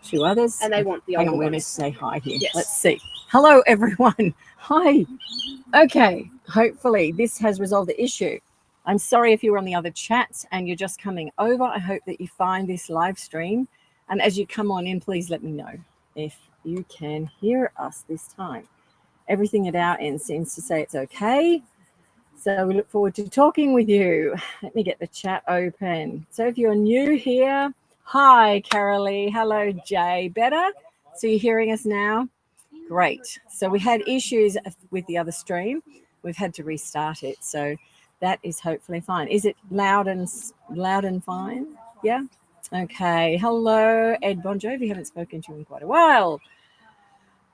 2 others. And they want the Hang older on, we're going to ones. say hi here. Yes. Let's see. Hello, everyone. Hi. Okay. Hopefully this has resolved the issue. I'm sorry if you were on the other chat and you're just coming over. I hope that you find this live stream. And as you come on in, please let me know if you can hear us this time. Everything at our end seems to say it's okay. So we look forward to talking with you. Let me get the chat open. So if you're new here, hi, Carolee. Hello, Jay. Better? So you're hearing us now? Great. So we had issues with the other stream. We've had to restart it. So that is hopefully fine. Is it loud and fine? Yeah? Okay. Hello, Ed Bon Jovi. Haven't spoken to you in quite a while.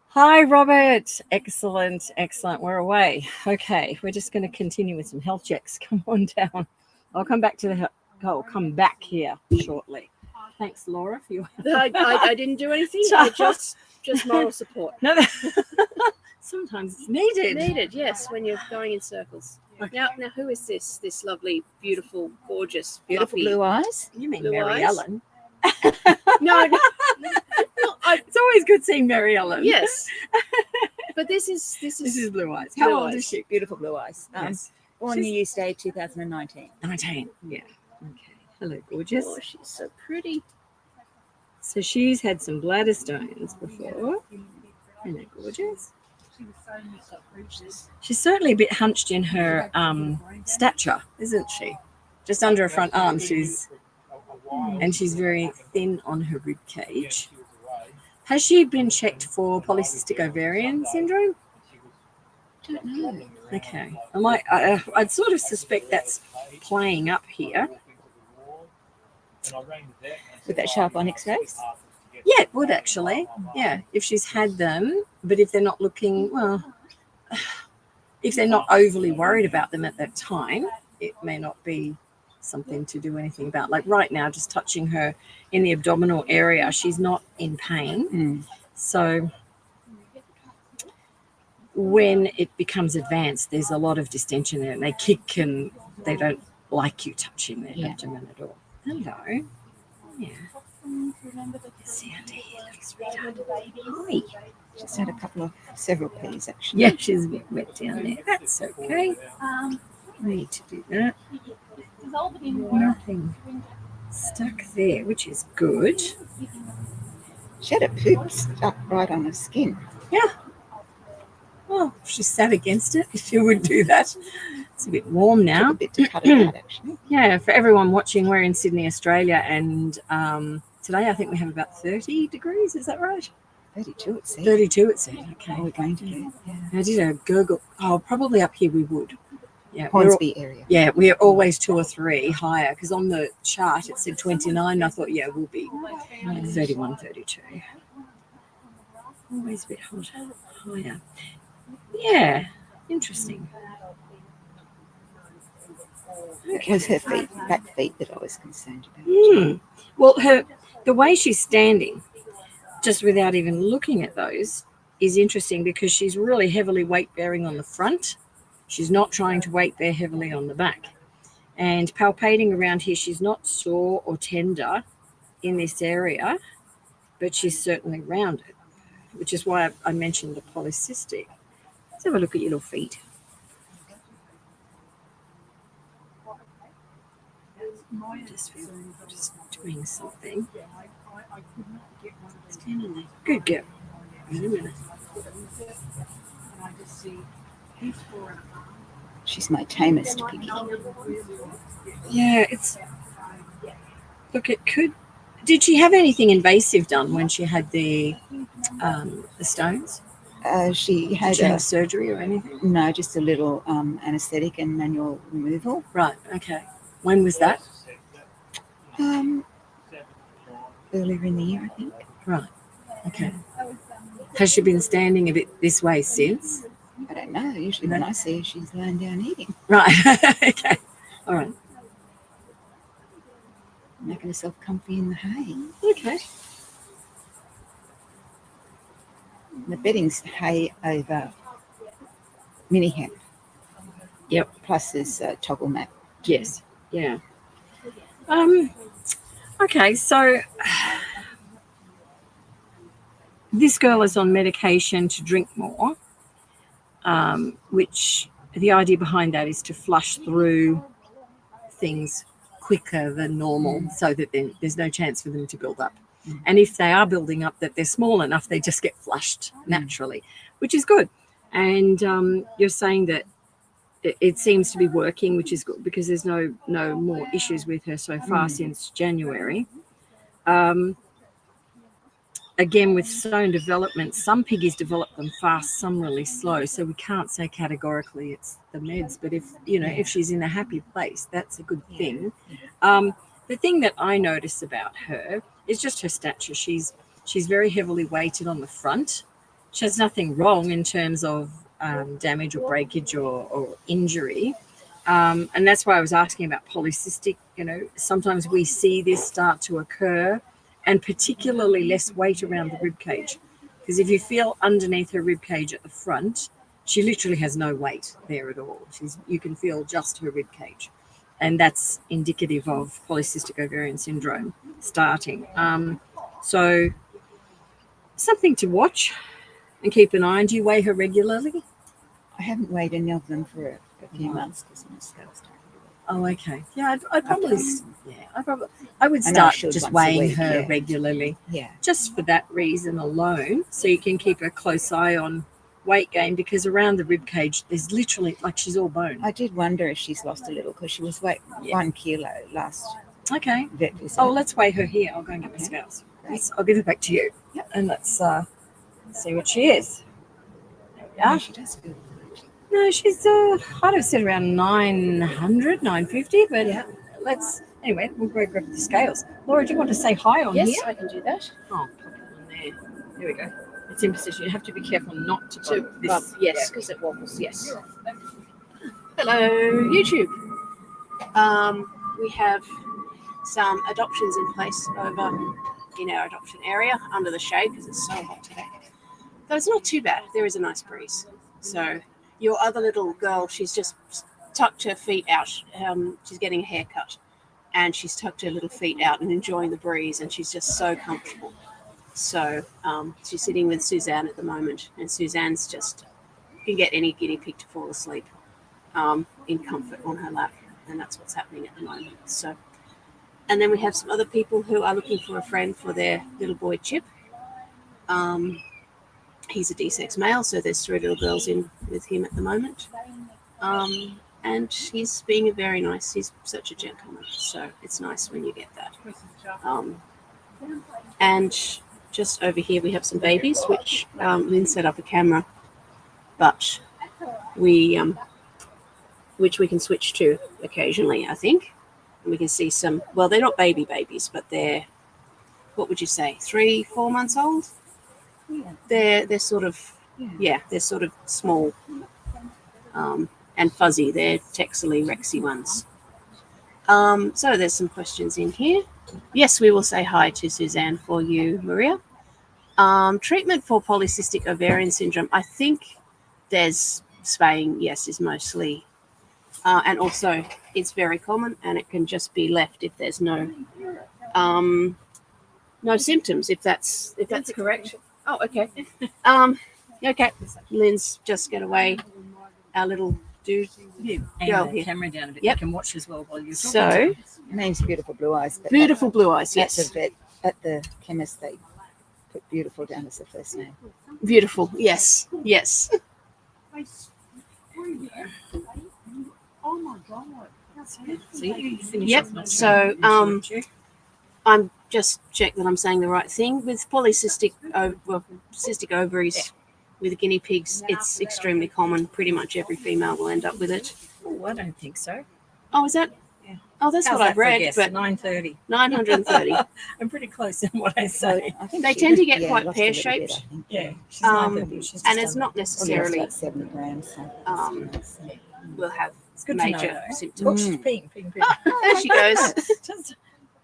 Hi, Robert. Excellent, excellent. We're away. Okay, we're just going to continue with some health checks. Come on down. I'll come back to I'll come back here shortly. Thanks, Laura, for your. I didn't do anything. I just moral support. No, sometimes it's needed. Needed, yes, when you're going in circles. Okay. Now, who is this? This lovely, beautiful, gorgeous, beautiful fluffy, blue eyes. You mean blue Mary eyes? Ellen? No, it's always good seeing Mary Ellen. Yes, but this is Blue eyes. Blue How old eyes. is she? Beautiful blue eyes. Yes. Born New Year's Day 2019. 19. Yeah. Okay. Hello, gorgeous. Oh, she's so pretty. So she's had some bladder stones before. Isn't that gorgeous? She's certainly a bit hunched in her stature, isn't she? Just under her front arm, she's very thin on her rib cage. Has she been checked for polycystic ovarian syndrome? Don't know. Okay. I'd sort of suspect that's playing up here. With that sharp onyx face? Yeah, it would actually. Yeah, if she's had them, but if they're not looking, well, if they're not overly worried about them at that time, it may not be something to do anything about. Like right now, just touching her in the abdominal area, she's not in pain. So when it becomes advanced, there's a lot of distension there, and they kick and they don't like you touching their abdomen at all. Hello. Yeah. See under here, little sweetheart. Hi. She's had several peas actually. Yeah, she's a bit wet down there. That's okay. We need to do that. Nothing stuck there, which is good. She had a poop stuck right on her skin. Yeah. Well, if she sat against it, she would do that. It's a bit warm now. Took a bit to cut it out, actually. Yeah, for everyone watching, we're in Sydney, Australia, and today I think we have about 30 degrees. Is that right? 32 it said. 32 it said. Okay. We're going to do. Yeah. I did a Google. Oh, probably up here we would. Yeah, Hornsby area. Yeah, we're always 2 or 3 higher because on the chart it said 29. I thought, yeah, we'll be like 31, 32. Always a bit higher. Yeah, interesting. It was her feet, back feet that I was concerned about. Well, the way she's standing, just without even looking at those, is interesting because she's really heavily weight-bearing on the front. She's not trying to weight bear heavily on the back. And palpating around here, she's not sore or tender in this area, but she's certainly rounded, which is why I mentioned the polycystic. Let's have a look at your little feet. Just doing something. Stand there. Good girl. Wait a minute. She's my tamest piggy. Yeah, look, it could. Did she have anything invasive done when she had the stones? She had Did she have surgery or anything? No, just a little anaesthetic and manual removal. Right. Okay. When was that? Earlier in the year, I think. Right. Okay. Has she been standing a bit this way since? I don't know. Usually when I see her, she's lying down eating. Right. Okay. All right. Making herself comfy in the hay. Okay. The bedding's hay over mini hemp. Yep. Plus there's a toggle mat. Yes. Yeah. Okay. So this girl is on medication to drink more, which the idea behind that is to flush through things quicker than normal so that then there's no chance for them to build up. And if they are building up, that they're small enough, they just get flushed naturally, which is good. And you're saying that it seems to be working, which is good because there's no more issues with her so far since January. Again, with stone development, some piggies develop them fast, some really slow. So we can't say categorically it's the meds, but if she's in a happy place, that's a good thing. The thing that I notice about her is just her stature. She's very heavily weighted on the front. She has nothing wrong in terms of damage or breakage or injury. And that's why I was asking about polycystic. Sometimes we see this start to occur, and particularly less weight around the rib cage. Because if you feel underneath her rib cage at the front, she literally has no weight there at all. You can feel just her rib cage. And that's indicative of polycystic ovarian syndrome starting. So something to watch and keep an eye on. Do you weigh her regularly? I haven't weighed any of them for a few months because my scale's starting. Oh, okay. Yeah, I would start just weighing her regularly. Yeah. Just for that reason alone, so you can keep a close eye on weight gain, because around the rib cage, there's literally, like, she's all bone. I did wonder if she's lost a little because she was 1 kilo last Okay. vet visit. Oh, let's weigh her here. I'll go and get my scales. Great. I'll give it back to you. Yep. And let's see what she is. There we are. Yeah, she does good. No, she's, I'd have said around 900, 950, but anyway, we'll go grab the scales. Laura, do you want to say hi on Yes, here? I can do that. Oh, pop it on there. There we go. It's in position. You have to be careful not to bump this. Bump, yes, because it wobbles. Yes. Hello, YouTube. We have some adoptions in place over in our adoption area under the shade because it's so hot today. But it's not too bad. There is a nice breeze. So your other little girl, she's just tucked her feet out. She's getting a haircut, and she's tucked her little feet out and enjoying the breeze, and she's just so comfortable. So she's sitting with Suzanne at the moment, and Suzanne's just can get any guinea pig to fall asleep in comfort on her lap, and that's what's happening at the moment. So, and then we have some other people who are looking for a friend for their little boy Chip. He's a D-sex male, so there's 3 little girls in with him at the moment. And he's being he's such a gentleman, so it's nice when you get that. And just over here we have some babies, which Lynn set up a camera, but which we can switch to occasionally, I think. And we can see some, well, they're not babies, but they're, what would you say, 3-4 months old? Yeah. They're sort of, they're sort of small and fuzzy. They're Texally Rexy ones. So there's some questions in here. Yes, we will say hi to Suzanne for you, Maria. Treatment for polycystic ovarian syndrome. I think there's spaying, yes, is mostly. And also it's very common, and it can just be left if there's no symptoms, if that's correct. Oh, okay. Okay. Lynn's just get away. Our little dude. Girl here. Camera down a bit. Yep. You can watch as well while you're talking. So, Her name's Beautiful Blue Eyes. But Beautiful Blue Eyes, at yes. the vet, at the chemist, they put Beautiful down as the first name. Beautiful, yes, yes. Oh my God. So you finish Yep. off my So, screen. I'm just check that I'm saying the right thing. With polycystic cystic ovaries with guinea pigs, it's extremely common. Pretty much every female will end up with it. Oh, I don't think so. Oh, is that? Yeah. Oh, that's How's what that I've for a read. guess? But 930. 930. I'm pretty close in what I say. I think They she tend to did- get quite lost a little bit, pear-shaped. I think. Yeah. She's 930. She's just And it's done not that. necessarily About 70 grams. So will have It's good to know, major though. symptoms. Oh, she's peeing. There she goes. Just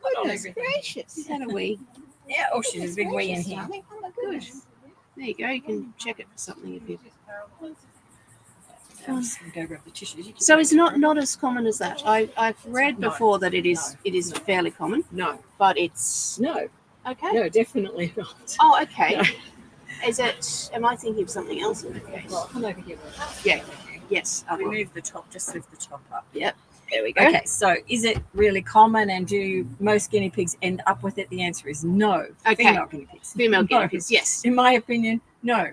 put on Goodness everything. gracious. Is that a wee? Yeah. Oh, she's a big wee in here. Darling. Oh my Good. goodness. There you go. You can check it for something if you. I'm just gonna go grab the tissues. You can So take it's it. not as common as that. I've read before that it is fairly common, No. but it's No. okay. No, definitely not. Oh, okay. No. Is it? Am I thinking of something else in that case? Well, come over here. Yeah. Yes. Remove the top, just lift the top up. Yep. There we go. Okay, so is it really common, and do most guinea pigs end up with it? The answer is no. Okay. Female guinea pigs. Female guinea No. pigs. Yes. In my opinion, no.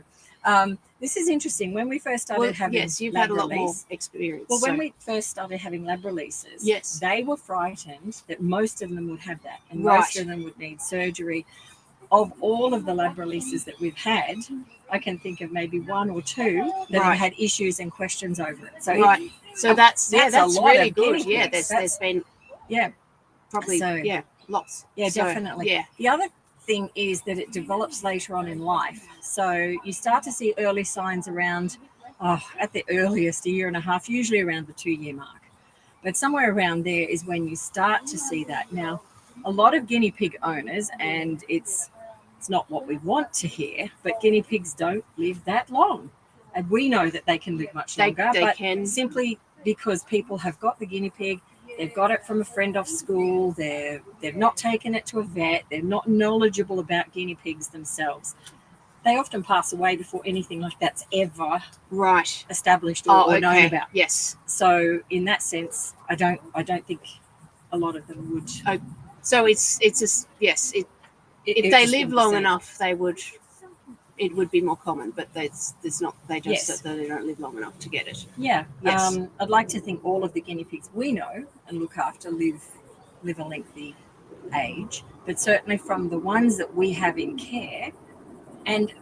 This is interesting. When we first started having yes, you've lab had a lot more release, experience. well, so. when we first started having lab releases, Yes. they were frightened that most of them would have that, and Right. most of them would need surgery. Of all of the lab releases that we've had, I can think of maybe one or two that Right. have had issues and questions over it. So right. So that's that's a lot really of good. guinea Yeah. pigs. There's been yeah, probably So- lots. yeah, So, definitely. Yeah. The other thing is that it develops later on in life. So you start to see early signs around, at the earliest, a year and a half, usually around the 2-year mark. But somewhere around there is when you start to see that. Now, a lot of guinea pig owners, and it's not what we want to hear, but guinea pigs don't live that long. And we know that they can live much longer, They but can. simply because people have got the guinea pig, they've got it from a friend off school, they've not taken it to a vet, they're not knowledgeable about guinea pigs themselves. They often pass away before anything like that's ever Right. established or known okay. about. Yes. So in that sense, I don't think a lot of them would. So it's just yes. If they live long enough, it would be more common. But there's not. They just Yes. they don't live long enough to get it. Yeah. Yes. I'd like to think all of the guinea pigs we know and look after live a lengthy age, but certainly from the ones that we have in care, and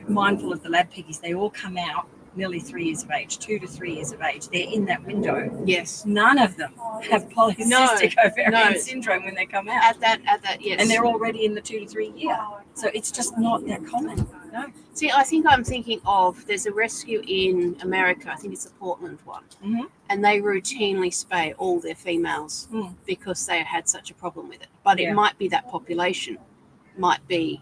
mindful of the lab piggies, they all come out nearly 3 years of age, 2 to 3 years of age. They're in that window. Yes. None of them have polycystic ovarian no. syndrome when they come out. At that yes. And they're already in the 2 to 3 year. So it's just not that common. No. See, I think I'm thinking of there's a rescue in America. I think it's the Portland one, Mhm. and they routinely spay all their females Mm. because they had such a problem with it. But Yeah. it might be that population might be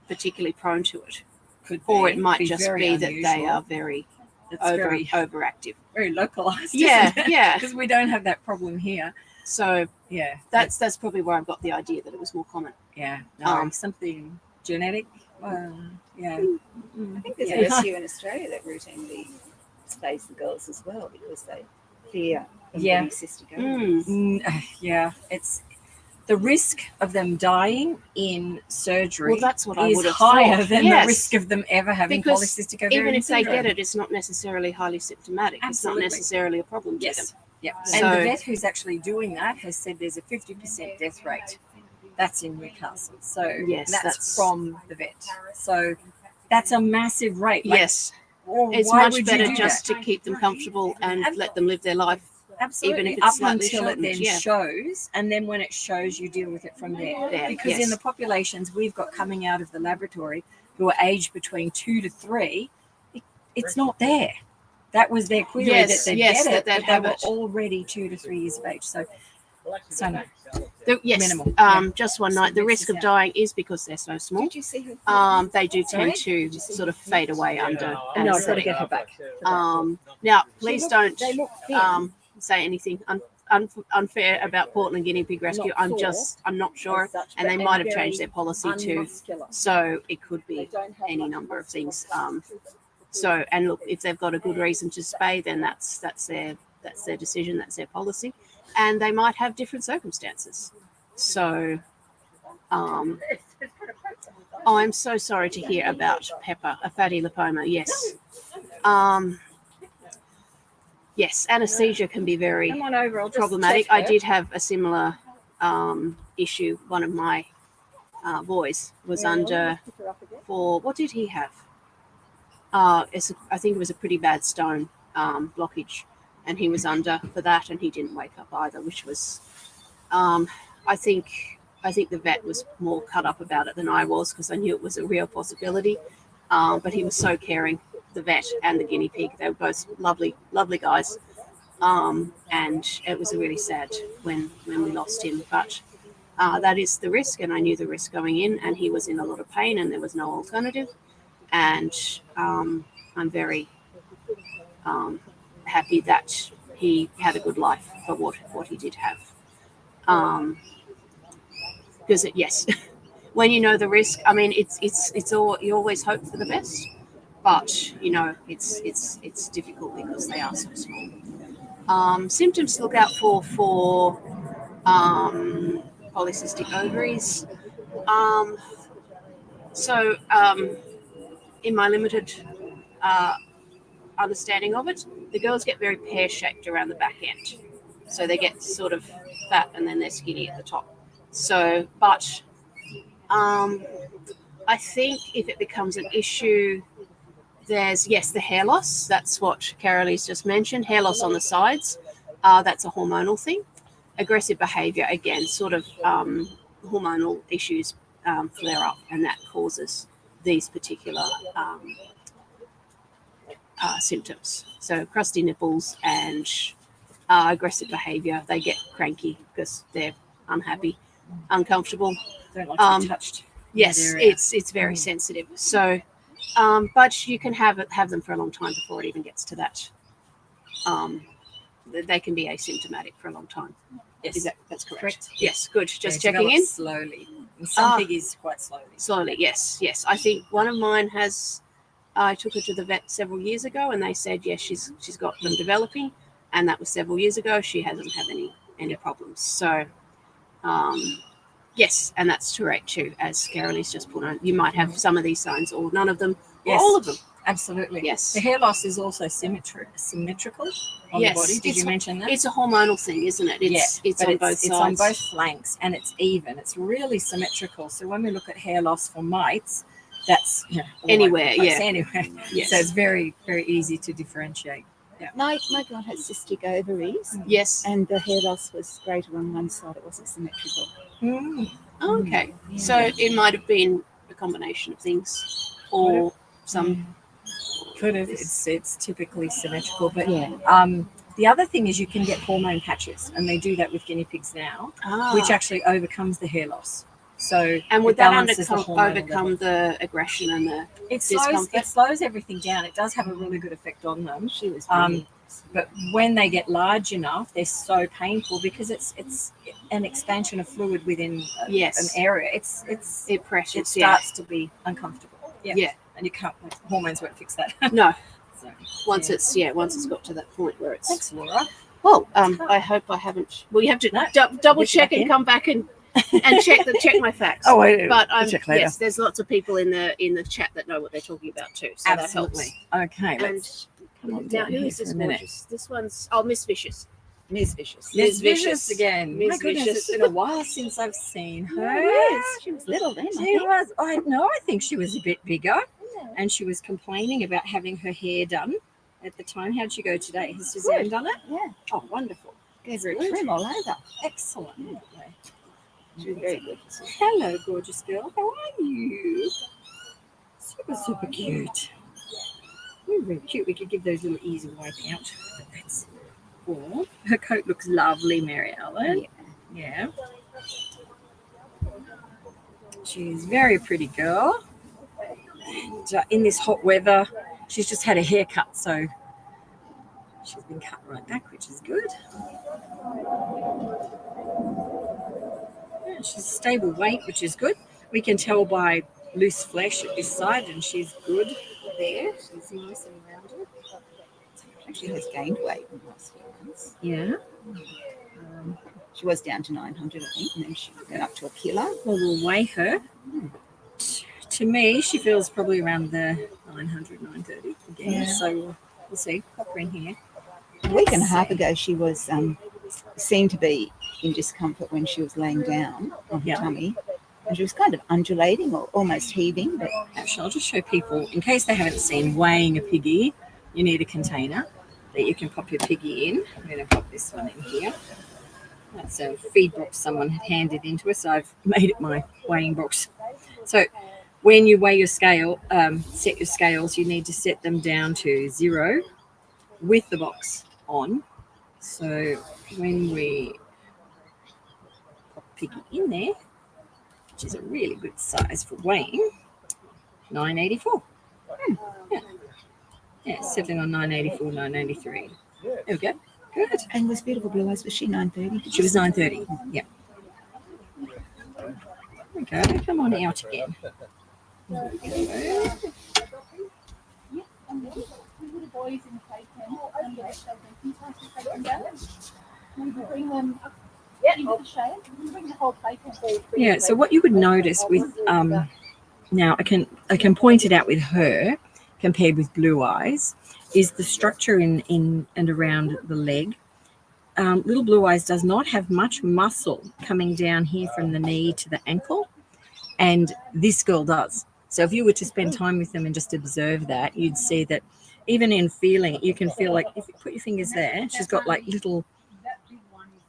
particularly prone to it, Could or be. it might Be just very be that they unusual. are very It's very, overactive. very localized. Yeah, yeah. Because we don't have that problem here. So Yeah. that's probably where I've got the idea that it was more common. Yeah. No, Um, something genetic. Yeah. I think there's Yeah. a rescue in Australia that routinely stays the girls as well because they fear them Yeah. getting cystic ovaries. Yeah. It's the risk of them dying in surgery Well, that's what I is would have higher thought. than Yes. the risk of them ever having Because polycystic ovarian Even if syndrome. they get it, it's not necessarily highly symptomatic. Absolutely. It's not necessarily a problem to them. Yes. Yeah. And So- the vet who's actually doing that has said there's a 50% death rate. That's in Newcastle. So Yes, that's from the vet. So that's a massive rate. Like, Yes, well, it's why much would you better do just that? to keep them comfortable and let them live their life. Absolutely. even if it's Up slightly until shortened, it then yeah. shows, and then when it shows, you deal with it from there. There, Because yes. in the populations we've got coming out of the laboratory who are aged between 2 to 3, it's not there. That was their query Yes, that they'd yes, get that it, they'd but they have were it. already 2 to 3 years of age. So no. Yes, Minimal, yeah. just one So night. The this risk is of dying is because they're so small. Did you see her? They do Sorry? tend to sort of fade away under No, I've got to anesthetic. get her back. Now, please don't They look thin. say anything unfair about Portland Guinea Pig Rescue. I'm not sure, and they might have changed their policy too. So it could be any number of things. So, and look, if they've got a good reason to spay, then that's their decision, that's their policy, and they might have different circumstances. So, I'm so sorry to hear about Pepper, a fatty lipoma. Yes, yes, anesthesia can be very Come on over. I'll just problematic. check I her. did have a similar issue. One of my boys was under for what did he have? I think it was a pretty bad stone blockage, and he was under for that, and he didn't wake up either, which was, I think the vet was more cut up about it than I was because I knew it was a real possibility. But he was so caring, the vet and the guinea pig. They were both lovely, lovely guys, and it was really sad when we lost him. But that is the risk, and I knew the risk going in, and he was in a lot of pain, and there was no alternative. And I'm very happy that he had a good life for what he did have. Because yes, when you know the risk, I mean, it's all, you always hope for the best, but you know, it's difficult because they are so small. Symptoms to look out for polycystic ovaries. In my limited understanding of it, the girls get very pear-shaped around the back end. So they get sort of fat and then they're skinny at the top. So, but I think if it becomes an issue, there's, yes, the hair loss. That's what Carolee's just mentioned. Hair loss on the sides. That's a hormonal thing. Aggressive behavior, again, sort of hormonal issues flare up, and that causes these particular symptoms. So crusty nipples and aggressive behavior. They get cranky because they're unhappy, uncomfortable. Don't like to be touched. Yes, it's very sensitive. So, but you can have them for a long time before it even gets to that. They can be asymptomatic for a long time. Yes, That's correct. Yes, good. Just checking develop in. slowly. And some piggies quite slowly. Slowly, yes. I think one of mine has. I took her to the vet several years ago, and they said yes, she's got them developing, and that was several years ago. She hasn't had any problems. So, yes, and that's correct too. As Carolee's just put on, you might have some of these signs, or none of them, or all of them. Absolutely. Yes. The hair loss is also symmetrical on the body. Did you mention that? It's a hormonal thing, isn't it? It's on both sides. It's on both flanks, and it's even. It's really symmetrical. So when we look at hair loss for mites, that's anywhere. Anywhere. Yes. So it's very, very easy to differentiate. Yeah. My girl had cystic ovaries. Yes. And the hair loss was greater on one side. It wasn't symmetrical. Okay. Yeah. So it might have been a combination of things, or some. Could have. It's typically symmetrical, but Yeah. the other thing is you can get hormone patches, and they do that with guinea pigs now, which actually overcomes the hair loss. So and would it that balances overcome the aggression and the discomfort? It slows everything down. It does have a really good effect on them. She was But when they get large enough, they're so painful because it's an expansion of fluid within an area. It pressures. It starts to be uncomfortable. Yeah. And you can't. Hormones won't fix that. No. So, once it's got to that point where it's. Thanks, Laura. Well, I hope I haven't. Well, you have to double check and come back and check my facts. Oh, wait, but check later. Yes, there's lots of people in the chat that know what they're talking about too. So absolutely. That helps. Okay. And come on down. Who is this gorgeous? This one's Miss Vicious. Miss Vicious. Miss Vicious again. Miss My goodness, Vicious. it's been a while since I've seen her. Yes, she was little then. She was. I know. I think she was a bit bigger, and she was complaining about having her hair done at the time. How'd she go today? Has Suzanne done it? Yeah. Oh, wonderful. Gave her a trim all over. Excellent. She was very good. Hello, gorgeous girl. How are you? Super cute. You're very cute. We could give those little easy wipe out. But that's cool. Her coat looks lovely, Mary Ellen. Yeah. She's a very pretty girl. And in this hot weather, she's just had a haircut, so she's been cut right back, which is good. Yeah, she's a stable weight, which is good. We can tell by loose flesh at this side, and she's good there. She's nice and rounded. She has gained weight in the last few months. Yeah. She was down to 900, I think, and then she went up to a kilo. Well, we'll weigh her. To me, she feels probably around the 900, 930 again. Yeah. So we'll see. Pop her in here. A week and a half ago, she was seemed to be in discomfort when she was laying down on her tummy. And she was kind of undulating or almost heaving. But actually, I'll just show people, in case they haven't seen weighing a piggy, you need a container that you can pop your piggy in. I'm going to pop this one in here. That's a feed box someone had handed into us. So I've made it my weighing box. So when you weigh your scale, set your scales, you need to set them down to 0 with the box on. So when we pop Piggy in there, which is a really good size for weighing, 984. Yeah, settling on 984, 983. There we go. Good. And was beautiful blue eyes. Was she 930? She was 930. Yeah. There we go. Come on out again. There we go. Yeah, so what you would notice with now I can point it out with her compared with Blue Eyes is the structure in and around the leg. Little Blue Eyes does not have much muscle coming down here from the knee to the ankle, and this girl does. So if you were to spend time with them and just observe that, you'd see that even in feeling, you can feel like if you put your fingers there, she's got like little,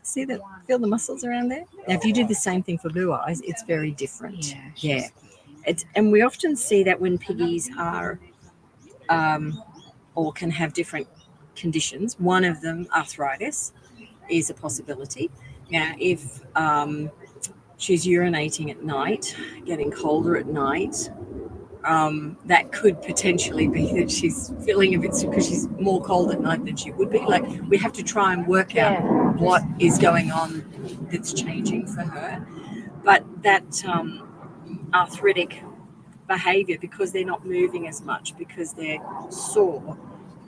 see that, feel the muscles around there? Now, if you do the same thing for Blue Eyes, it's very different. Yeah. And we often see that when piggies are or can have different conditions. One of them, arthritis, is a possibility. Now, if she's urinating at night, getting colder at night, that could potentially be that she's feeling a bit sick because she's more cold at night than she would be. Like, we have to try and work out what is going on that's changing for her. But that arthritic behavior, because they're not moving as much, because they're sore,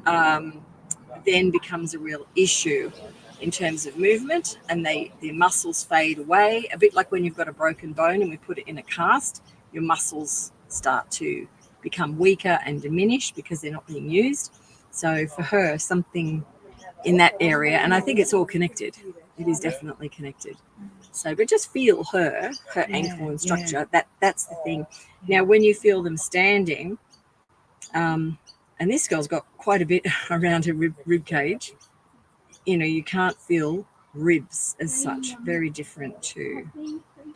then becomes a real issue in terms of movement, and their muscles fade away, a bit like when you've got a broken bone and we put it in a cast, your muscles start to become weaker and diminish because they're not being used. So for her, something in that area, and I think it's all connected. It is definitely connected. So, but just feel her ankle and structure. That's the thing. Now, when you feel them standing, and this girl's got quite a bit around her rib cage, you know, you can't feel ribs as such. Very different to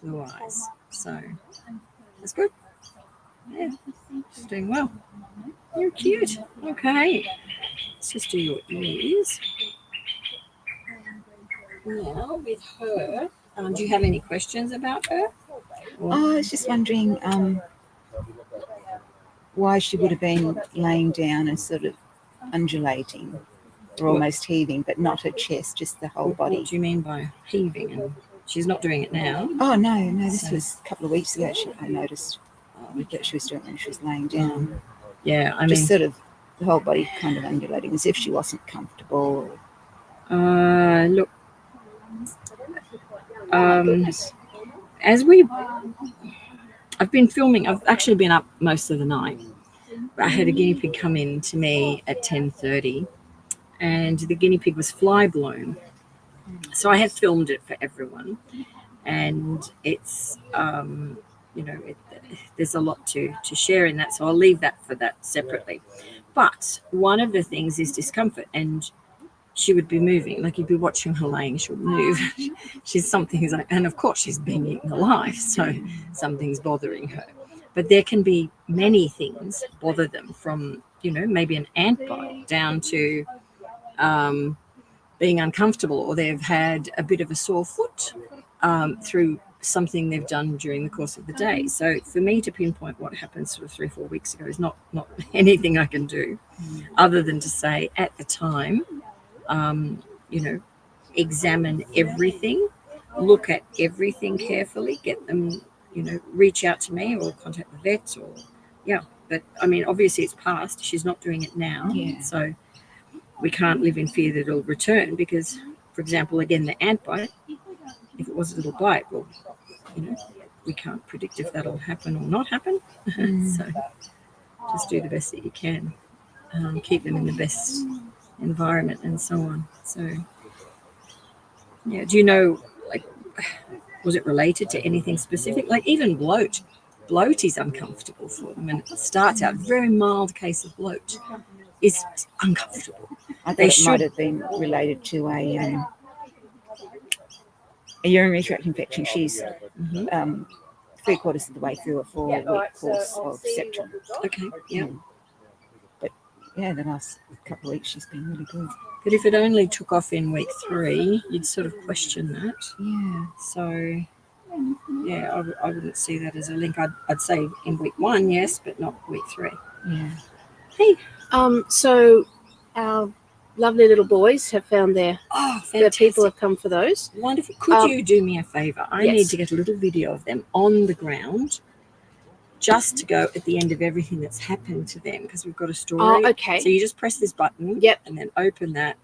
Blue Eyes. So that's good. Yeah, she's doing well. You're cute. Okay, let's just do your ears. Now with her, do you have any questions about her? Oh, I was just wondering why she would have been laying down and sort of undulating or almost heaving, but not her chest, just the whole body. What do you mean by heaving? And she's not doing it now. Oh, no, this was a couple of weeks ago. I noticed that she was doing it when she was laying down. Yeah, I just mean, sort of the whole body kind of undulating as if she wasn't comfortable. Look, I've been filming. I've actually been up most of the night. I had a guinea pig come in to me at 10:30, and the guinea pig was flyblown. So I have filmed it for everyone, and it's there's a lot to share in that. So I'll leave that for that separately. But one of the things is discomfort, and she would be moving, like you'd be watching her laying, she would move. And of course she's being eaten alive, so something's bothering her. But there can be many things bother them, from, maybe an ant bite down to being uncomfortable, or they've had a bit of a sore foot through something they've done during the course of the day. So for me to pinpoint what happened sort of 3 or 4 weeks ago is not anything I can do, other than to say at the time, examine everything, look at everything carefully, get them, reach out to me or contact the vet, or but I mean, obviously it's past, she's not doing it now, so we can't live in fear that it'll return, because, for example, again, the ant bite, if it was a little bite, well, we can't predict if that'll happen or not happen. So just do the best that you can, keep them in the best environment and so on. So do you know, like, was it related to anything specific? Like even bloat is uncomfortable for them, and it starts out very mild case of bloat is uncomfortable. I thought it might have been related to a urinary tract infection. She's 3/4 of the way through a 4-week course of Central. Okay, yeah. But the last couple of weeks she's been really good. But if it only took off in week 3, you'd sort of question that. Yeah. So, I wouldn't see that as a link. I'd say in week 1, yes, but not week 3. Yeah. Hey, so our lovely little boys have found their Oh, the people fantastic. have come for those. Wonderful. Could you do me a favor? I need yes. to get a little video of them on the ground just to go at the end of everything that's happened to them because we've got a story. Oh, okay. So you just press this button. Yep. And then open that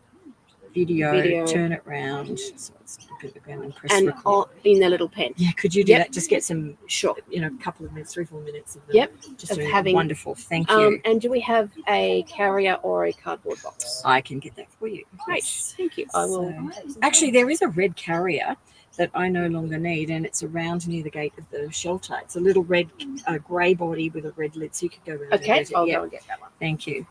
video. Turn it round. So it's look at the ground and press record. In their little pen. Yeah, could you do Yep. that? Just get some, Sure. a couple of minutes, 3-4 minutes of them. Yep. Just Of doing having- wonderful. Thank you. And do we have a carrier or a cardboard box? I can get that for you. Great. Yes. Thank you. I will. Actually, there is a red carrier that I no longer need, and it's around near the gate of the shelter. It's a little red, grey body with a red lid, so you could go around. Okay. And get it. I'll Yeah. go and get that one. Thank you.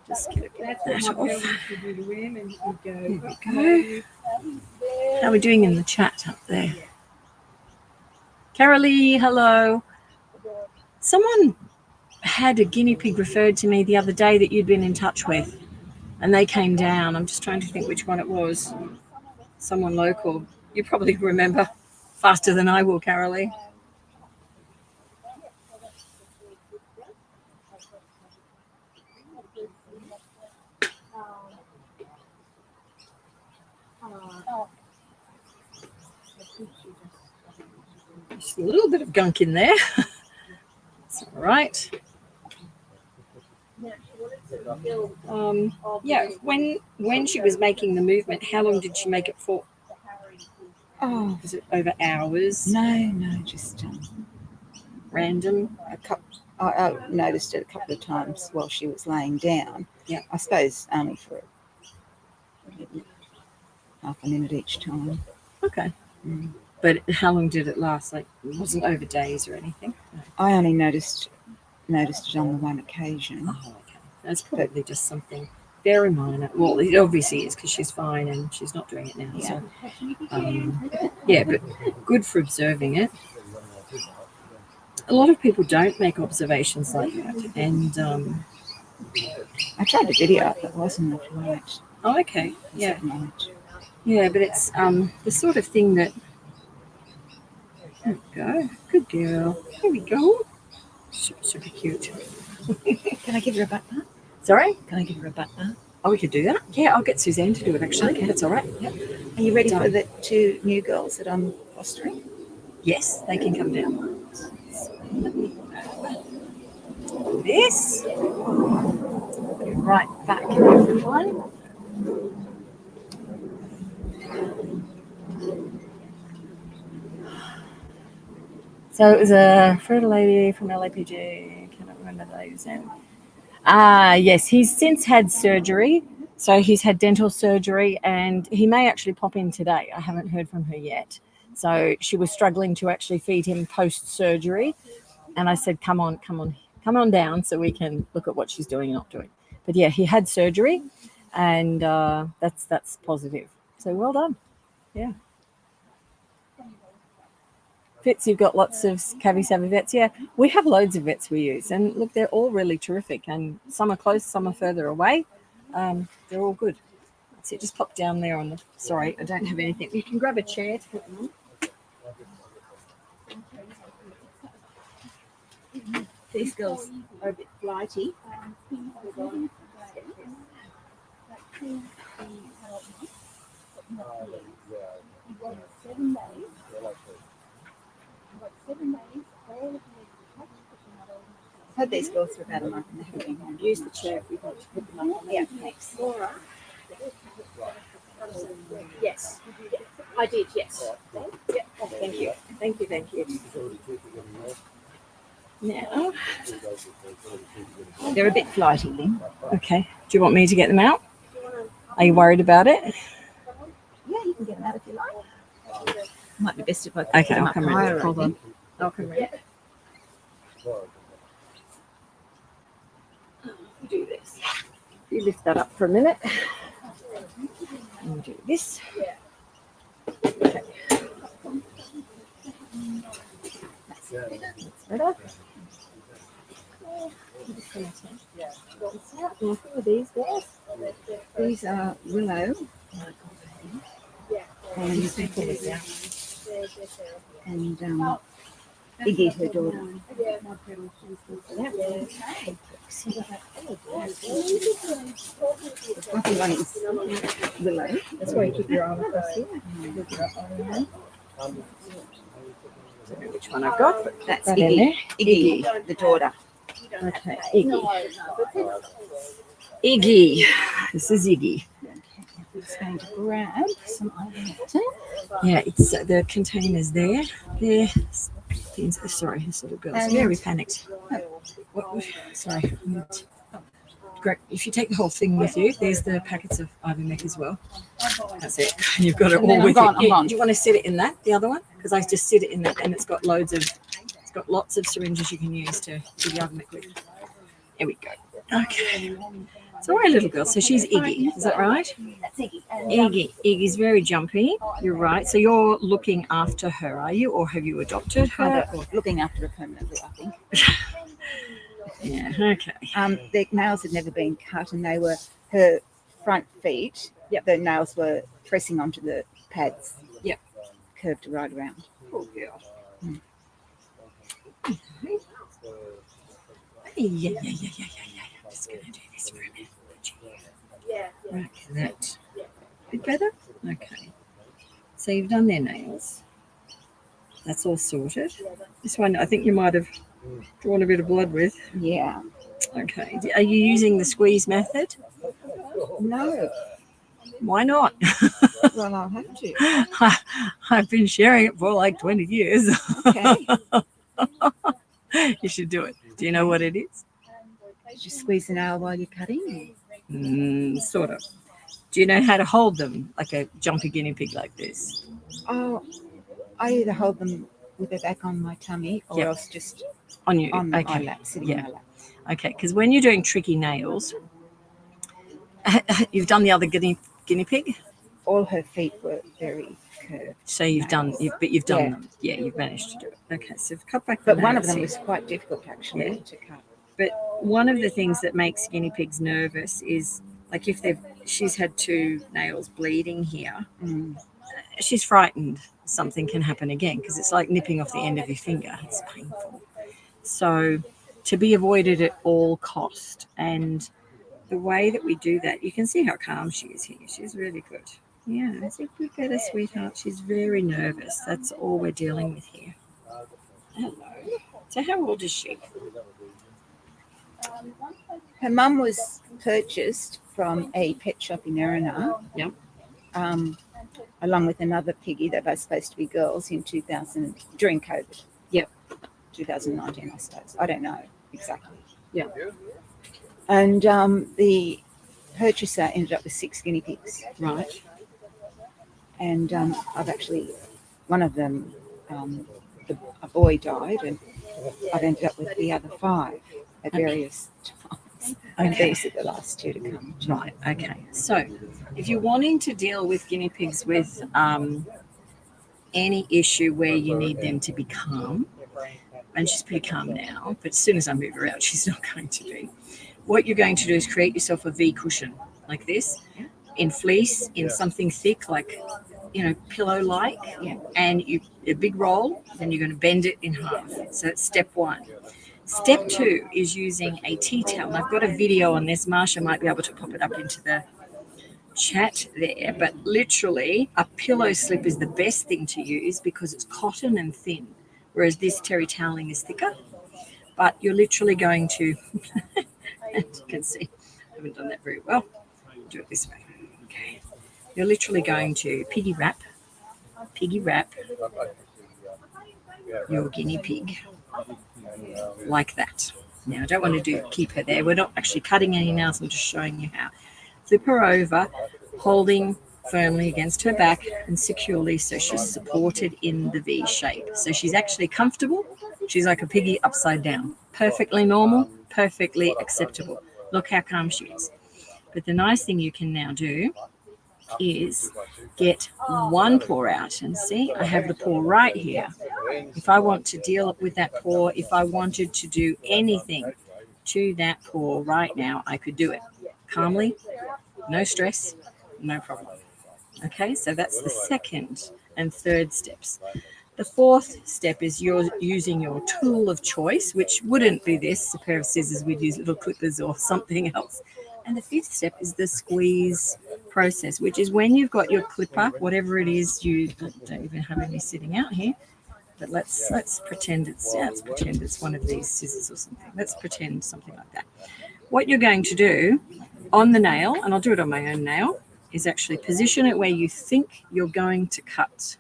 Just get that off. There we go. How are we doing in the chat up there? Carolee, hello. Someone had a guinea pig referred to me the other day that you'd been in touch with, and they came down. I'm just trying to think which one it was. Someone local. You probably remember faster than I will, Carolee. Just a little bit of gunk in there. It's all right. Yeah, when she was making the movement, how long did she make it for? Oh, Was it over hours? no, just Random? I noticed it a couple of times while she was laying down. Yeah. I suppose only for half a minute each time. Okay. Mm. But how long did it last? Like, it wasn't over days or anything? No. I only noticed it on the one occasion. Oh, okay. That's probably just something very minor. Well, it obviously is because she's fine and she's not doing it now. Yeah. So, yeah, but good for observing it. A lot of people don't make observations like that. And, I tried to video it, but it wasn't right. oh, okay. Yeah. Right. Yeah, but it's the sort of thing that. There we go. Good girl. There we go. Super cute. Can I give her a butt bath? Sorry? Can I give her a butt bath? Oh, we could do that. Yeah, I'll get Suzanne to do it actually. Okay. That's all right. Yep. Are you ready Done. for the 2 new girls that I'm fostering? Yes, they can come down. This. Put it right back, everyone. So it was a fertile lady from LAPG. Cannot remember the lady's name. Yes, he's since had surgery. So he's had dental surgery and he may actually pop in today. I haven't heard from her yet. So she was struggling to actually feed him post-surgery. And I said, come on down so we can look at what she's doing and not doing. But yeah, he had surgery and that's positive. So well done. Yeah. Vets, you've got lots of Cavy Savvy vets. Yeah, we have loads of vets we use. And look, they're all really terrific. And some are close, some are further away. They're all good. That's it. Just pop down there on the... Sorry, I don't have anything. You can grab a chair to put them on. These girls are a bit flighty. I've had these girls for about a month and they haven't been home. Use the chair if you want to put them up. Yeah, thanks. Yes. I did. Yes. Yeah. Oh, thank you. Thank you. Now, They're a bit flighty, Lynn. okay. Do you want me to get them out? Are you worried about it? Yeah, you can get them out if you like. Might be best if I put Okay, them I'll up come higher, around. I Hold on. think. I'll come around. Do this. You lift that up for a minute. And we'll do this. Okay. That's better. I'm just going to take this out. Now, for these guys. These are Willow and Iggy, her daughter. The fluffy one is Willow. That's why you keep your arm across here. Which one I've got? That's Right in there. Iggy, the daughter. Okay, Iggy. Iggy. This is Iggy. I'm just going to grab some ivermectin. Yeah, it's the containers there. There. Sorry, this little girl's very panicked. Sorry. Great. If you take the whole thing with you, there's the packets of ivermectin as well. That's it. You've got it all with you. Do you want to sit it in that, the other one? Because I just sit it in that, and it's got lots of syringes you can use to do the ivermectin with. There we go. Okay. It's all right, little girl. So she's Iggy. Is that right? That's Iggy. Iggy. Iggy's very jumpy. You're right. So you're looking after her, are you? Or have you adopted her? Looking after her permanently, I think. Yeah, okay. Their nails had never been cut, and they were her front feet. Yep. The nails were pressing onto the pads. Yep. Curved right around. Poor girl. Yeah. I'm just going to do this for a minute. Like that. Bit better? Okay. So you've done their nails. That's all sorted. This one, I think you might have drawn a bit of blood with. Yeah. Okay. Are you using the squeeze method? No. Why not? Well, I'll have to. I've been sharing it for like 20 years. Okay. You should do it. Do you know what it is? Just squeeze the nail while you're cutting. Sort of. Do you know how to hold them like a jumpy guinea pig like this? Oh, I either hold them with their back on my tummy or Yep. else just On you? on my Okay. lap, sitting on my lap. Okay, because when you're doing tricky nails, you've done the other guinea pig, All her feet were very curved. so you've done Yeah. them. Yeah, you've managed to do it. Okay, so cut back. But the one of nails them here. was quite difficult actually Yeah. to cut. But one of the things that makes guinea pigs nervous is like if she's had 2 nails bleeding here, she's frightened something can happen again because it's like nipping off the end of your finger. It's painful. So to be avoided at all cost, and the way that we do that, you can see how calm she is here. She's really good. Yeah, it's a bit better, sweetheart. She's very nervous. That's all we're dealing with here. Hello. So how old is she? Her mum was purchased from a pet shop in Erina. Yep. Along with another piggy. They're both supposed to be girls in 2000 during COVID. Yep. 2019, I suppose. I don't know exactly. Yeah. And the purchaser ended up with 6 guinea pigs. Right. And I've actually, one of them, a boy died, and I've ended up with the other 5 at various times. And Okay. these are the last 2 to come. Right. Okay. So if you're wanting to deal with guinea pigs with any issue where you need them to be calm, and she's pretty calm now, but as soon as I move her out, she's not going to be. What you're going to do is create yourself a V cushion like this, in fleece, in something thick like, pillow-like, and a big roll, then you're going to bend it in half. So that's step 1. Step 2 is using a tea towel. And I've got a video on this. Marsha might be able to pop it up into the chat there, but literally a pillow slip is the best thing to use because it's cotton and thin, whereas this terry toweling is thicker. But you're literally going to, as you can see, I haven't done that very well. Do it this way. Okay. You're literally going to piggy wrap your guinea pig like that. Now, I don't want to keep her there. We're not actually cutting any nails. I'm just showing you how. Flip her over, holding firmly against her back and securely so she's supported in the V shape. So she's actually comfortable. She's like a piggy upside down. Perfectly normal, perfectly acceptable. Look how calm she is. But the nice thing you can now do is get one paw out, and see, I have the paw right here. If I want to deal with that paw, if I wanted to do anything to that paw right now, I could do it. calmly, no stress, no problem. Okay, so that's the second and third steps. The fourth step is you're using your tool of choice, which wouldn't be this, a pair of scissors, we'd use little clippers or something else. And the fifth step is the squeeze process, which is when you've got your clipper, whatever it is, you don't even have any sitting out here, but let's pretend it's one of these scissors or something. Let's pretend something like that. What you're going to do on the nail, and I'll do it on my own nail, is actually position it where you think you're going to cut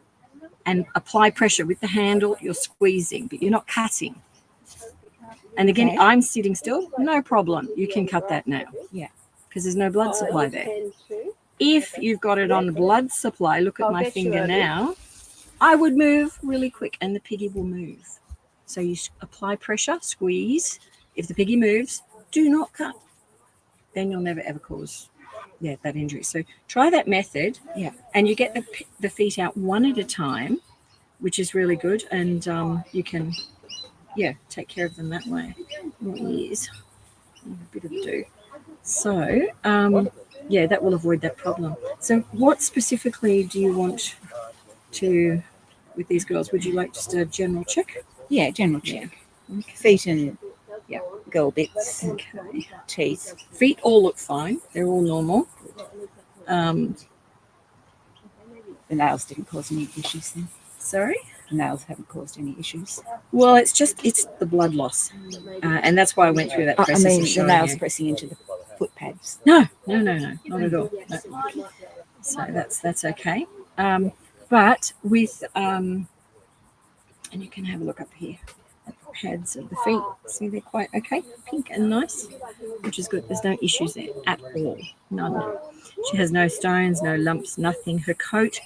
and apply pressure with the handle. You're squeezing, but you're not cutting. And again, I'm sitting still, no problem. You can cut that nail. Yeah. Because there's no blood supply there. If you've got it on the blood supply, look at my finger now, I would move really quick and the piggy will move. So you apply pressure, squeeze. If the piggy moves, do not cut. Then you'll never ever cause that injury. So try that method. Yeah. And you get the feet out one at a time, which is really good. And you can, take care of them that way. Yes. A bit of do. So, that will avoid that problem. So what specifically do you want to, with these girls, would you like just a general check? Yeah, general check. Yeah. Okay. Feet and girl bits. Okay. Teeth. Feet all look fine. They're all normal. The nails didn't cause any issues then? Sorry? The nails haven't caused any issues? Well, it's the blood loss. And that's why I went through that process. I mean, of the showing nails you. pressing into the foot pads. No, not at all. No. So that's okay. But with, and you can have a look up here at the pads of the feet. See, they're quite okay, pink and nice, which is good. There's no issues there at all, none. She has no stones, no lumps, nothing. Her coat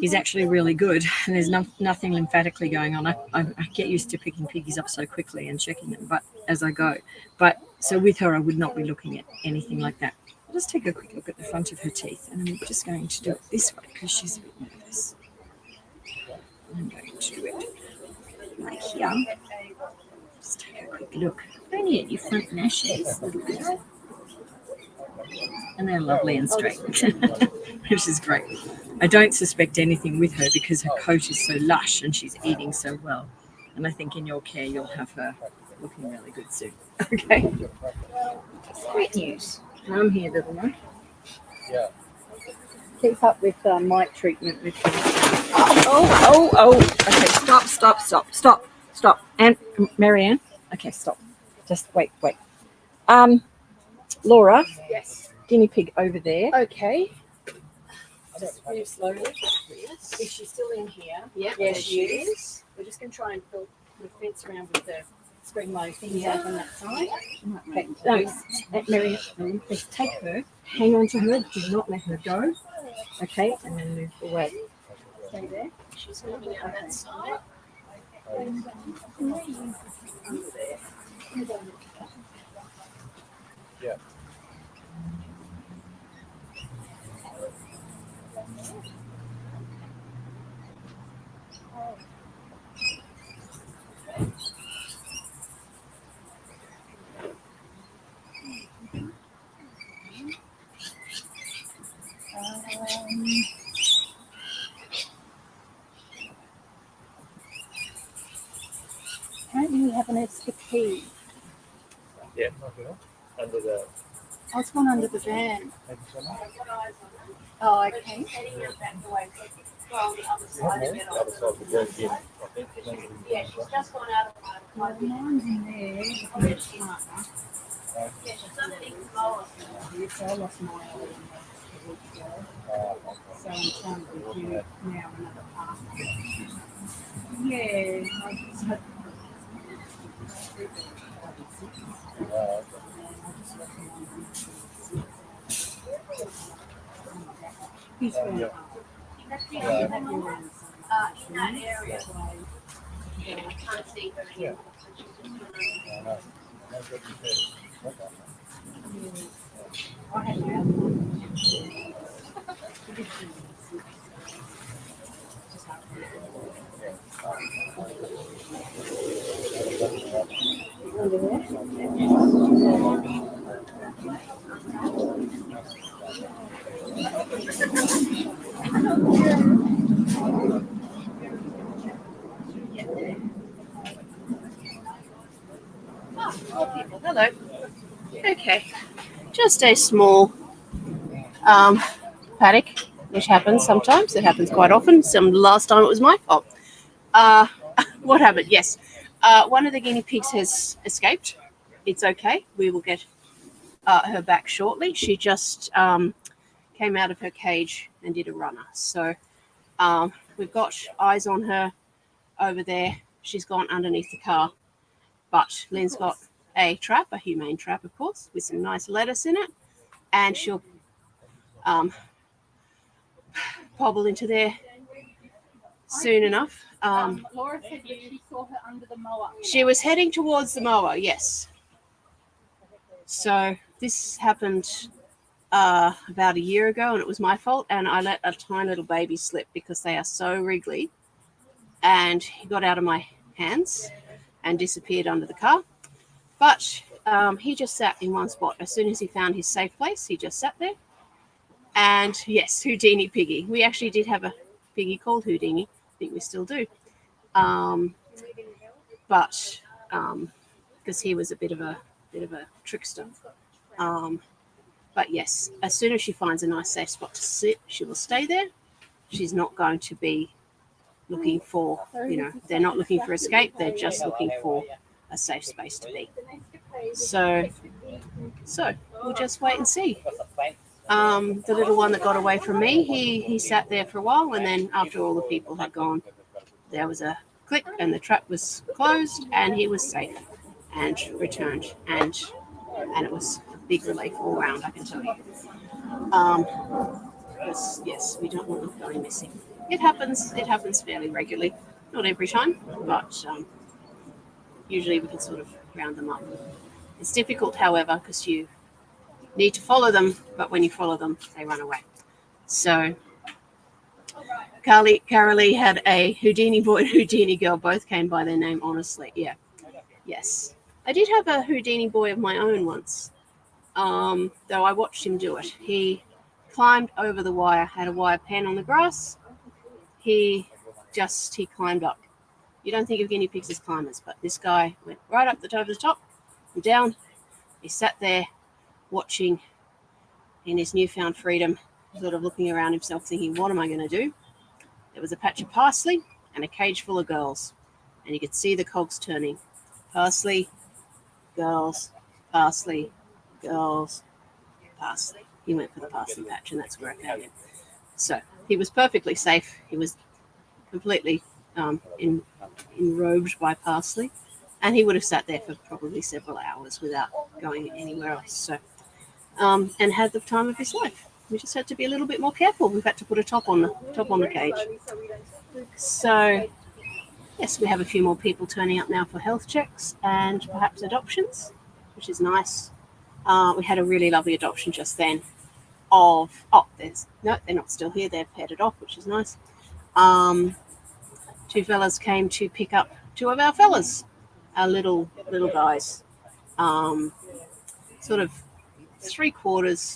is actually really good, and there's nothing lymphatically going on. I get used to picking piggies up so quickly and checking them, but as I go. But so with her, I would not be looking at anything like that. I'll just take a quick look at the front of her teeth, and I'm just going to do it this way because she's a bit nervous. I'm going to do it like here. Just take a quick look. Only at your front lashes, a little bit. And they're lovely and straight, which is great. I don't suspect anything with her because her coat is so lush and she's eating so well. And I think in your care, you'll have her looking really good soon. Okay. Great news. I'm here, little one. Yeah. Keep up with mic treatment with her. Oh. Okay, stop. And Marianne. Okay, stop. Just wait. Laura. Yes. Guinea pig over there. Okay. Just move slowly. Yes. Is she still in here? Yep. Yes, she is. We're just going to try and build the fence around with the spread my things out on that side. Okay. No, Marianne, please take her. Hang on to her. Do not let her go. Okay, and then move away. Stay there. She's moving out that side. Yeah. Apparently we have an escapee. Yeah, under the. Oh, it's gone under the van. Thank you so much. Oh, okay. The other side of the road again, I think. Yeah, she's just gone out of the mine's in there. Yeah, she's something smaller. Yes, I lost my old so I'm trying to do now another part. Yeah, I just had He's Yeah. right. In that area. I can't see her Yeah. anymore. That's what you said. I had the other one. More people. Hello. Okay. Just a small paddock, which happens sometimes. It happens quite often. Last time it was my fault. What happened? Yes. One of the guinea pigs has escaped. It's okay. We will get her back shortly. She just came out of her cage and did a runner. So we've got eyes on her over there. She's gone underneath the car. But Lynn's got a trap, a humane trap, of course, with some nice lettuce in it. And she'll pobble into there soon enough. Laura said she saw her under the mower. She was heading towards the mower, yes. So this happened about a year ago, and it was my fault. And I let a tiny little baby slip because they are so wriggly. And he got out of my hands and disappeared under the car. But he just sat in one spot. As soon as he found his safe place, he just sat there. And yes, Houdini Piggy. We actually did have a piggy called Houdini. I think we still do. But because he was a bit of a trickster. But yes, as soon as she finds a nice safe spot to sit, she will stay there. She's not going to be looking for, they're not looking for escape. They're just looking for a safe space to be. So we'll just wait and see. The little one that got away from me, he sat there for a while, and then after all the people had gone, there was a click and the trap was closed and he was safe and returned, and it was a big relief all round, I can tell you. Because yes, we don't want them going missing. It happens fairly regularly, not every time, but usually we can sort of round them up. It's difficult, however, because you need to follow them, but when you follow them, they run away. So Carolee had a Houdini boy and Houdini girl, both came by their name, honestly. Yeah. Yes. I did have a Houdini boy of my own once, though I watched him do it. He climbed over the wire, had a wire pen on the grass. He climbed up. You don't think of guinea pigs as climbers, but this guy went right up over the top and down. He sat there watching in his newfound freedom, sort of looking around himself thinking, what am I going to do? There was a patch of parsley and a cage full of girls, and you could see the cogs turning. Parsley, girls, parsley, girls, parsley. He went for the parsley patch, and that's where I found him. So he was perfectly safe. He was completely enrobed by parsley, and he would have sat there for probably several hours without going anywhere else. So, and had the time of his life. We just had to be a little bit more careful. We've had to put a top on the cage. So, yes, we have a few more people turning up now for health checks and perhaps adoptions, which is nice. We had a really lovely adoption just then. They're not still here. They've headed off, which is nice. Two fellas came to pick up two of our fellas, our little guys, sort of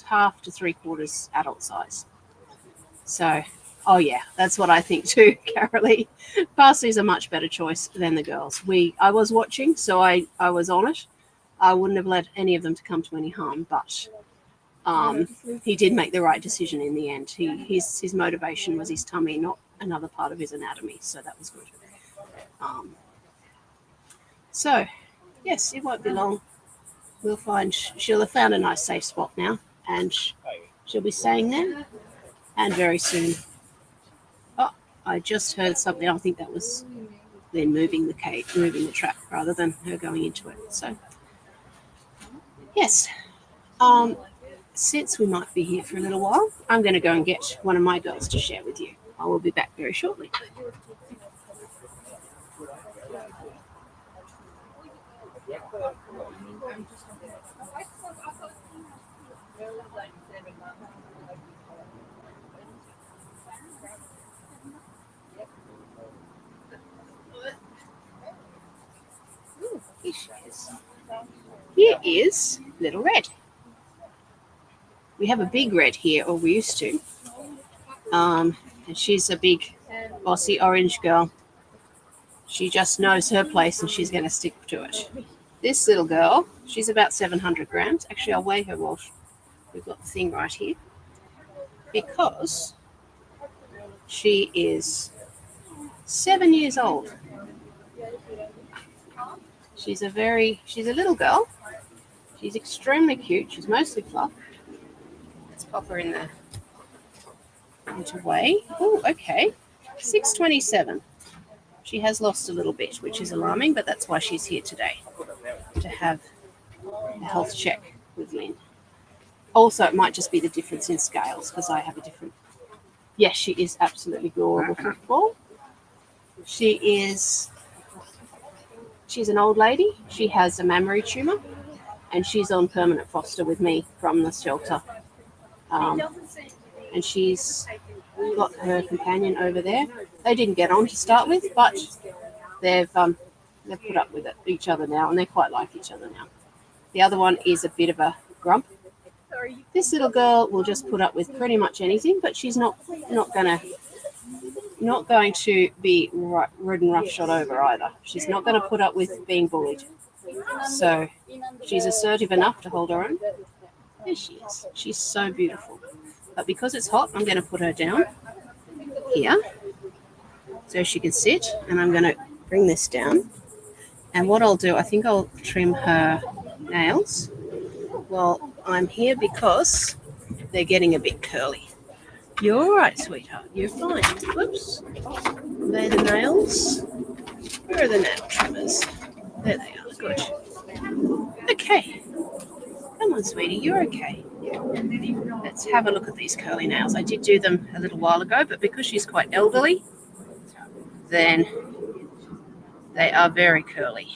half to three quarters adult size. So, oh yeah, that's what I think too, Carolee. Parsley's a much better choice than the girls. I was watching, so I was on it. I wouldn't have let any of them to come to any harm, but he did make the right decision in the end. His motivation was his tummy, not another part of his anatomy, so that was good. So, yes, it won't be long. She'll have found a nice safe spot now, and she'll be staying there, and very soon. Oh, I just heard something. I think that was Lynn moving the trap rather than her going into it. So, yes. Since we might be here for a little while, I'm going to go and get one of my girls to share with you. I will be back very shortly. Ooh, here she is. Here is Little Red. We have a big Red here, or we used to. And she's a big, bossy orange girl. She just knows her place and she's going to stick to it. This little girl, she's about 700 grams. Actually, I'll weigh her while we've got the thing right here, because she is 7 years old. She's a little girl. She's extremely cute. She's mostly fluff. Let's pop her in there. Into weigh. Oh, okay. 627. She has lost a little bit, which is alarming, but that's why she's here today, to have a health check with Lynn. Also, it might just be the difference in scales, because I have a different... Yes, she is absolutely adorable football. She's an old lady. She has a mammary tumour, and she's on permanent foster with me from the shelter. And she's got her companion over there. They didn't get on to start with, but they've put up with each other now, and they quite like each other now. The other one is a bit of a grump. This little girl will just put up with pretty much anything, but she's not going to be ridden roughshod over either. She's not going to put up with being bullied. So she's assertive enough to hold her own. There she is. She's so beautiful. But because it's hot, I'm going to put her down here so she can sit, and I'm going to bring this down. And what I'll do, I think I'll trim her nails while I'm here, because they're getting a bit curly. You're all right, sweetheart. You're fine. Whoops. They're the nails. Where are the nail trimmers? There they are. Good. Okay. Come on, sweetie. You're okay. Let's have a look at these curly nails. I did do them a little while ago, but because she's quite elderly, then they are very curly.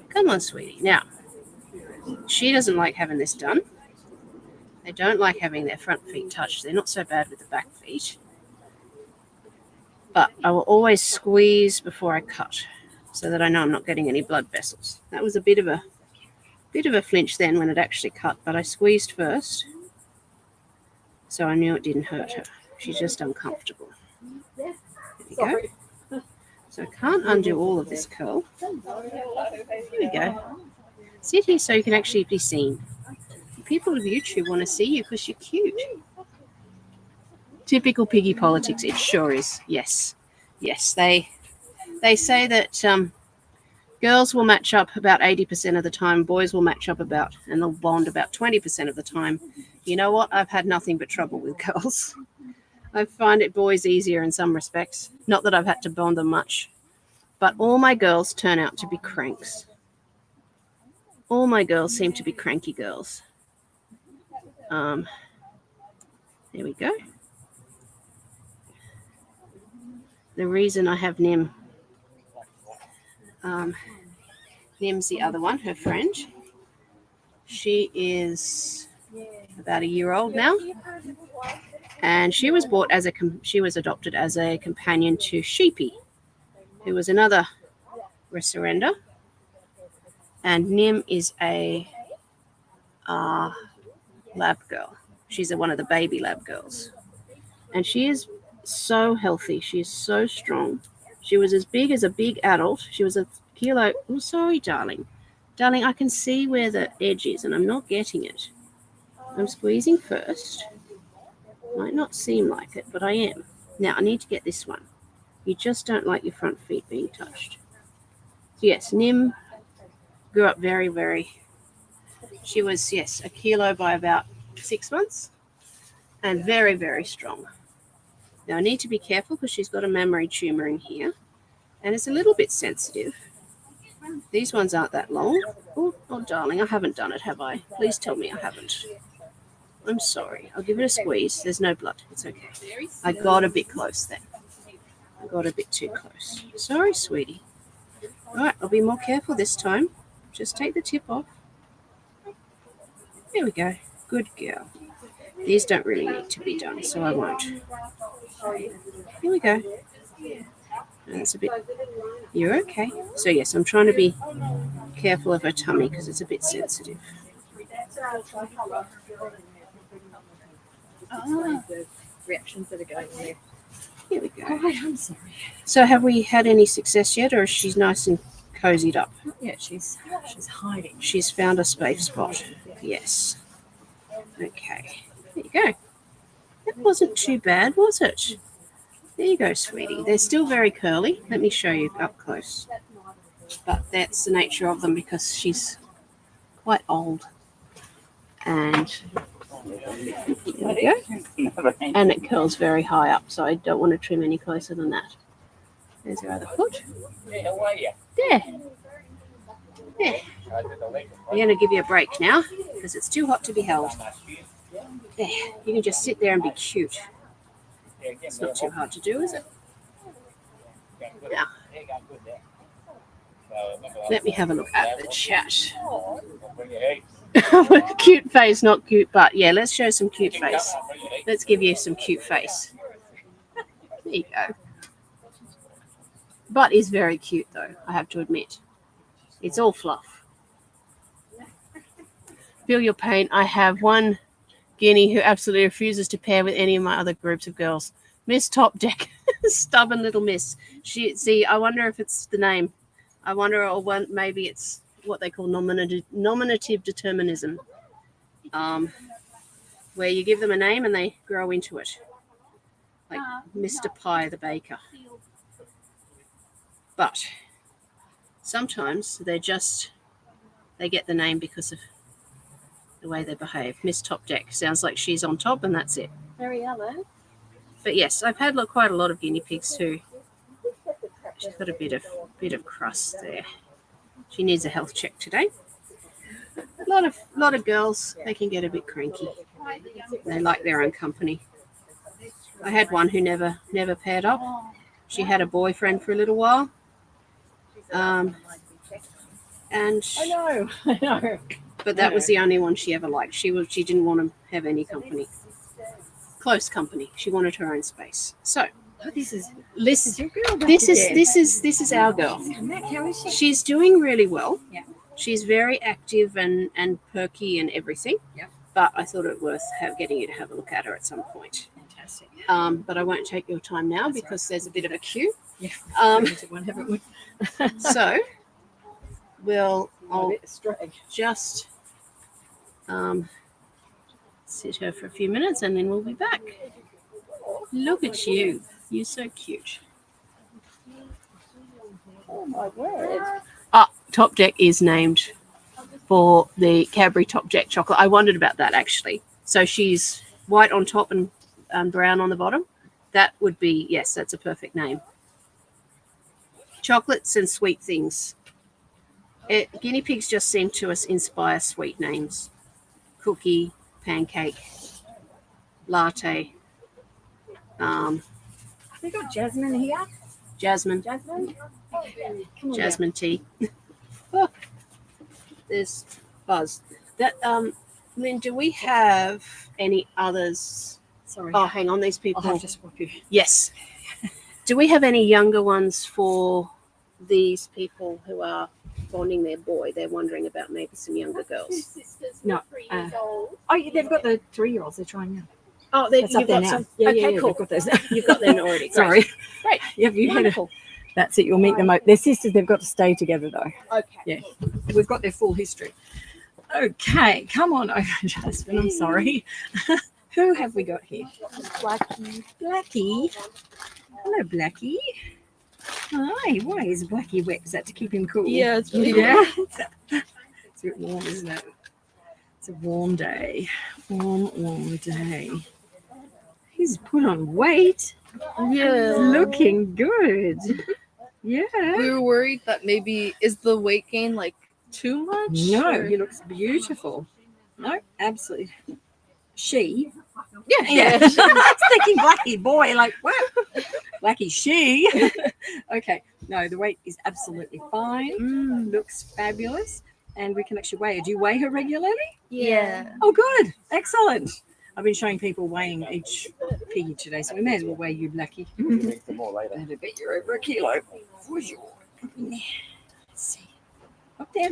Come on, sweetie. Now, she doesn't like having this done. They don't like having their front feet touched. They're not so bad with the back feet. But I will always squeeze before I cut, so that I know I'm not getting any blood vessels. That was a bit of a flinch then when it actually cut, but I squeezed first, so I knew it didn't hurt her. She's just uncomfortable. There we go. So I can't undo all of this curl. Here we go. Sit here so you can actually be seen. People of YouTube want to see you because you're cute. Typical piggy politics. It sure is. Yes. Yes. They say that girls will match up about 80% of the time. Boys will match up and they'll bond about 20% of the time. You know what? I've had nothing but trouble with girls. I find it boys easier in some respects. Not that I've had to bond them much. But all my girls turn out to be cranks. All my girls seem to be cranky girls. There we go. The reason I have Nim, Nim's the other one, her friend. She is about a year old now, and she was adopted as a companion to Sheepy, who was another resurrender. And Nim is a lab girl. She's one of the baby lab girls. And she is so healthy. She is so strong. She was as big as a big adult. She was a kilo. I'm sorry, darling. Darling, I can see where the edge is, and I'm not getting it. I'm squeezing first. Might not seem like it, but I am. Now, I need to get this one. You just don't like your front feet being touched. So, yes, Nim grew up very, very... She was, yes, a kilo by about 6 months, and very, very strong. Now, I need to be careful because she's got a mammary tumor in here, and it's a little bit sensitive. These ones aren't that long. Oh, darling, I haven't done it, have I? Please tell me I haven't. I'm sorry. I'll give it a squeeze. There's no blood. It's okay. I got a bit close then. I got a bit too close. Sorry, sweetie. All right, I'll be more careful this time. Just take the tip off. There we go. Good girl. These don't really need to be done, so I won't. Here we go. And it's a bit... You're okay. So, yes, I'm trying to be careful of her tummy because it's a bit sensitive. The reactions that are going on there. Here we go. Oh, wait, I'm sorry. So have we had any success yet, or is she nice and cozied up? Not yet. She's hiding. She's found a safe spot. Yes. Okay. There you go. That wasn't too bad, was it? There you go, sweetie. They're still very curly. Let me show you up close. But that's the nature of them because she's quite old. And there we go. And it curls very high up, so I don't want to trim any closer than that. There's your other foot. There. There. I'm going to give you a break now because it's too hot to be held. There. You can just sit there and be cute. It's not too hard to do, is it? Now, let me have a look at the chat. Cute face, not cute butt. Yeah, let's show some cute face. Let's give you some cute face. There you go. Butt is very cute, though, I have to admit. It's all fluff. Feel your pain. I have one guinea who absolutely refuses to pair with any of my other groups of girls. Miss Top Deck. Stubborn little miss. See, I wonder if it's the name. I wonder, or maybe it's what they call nominative determinism, where you give them a name and they grow into it, like Mr. Pie the baker. But sometimes they get the name because of the way they behave. Miss Top Deck sounds like she's on top, and that's it. Very yellow. But yes, I've had quite a lot of guinea pigs who she's got a bit of crust there. She needs a health check today. A lot of girls, they can get a bit cranky. They like their own company. I had one who never paired up. She had a boyfriend for a little while. And I know. but that was the only one she ever liked. She didn't want to have any company. Close company. She wanted her own space. So This is listen, your girl. this is our girl. How is she? She's doing really well. Yeah. She's very active and perky and everything. Yeah. But I thought it worth getting you to have a look at her at some point. Fantastic. But I won't take your time now because there's a bit of a queue. Yeah. So I'll stray. just sit her for a few minutes and then we'll be back. Look at you. You're so cute. Oh my word. Top Deck is named for the Cadbury Top Deck chocolate. I wondered about that actually. So she's white on top and brown on the bottom. That would be, yes, that's a perfect name. Chocolates and sweet things. Guinea pigs just seem to us inspire sweet names. Cookie, pancake, latte. Have we got Jasmine here? Jasmine. Jasmine? Come on Jasmine tea. Oh, there's Buzz. That Lynn, do we have any others? Sorry. Oh, hang on, these people. I'll have to swap you. Yes. Do we have any younger ones for these people who are bonding their boy? They're wondering about maybe some younger girls. Sisters No, 3 years old. Oh, yeah, they've got the 3-year-olds. They're trying now. Oh, That's up you've there got now. some. Yeah, Okay, yeah, cool. They've got those. You've got them already. Great. Sorry. Great. Yep, you had it. Wonderful. That's it. You'll meet them. They're sisters. They've got to stay together, though. Okay. Yeah. We've got their full history. Okay, come on over, Jasmine. I'm sorry. Who have we got here? Blackie. Blackie. Hello, Blackie. Hi. Why is Blackie wet? Is that to keep him cool? Yeah, it's really Yeah. It's a bit warm, isn't it? It's a warm day. Warm day. He's put on weight. Yeah. Looking good. Yeah. We were worried that maybe is the weight gain like too much? No, or- he looks beautiful. No, absolutely. She. Yeah. I was thinking Blackie boy, like what? Blackie she. Okay. No, the weight is absolutely fine. Looks fabulous. And we can actually weigh her. Do you weigh her regularly? Yeah. Oh, good. Excellent. I've been showing people weighing each piggy today, so we may as well weigh you, Blackie. Some more later. I bet you're over a kilo. For sure. Up in there. Let's see. Up there.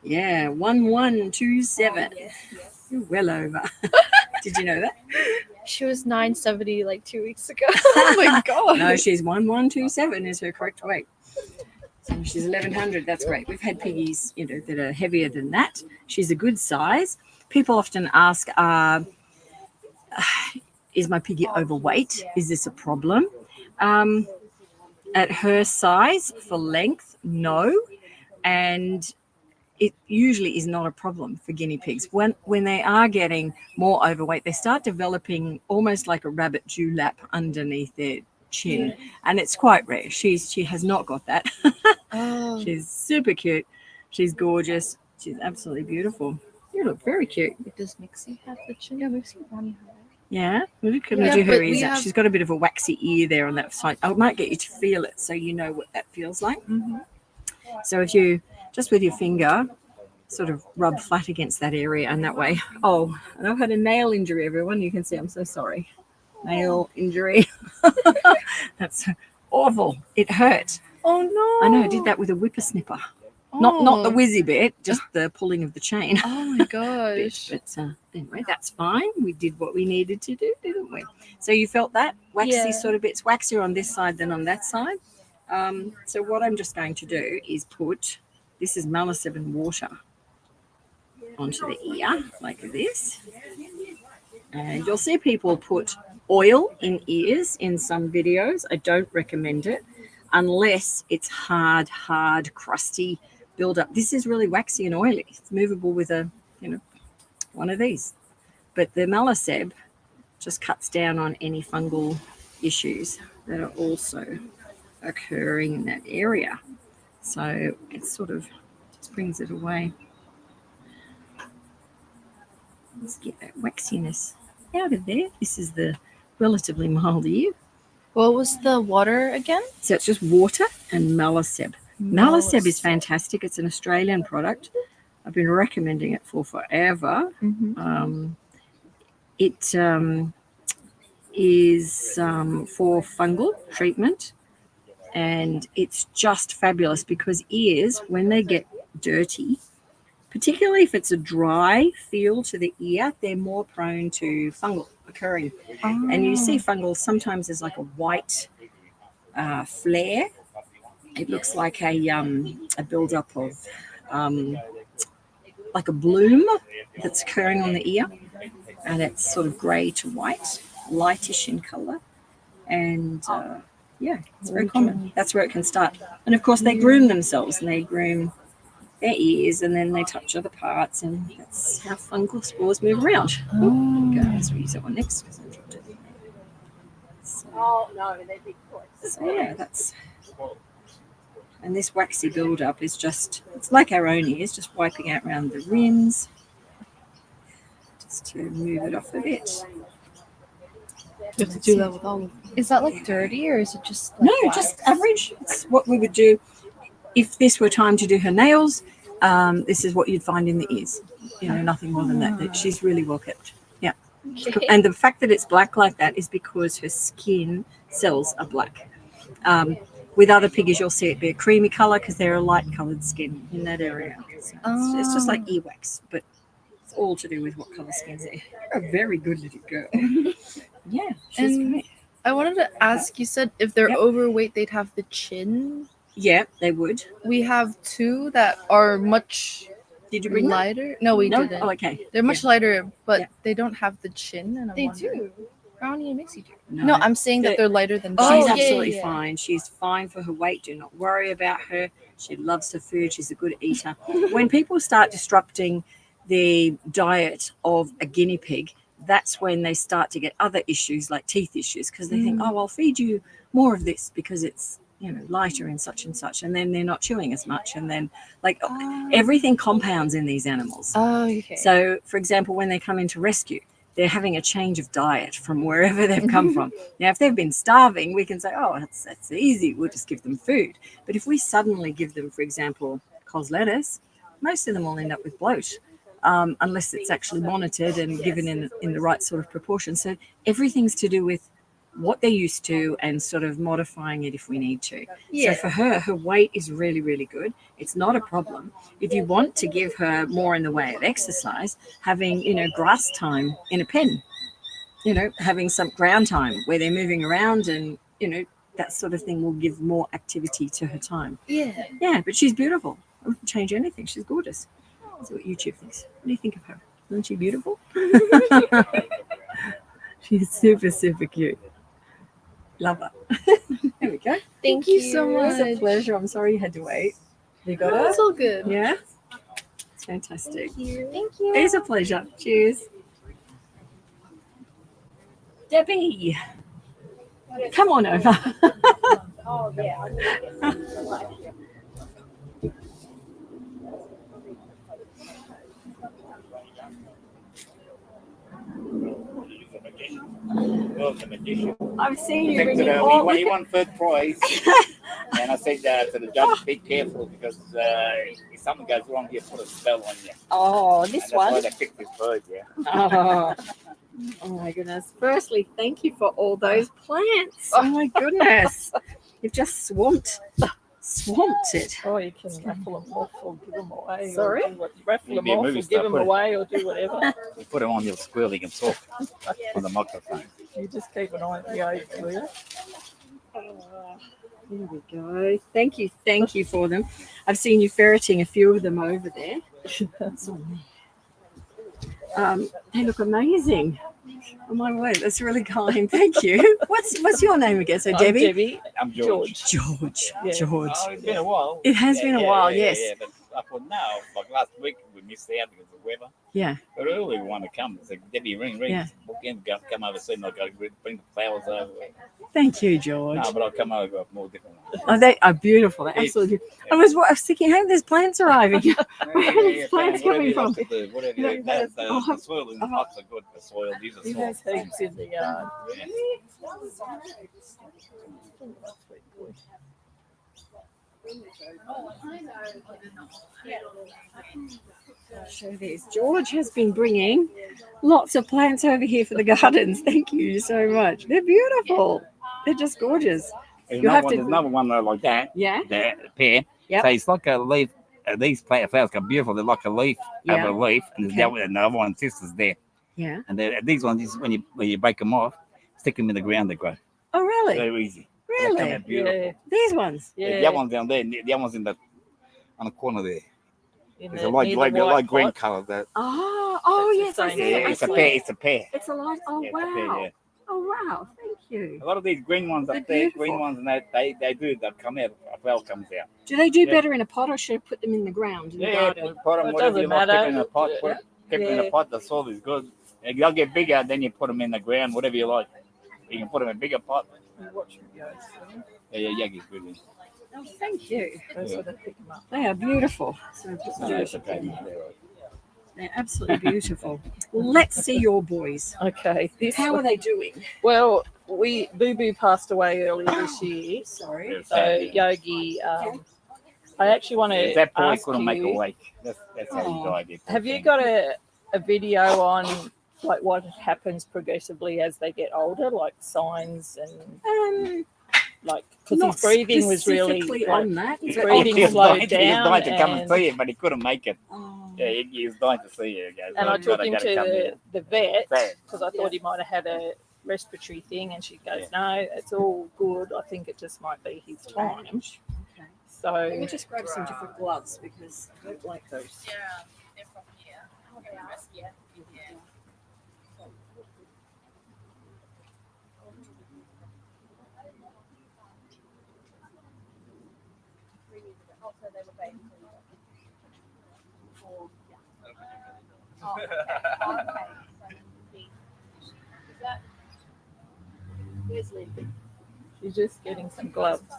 Yeah, 1127. You're well over. Did you know that? she was 970 like 2 weeks ago. Oh my god. No, she's 1127 is her correct weight. So she's 1100. That's great. We've had piggies, that are heavier than that. She's a good size. People often ask, is my piggy overweight? Is this a problem? At her size, for length, no. And it usually is not a problem for guinea pigs. When they are getting more overweight, they start developing almost like a rabbit dewlap underneath their chin, and it's quite rare. She has not got that. Oh. She's super cute. She's gorgeous. She's absolutely beautiful. You look very cute. Does Mixie have the chin? Yeah, Mixie Ronnie have it. Yeah, we can Yeah, do her but we ears up. have- She's got a bit of a waxy ear there on that side. I might get you to feel it so you know what that feels like. Mm-hmm. So if you just with your finger sort of rub flat against that area and that way. Oh, and I've had a nail injury, everyone. You can see I'm so sorry. Nail injury. That's awful. It hurt. Oh no. I know. I did that with a whippersnipper. Not the whizzy bit, just the pulling of the chain. Oh my gosh. But anyway, that's fine. We did what we needed to do, didn't we? So you felt that waxy Yeah. sort of bits, waxier on this side than on that side. So what I'm just going to do is put, this is Malaseb and water onto the ear like this. And you'll see people put oil in ears in some videos. I don't recommend it unless it's hard, crusty build-up. This is really waxy and oily. It's movable with a, one of these. But the Malaseb just cuts down on any fungal issues that are also occurring in that area. So it sort of just brings it away. Let's get that waxiness out of there. This is the relatively mild ear. What was the water again? So it's just water and Malaseb. Malaseb is fantastic. It's an Australian product. I've been recommending it for forever. Mm-hmm. It is for fungal treatment, and it's just fabulous because ears, when they get dirty, particularly if it's a dry feel to the ear, they're more prone to fungal occurring. Oh. And you see fungal sometimes there's like a white flare. It looks like a build-up of like a bloom that's occurring on the ear, and it's sort of grey to white, lightish in colour, and it's very common. That's where it can start. And of course, they groom themselves and they groom their ears, and then they touch other parts, and that's how fungal spores move around. Let's use that one next. Oh no, they're big boys. So yeah, that's. And this waxy build-up is just, it's like our own ears, just wiping out around the rims, just to move it off a bit. You have to do that with all of them. Is that like dirty or is it just like No, wax? just average. It's what we would do if this were time to do her nails. This is what you'd find in the ears. Nothing more than that. She's really well kept. Yeah. Okay. And the fact that it's black like that is because her skin cells are black. With other piggies, you'll see it be a creamy colour because they're a light-coloured skin in that area. So it's just like earwax, but it's all to do with what colour skins they're. You're a very good little girl. Yeah, she's And great. I wanted to ask, you said if they're Yep. overweight, they'd have the chin. Yeah, they would. We have two that are much Did you bring them? lighter. No, we didn't. Oh, okay. They're much lighter, but Yeah. they don't have the chin. And They do. Brownie and Mixie do. No, No, I'm saying that they're lighter than. she's yeah, absolutely yeah. fine. She's fine for her weight. Do not worry about her. She loves her food. She's a good eater. When people start disrupting the diet of a guinea pig, that's when they start to get other issues like teeth issues, because they think, oh, I'll feed you more of this because it's lighter and such, and then they're not chewing as much, and then everything compounds in these animals. Oh, okay. So, for example, when they come into rescue, they're having a change of diet from wherever they've come from. Now, if they've been starving, we can say, oh, that's easy. We'll just give them food. But if we suddenly give them, for example, cos lettuce, most of them will end up with bloat, unless it's actually monitored and given in the right sort of proportion. So everything's to do with what they're used to and sort of modifying it if we need to. Yeah. So for her weight is really, really good. It's not a problem. If you want to give her more in the way of exercise, having, grass time in a pen having some ground time where they're moving around and, that sort of thing will give more activity to her time. Yeah. Yeah, but she's beautiful. I wouldn't change anything. She's gorgeous. That's what YouTube thinks. What do you think of her? Isn't she beautiful? She's super, super cute. Love her. There we go. Thank you so much. It's a pleasure. I'm sorry you had to wait. You got It's it? all good. Yeah? It's fantastic. Thank you. Thank you. It's a pleasure. Cheers. Debbie, come on over. Oh, yeah. I've seen you Said bring to it the, all. he won third prize. And I said to the judge, be careful because if something goes wrong, he'll put a spell on you. Oh, And this that's one. why they picked this bird, yeah. Oh my goodness. Firstly, thank you for all those plants. Oh my goodness. You've just swamped it. Oh, you can raffle them off or give them away. Sorry? Raffle them Be a off or movie give star, them put it. away or do whatever. You put him on your squirrel, he can talk on the microphone. You just keep an eye on the age, will you? Here we go. Thank you for them. I've seen you ferreting a few of them over there. That's all me. They look amazing. Oh my word, that's really kind. Thank you. What's your name again? So I'm Debbie? Debbie. I'm George. George. Yeah. George. Oh, it's been a while. It has been a while, yeah, yes. Yeah, but I thought now, like last week, we missed out because of weather. Yeah. But earlier we want to come. It's like, Debbie, ring. Yeah. Book in, come over soon. I'll go bring the flowers over. Thank you, George. No, but I'll come over with more different ones. Oh, they are beautiful. They're absolutely beautiful. I was thinking, hey, there's plants arriving. Where are these plants coming from? Whatever you like. The soil in the pots are good. The soil, these are He soil. has heaps in the yard. Yeah. Show these. George has been bringing lots of plants over here for the gardens. Thank you so much. They're beautiful. They're just gorgeous. There's You have to- another one like that. Yeah. The pear. Yep. So it's like a leaf. These flowers are beautiful. They're like a leaf Yeah. over a leaf, and Okay. there's another one, sisters there. Yeah. And these ones, when you break them off, stick them in the ground. They grow. Oh, really? Very easy. They come Really? out beautiful. Yeah. These ones? Yeah. The other one's down there. The other one's on the corner there. In It's the- a light near the white green pot. color. That Oh, yes. I That's see the it. same. I it's a see pear. it. It's a pear. It's a light. Oh, Yeah, it's a pear, wow. yeah. Oh, wow. Thank you. A lot of these green ones They're up there, beautiful. green ones, and they come out. A flower comes out. Do they do Yeah. better in a pot or should I put them in the ground? In the Yeah, garden? put them It whatever you doesn't like. Keep matter. it in a pot. Keep it in a Yeah. pot. The soil is good. And they'll get bigger. Then you put them in the ground, whatever you like. You can put them in a bigger pot. You watch videos. Yeah, Yogi's brilliant. Oh, thank you. That's where they pick them up. They are beautiful. So just No, do it's it. okay. They're absolutely beautiful. Let's see your boys. Okay. This How are they doing? Well, Boo Boo passed away earlier this year. Sorry. So Yogi, I actually want to That boy ask couldn't make a you, wake. That's how he Oh. died. have you got a video on like what happens progressively as they get older, like signs and like because Not his breathing was really specifically like, on that. his but- breathing He was slowed dying to come and and- see it, but he couldn't make it. Oh. Yeah, he was dying to see it. He goes, and "Oh, I took God, him gotta come to here." the vet Sad. because I thought he might have had a respiratory thing, and she goes, "No, it's all good. I think it just might be his time." Okay. So Let me just grab some different gloves because I don't like those. Where's Lynn? she's just getting some gloves. Do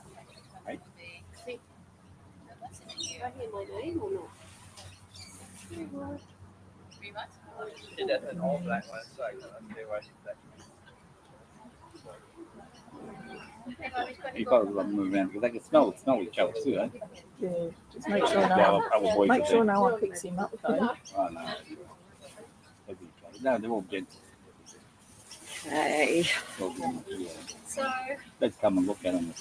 I hear my name or not? He probably love moving around because they can smell each other too, eh? Yeah, just make sure The no other boys make are sure there. no one picks him up though. Oh, no. No, they're all gentle. Okay. So, Let's come and look at them.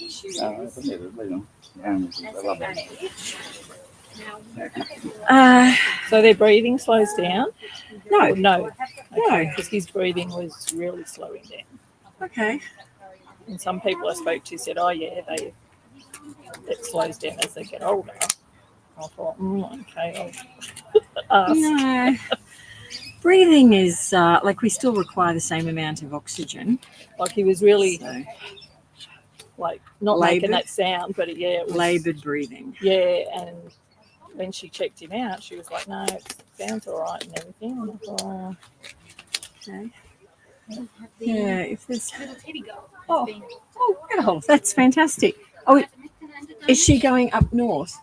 issues. I love it. As I love they it. age, So their breathing slows down? No. Or no. No. Because his breathing was really slowing down. Okay. And some people I spoke to said, oh, yeah, it slows down as they get older. I thought, okay, I'll ask. No. Breathing is like we still require the same amount of oxygen. Like he was really, So, like, not making Laboured? that sound, but yeah, it was. laboured breathing. Yeah, and when she checked him out, she was like, no, it sounds all right and everything. And I thought, oh, Okay. Yeah, if there's. Oh, that's fantastic. Oh, is she going up north?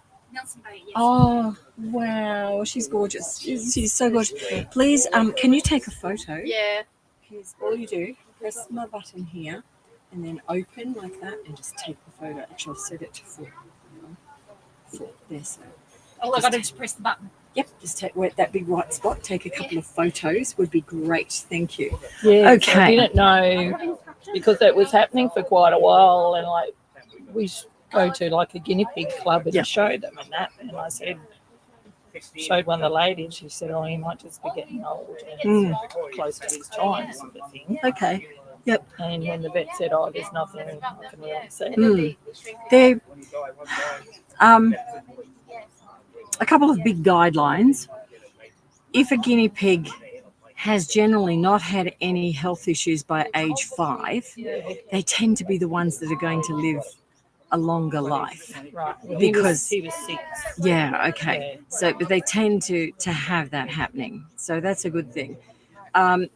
Oh, wow, she's gorgeous. She's so gorgeous. Please, can you take a photo? Yeah. Here's all you do. Press my button here, and then open like that, and just take the photo. Actually, I'll set it to 4. 4. There, so. Oh, I got to just press the button. Yep, just take that big white spot. Take a couple of photos. Would be great. Thank you. yeah. Okay. So I didn't know because that was happening for quite a while, and like we go to like a guinea pig club and Yeah. show them and that, and I said, showed one of the ladies. She said, "Oh, he might just be getting old and it's close to his time, sort of thing." Okay. And when the vet said, "Oh, there's nothing I can really say," There, a couple of big guidelines. If a guinea pig has generally not had any health issues by age 5, they tend to be the ones that are going to live a longer life. right? Well, Because- he was 6. Yeah, okay. So, but they tend to have that happening. So that's a good thing.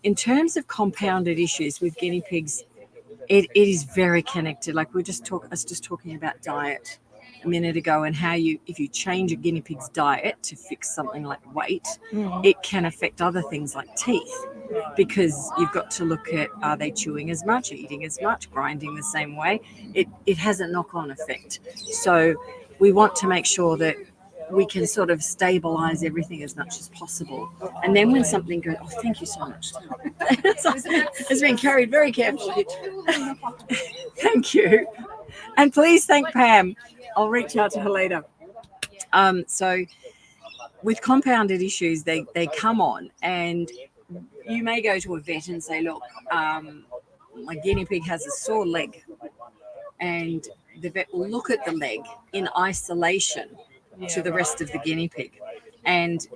In terms of compounded issues with guinea pigs, it is very connected. Like I was just talking about diet a minute ago, and how if you change a guinea pig's diet to fix something like weight, it can affect other things like teeth, because you've got to look at, are they chewing as much, eating as much, grinding the same way? It has a knock-on effect. So we want to make sure that we can sort of stabilize everything as much as possible. And then when something goes, oh, thank you so much. It's been carried very carefully. Thank you. And please thank Pam. I'll reach out to her later. So with compounded issues, they come on, and you may go to a vet and say, look, my guinea pig has a sore leg, and the vet will look at the leg in isolation to the rest of the guinea pig. And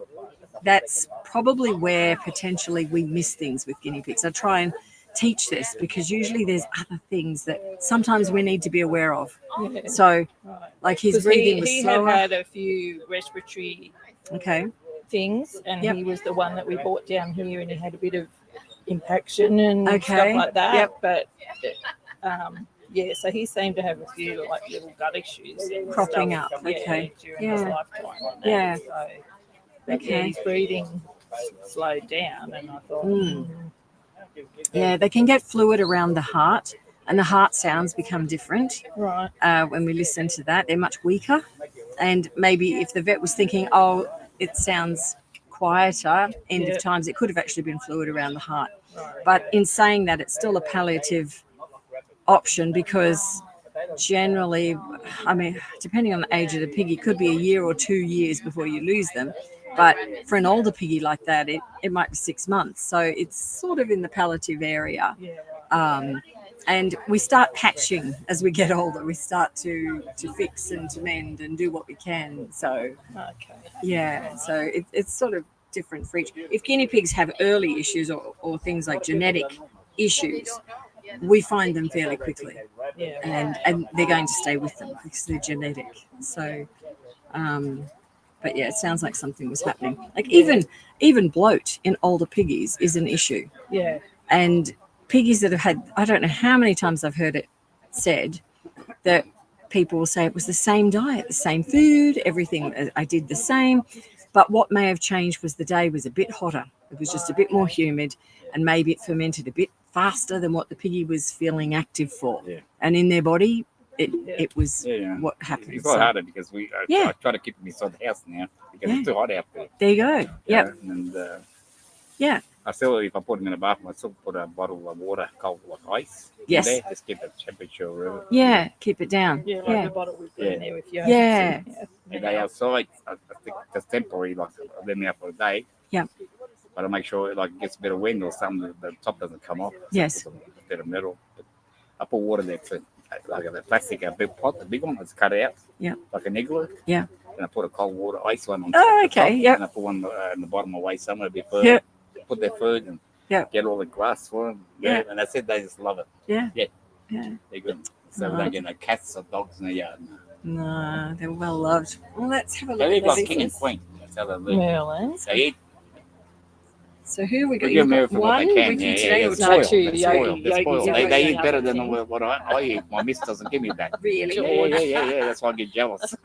that's probably where potentially we miss things with guinea pigs. I try and teach this because usually there's other things that sometimes we need to be aware of. Yeah. So Right. like his 'Cause breathing was he slower. had a few respiratory Okay. things, and Yep. he was the one that we brought down here, and he had a bit of impaction and Okay. stuff like that. Yep. But yeah, so he seemed to have a few like little gut issues and Cropping stuff, up, okay. during his Yeah. lifetime. And Yeah. that. So, but yeah, Okay. his breathing slowed down, and I thought, Yeah, they can get fluid around the heart, and the heart sounds become different right, when we listen to that. They're much weaker. And maybe if the vet was thinking, oh, it sounds quieter, end of times, it could have actually been fluid around the heart. But in saying that, it's still a palliative option, because generally, I mean, depending on the age of the piggy, it could be a year or 2 years before you lose them. But for an older piggy like that, it might be 6 months. So it's sort of in the palliative area. yeah, right. And we start patching as we get older. We start to fix and to mend and do what we can. So, Okay. yeah, so it's sort of different for each. If guinea pigs have early issues or things like genetic issues, we find them fairly quickly. Yeah. And they're going to stay with them because they're genetic. So, but yeah, it sounds like something was happening. Like even bloat in older piggies is an issue. Yeah. And piggies that have had, I don't know how many times I've heard it said that people will say it was the same diet, the same food, everything. I did the same. But what may have changed was the day was a bit hotter. It was just a bit more humid, and maybe it fermented a bit faster than what the piggy was feeling active for. Yeah. And in their body, it was what happened. It's a lot harder because I try to keep it inside the house now because it's too hot out there. There you go. Yeah, Yep. and Yeah. I still, if I put them in the bathroom, I still put a bottle of water, cold like ice. Yes. In there, just keep the temperature. Yeah. Keep it down. Yeah, like Yeah. the bottle we've got in there with you. Yeah. And they outside, I it's temporary, like let me out for a day. Yeah. But I make sure it like gets a bit of wind or something, the top doesn't come off. Yes. A bit of metal. But I put water there for like a plastic, a big pot, a big one that's cut out. Yeah. Like an igloo. Yeah. And I put a cold water ice one on Oh, the okay, top, yep. And I put one in the bottom away somewhere a bit further. Yep. Put their food and get all the grass for them. Yeah. And that's it. They just love it. Yeah. Yeah. Yeah. They're good. So we No. don't get no cats or dogs in the yard. No, they're well loved. Well, let's have a look. They live at like this. king and queen. That's how they live. Merlin. They eat. So who we got? We give You've them got everything what one they can. with you Yeah, today, yeah, or it's two? No, spoiled. two. They're spoiled. Yogi- They're spoiled. Yogi's They the eat better other than thing. what I eat. My miss doesn't give me that. Really? Yeah. That's why I get jealous.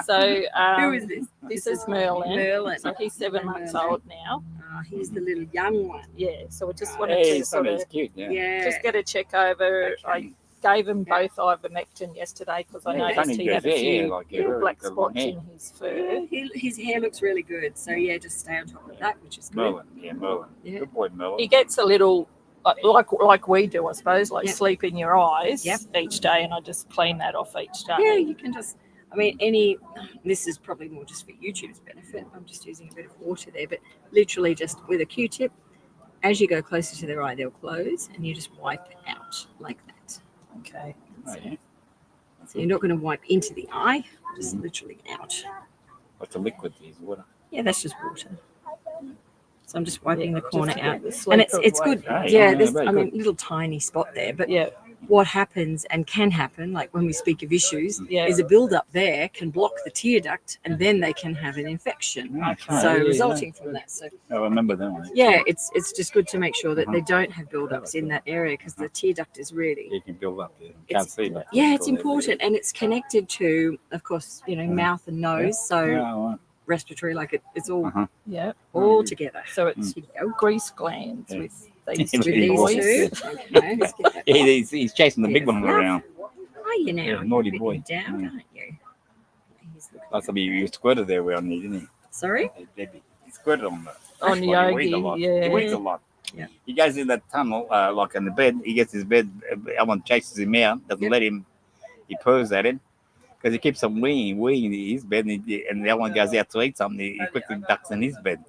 So Who is this? this is Merlin. Merlin. So he's 7 months old now. He's the little young one. Yeah. So I just wanted Hey, to sort somebody's of cute. Yeah. Yeah. just get a check over. Okay. I gave him both ivermectin yesterday because I Yeah, noticed funny he goes, had a yeah, few like, yeah, little very black good long spots hair. in his fur. His hair looks really good. So yeah, just stay on top of that, which is good. Merlin. Yeah, Merlin. Yeah. Good boy, Merlin. He gets a little like we do, I suppose, like Yep. sleep in your eyes Yep. each day, and I just clean that off each day. Yeah, you can just. I mean, this is probably more just for YouTube's benefit. I'm just using a bit of water there, but literally just with a Q-tip, as you go closer to their eye, they'll close, and you just wipe out like that. Okay. Oh, yeah. So you're not going to wipe into the eye, just literally out. What's the liquid? Is water. Yeah, that's just water. So I'm just wiping the Just corner to out. get the And sleep it's away. good. Oh, Yeah, yeah, there's very I mean good. little tiny spot there, but Yeah. what happens and can happen, like when we speak of issues, Yeah. is a build-up there can block the tear duct, and then they can have an infection. Okay. So Yeah, resulting from that. So I remember that one. yeah, it's just good to make sure that they don't have build-ups in that area, because the tear duct is really You can build up there. It's- Can't see that. yeah, it's important, and it's connected to, of course, mouth and nose, so Yeah, respiratory, like it's all Uh-huh. Yeah. all together. So it's Here we go. grease glands Yeah. with these With two these boys. two. Okay, let's get that. He's chasing the big one Yeah. around. Are you now? Yeah, naughty You're boy. getting down, Yeah. aren't you? He's looking- Last time he squirted there around me, didn't he? Sorry? He squirted on the On He weeds Yogi, a lot. yeah. He weeds a lot. Yeah. He goes in that tunnel, like in the bed. He gets his bed. Someone chases him out. Doesn't Yep. let him. He purrs at him because he keeps on weeing in his bed, and the other one goes out to eat something. He quickly ducks in his bed.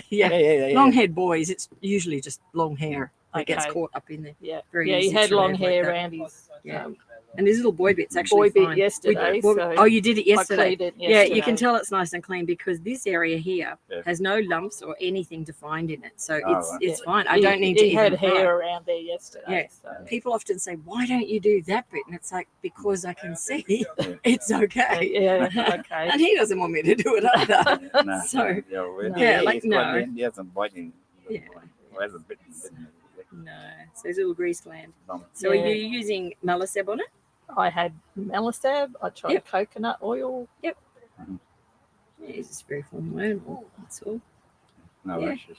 yeah. Long-haired boys, it's usually just long hair that gets Okay. caught up in there. Yeah. Very Yeah, he easy had to long have like hair that. around his Yeah. And his little boy bit's actually boy bit fine. yesterday. So Oh, you did it yesterday? I cleaned it Yeah, yesterday. you can tell it's nice and clean because this area here Yeah. has no lumps or anything defined in it. So Oh, it's right. it's fine. I don't need to He had even hair cry. around there yesterday. Yeah. So. People often say, why don't you do that bit? And it's like, because I can see it's okay. Yeah. Okay. And he doesn't want me to do it either. No, So, yeah, like, he's no. quite- He hasn't biting. Yeah. Well, hasn't bitten. no. So his little grease gland. Bitten. So Yeah. are you using Meliseb on it? I had melisab. I tried Yep. coconut oil. Yeah, it's just very formidable. That's all. No Yeah. rashes.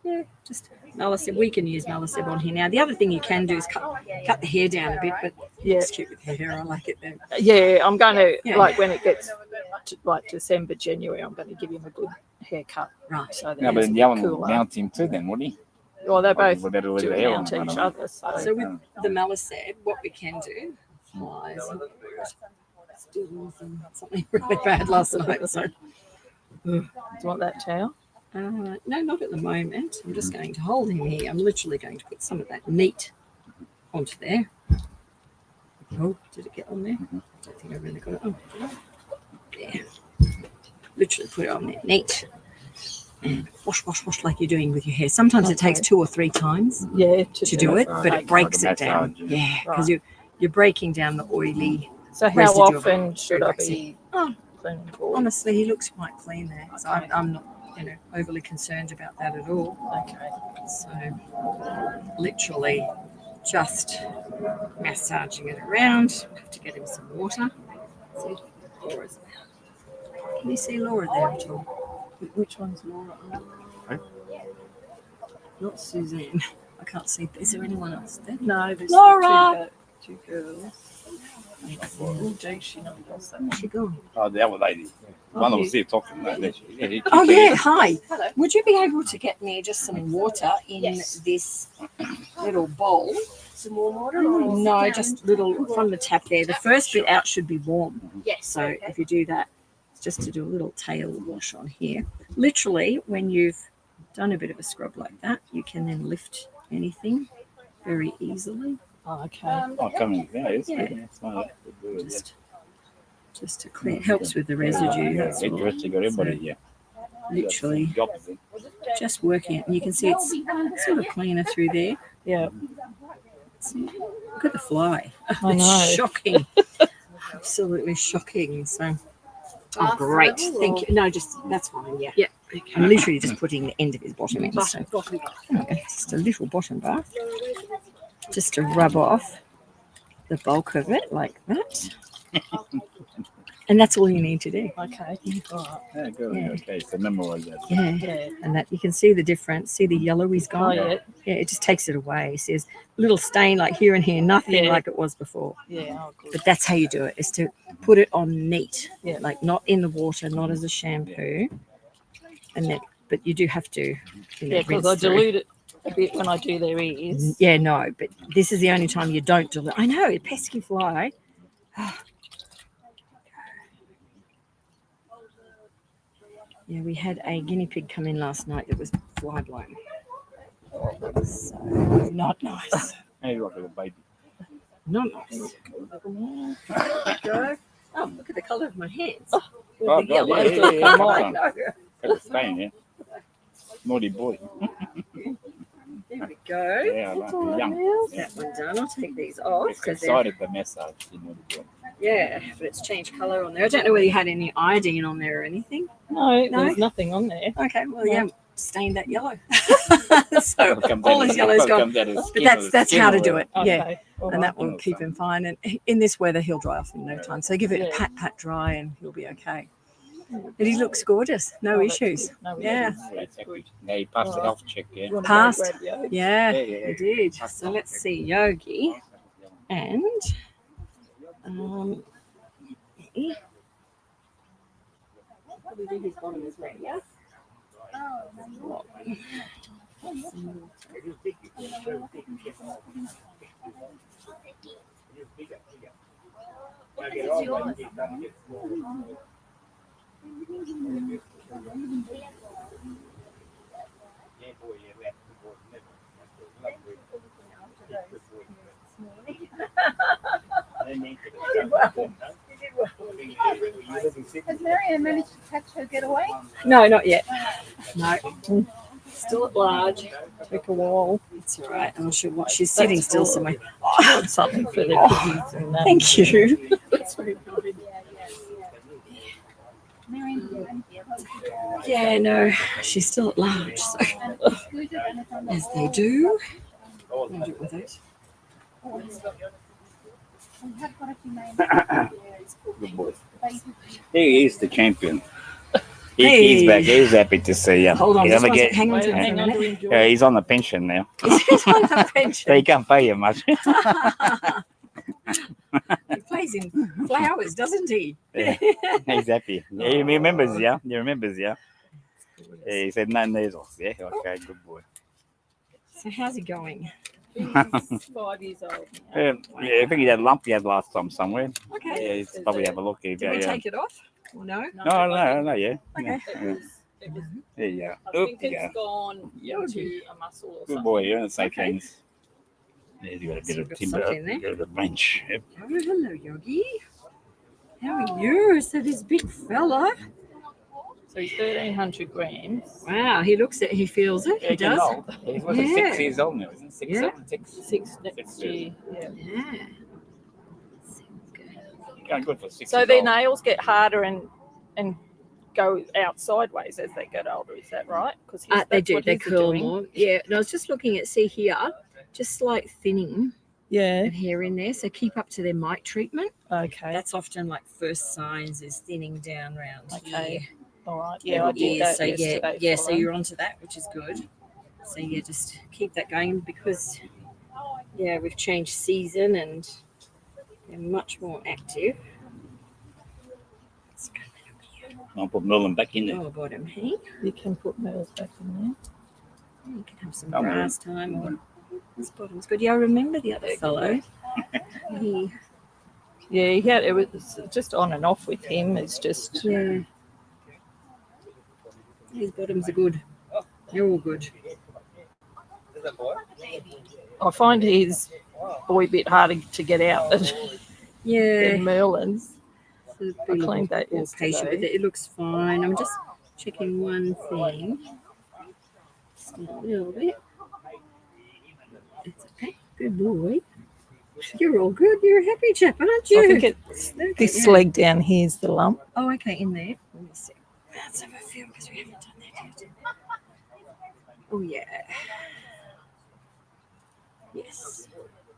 Yeah, just Meliseb. We can use Meliseb on here now. The other thing you can do is cut the hair down a bit, but Yeah. it's cute with the hair. I like it then. Yeah, I'm going to, Yeah. like when it gets to, like December, January, I'm going to give him a good haircut. Right. So that No, but he's a the bit other one will cooler. mount him too then, wouldn't he? Well, they both Or better with do the hair mount on, I each don't know. other. So, So with the Meliseb, what we can do, flies, and something really bad last night. So, do you want that towel? no, not at the moment. I'm just going to hold him here. I'm literally going to put some of that meat onto there. Oh, did it get on there? I don't think I really got it on. There. Literally put it on there. Neat. And wash like you're doing with your hair. Sometimes it takes 2 or 3 times Yeah, to do it, but it Like breaks a it down. massage, Yeah, because Right. you're breaking down the oily. So how Residual often should I waxy. be Oh, cleaning for? honestly, he looks quite clean there, so Okay. I'm not, overly concerned about that at all. Okay. So, literally, just massaging it around. Have to get him some water. See, Laura's out. Can you see Laura there at all? Which one's Laura? Huh? Not Suzanne. I can't see. Is there anyone else there? No, there's Laura! two girls. Oh, gee, she not else that Where's she gone? Oh, the other lady. One of us here talking about that. Oh yeah, hi. Would you be able to get me just some water in this little bowl? Some warm water? No, just little from the tap there. The first bit out should be warm. Yes. So if you do that, just to do a little tail wash on here. Literally, when you've done a bit of a scrub like that, you can then lift anything very easily. Oh, okay. Oh, coming. Yeah, it's Yeah. good. It's fine. Good, yeah. Just to clear, it helps with the residue. Yeah, That's all. interesting. Got everybody here. Literally Jobs, eh? just working it, and you can see it's sort of cleaner through there. Yeah. Look at the fly. I It's know. shocking. Absolutely shocking. So, oh, great. Thank you. No, just that's fine. Yeah. Yeah. I'm literally just putting the end of his bottom in. So, okay, just a little bottom bath, just to rub off the bulk of it like that. And that's all you need to do. Okay. All right. Yeah, good. Yeah. Okay, so memorize that. Yeah. Yeah. And that you can see the difference. See the yellow he's Oh, gone? yeah. Yeah, it just takes it away. See, there's a little stain like here and here, nothing Yeah. like it was before. Yeah. Oh, good. But that's how you do it, is to put it on neat. Yeah. Like not in the water, not as a shampoo. And then, but you do have to, you know, Yeah, because rinse I through. dilute it a bit when I do their ears. Yeah, no, but this is the only time you don't dilute. I know, a pesky fly. Yeah, we had a guinea pig come in last night that was flyblown. So, not nice. Hey, look at the baby. Not nice. Go. Oh, look at the colour of my hands. Oh, The God, yellow. yeah. I know. Got the stain, yeah. Naughty boy. There we go. Yeah, I like it. Young. That one done. I'll take these off. It's 'Cause they're- excited the massage. You know, yeah, but it's changed colour on there. I don't know whether you had any iodine on there or anything. No, No? there's nothing on there. Okay, well, No. yeah, stained that yellow. So It'll come all down- his yellow's it'll gone. come down to the But skin or the that's skin how to or do the- it. Yeah. Okay. All And right. that will keep him fine. And in this weather, he'll dry off in no time. So give it a Yeah. pat dry and he'll be okay. But he looks gorgeous. No Oh, that's issues. good. No Yeah. issues. That's good. Yeah, he passed the Alright. health check, yeah. You wanna go Passed. grab Yogi? Yeah, Yeah. he did. So let's see Yogi and he- probably do his bottom as well, yeah? Has Marianne managed to catch her getaway? No, not yet. No. Still at large. Took a while. It's all right. I'm sure what she's sitting That's still cool. somewhere. Want something for the piggies and that. Thank you. That's very good. Marianne, Yeah, no, she's still at large. So as they do. I'll do it with it. we have got a few names. Good boy. He is the champion. Hey. He's back. He's happy to see you. Hold on, You just ever one get- second. Hang on Wait, to it for a hang on to minute. enjoy. Yeah, he's on the pension now. He's on the So pension. he can't pay you much. He plays in flowers, doesn't he? Yeah. He's happy. Yeah, he remembers you. He remembers you. Yeah, he said no needles. Yeah, okay, good boy. So how's he going? He's 5 years old now. Yeah, I think he had a lump he had last time somewhere. Okay. Yeah, he's probably have a look. Did we take it off? Or no? No, yeah. Okay. Yeah. It was, There you I go. Oop, think you go. it's gone into a muscle or Good something. boy, you're on the same Okay. things. Yeah, you got a So bit you've of got timber, something there. a bit of a wrench. Yep. Oh, hello, Yogi. How are you? So this big fella. So he's 1,300 grams. Wow, he looks it, he feels it, he He's getting does. old. He's what, Yeah. 6 years old now, isn't he? 6, Yeah. 7, 6. 6 next year. Yeah. Yeah. Going good for 6 So years their old. nails get harder and go out sideways as they get older. Is that right? Because They do, they curl more. Yeah, and I was just looking at, see here, just slight thinning Yeah. of hair in there. So keep up to their mite treatment. Okay. That's often like first signs is thinning down round Okay. here. All right. Yeah, I did Yeah, that so yesterday. yeah, for so them. you're onto that, which is good. So yeah, just keep that going because yeah, we've changed season and they're much more active. Let's go there. I'll put Merlin back in there. Oh, bottom, hey? You can put nails back in You can have some Come on. grass time or this bottom's good. Yeah, I remember the other fellow. He Yeah, it was just on and off with him. It's just Yeah. His bottoms are good. They're all good. I find his boy a bit harder to get out Yeah. than Merlin's. So I cleaned that more patient with yesterday. it. It looks fine. I'm just checking one thing. Just a little bit. It's okay. Good boy. You're all good. You're a happy chap, aren't you? I think it's this leg down here is the lump. Oh, okay, in there. Let me see. Let's have a feel because we haven't done that yet. Oh, yeah. Yes.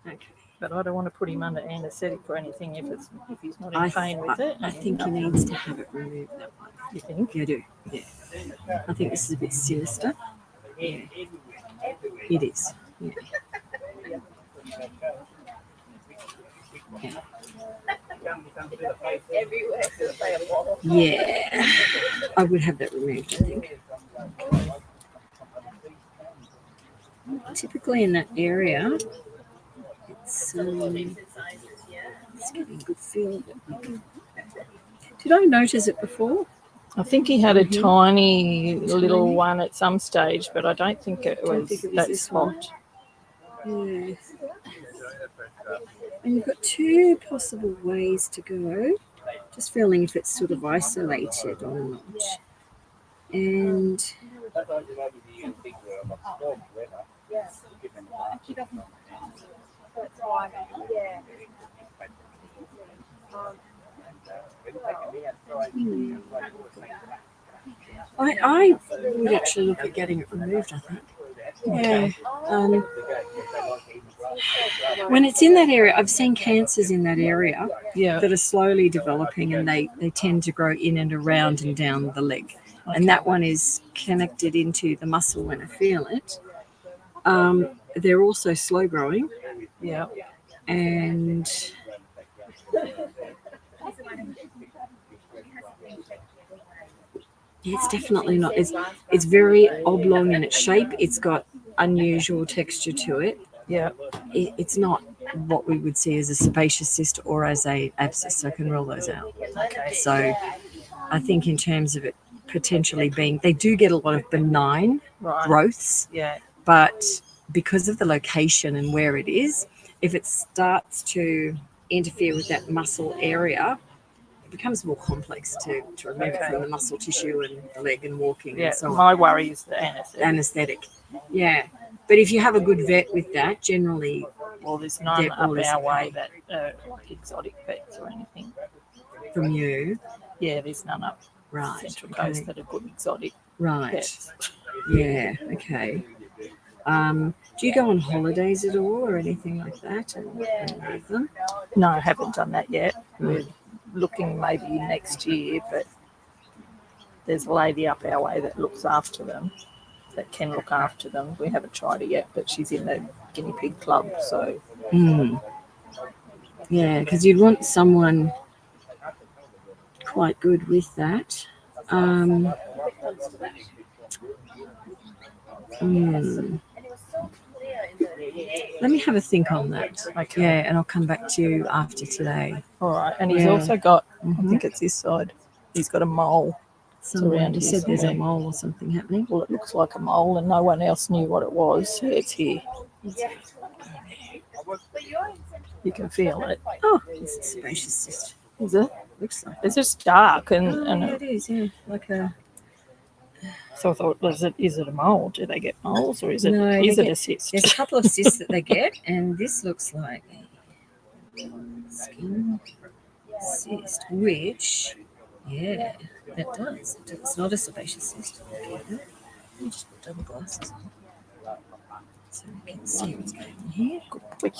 Okay. But I don't want to put him under anaesthetic for anything if he's not in pain with it. I think he needs to have it removed, that one. You think? Yeah, I do. Yeah. I think this is a bit sinister. Yeah. It is. Yeah. Yeah. I would have that removed, I think. Typically in that area, it's getting a good feel. Did I notice it before? I think he had a tiny little one at some stage, but I don't think it was that this spot. Yeah. And you've got two possible ways to go. Just feeling if it's sort of isolated or not. And I would actually look at getting it removed, I think. Yeah. When it's in that area, I've seen cancers in that area that are slowly developing, and they tend to grow in and around and down the leg. Okay. And that one is connected into the muscle when I feel it. They're also slow growing. Yeah. And it's definitely not. It's very oblong in its shape. It's got unusual texture to it. Yeah. It's not what we would see as a sebaceous cyst or as a abscess, so I can rule those out. Okay. So I think in terms of it potentially being, they do get a lot of benign growths. Yeah. But because of the location and where it is, if it starts to interfere with that muscle area, it becomes more complex to remove from the muscle tissue and the leg and walking and so on. My worry is the anaesthetic. Yeah. But if you have a good vet with that, generally... Well, there's none up our way that like exotic vets or anything. From you? Yeah, there's none up Central Coast that are good exotic vets. Yeah, okay. Do you go on holidays at all or anything like that and leave them? No, I haven't done that yet. We're looking maybe next year, but there's a lady up our way that looks after them, that can look after them. We haven't tried it yet, but she's in the guinea pig club, so. Yeah, because you'd want someone quite good with that. Let me have a think on that. Okay. Yeah, and I'll come back to you after today. All right. And he's also got, I think it's this side, he's got a mole. Someone you said there's a mole or something happening. Well, it looks like a mole and no one else knew what it was. Yeah, it's here. You can feel it. Oh, it's a sebaceous cyst. Is it? Looks like it's just dark and it is, yeah. Like a... So I thought, is it a mole? Do they get moles or is it a cyst? There's a couple of cysts that they get, and this looks like a skin cyst, which, yeah, that does. It's not a sebaceous cyst. Let me just put double glasses on so we can see what's going on here. Good boy.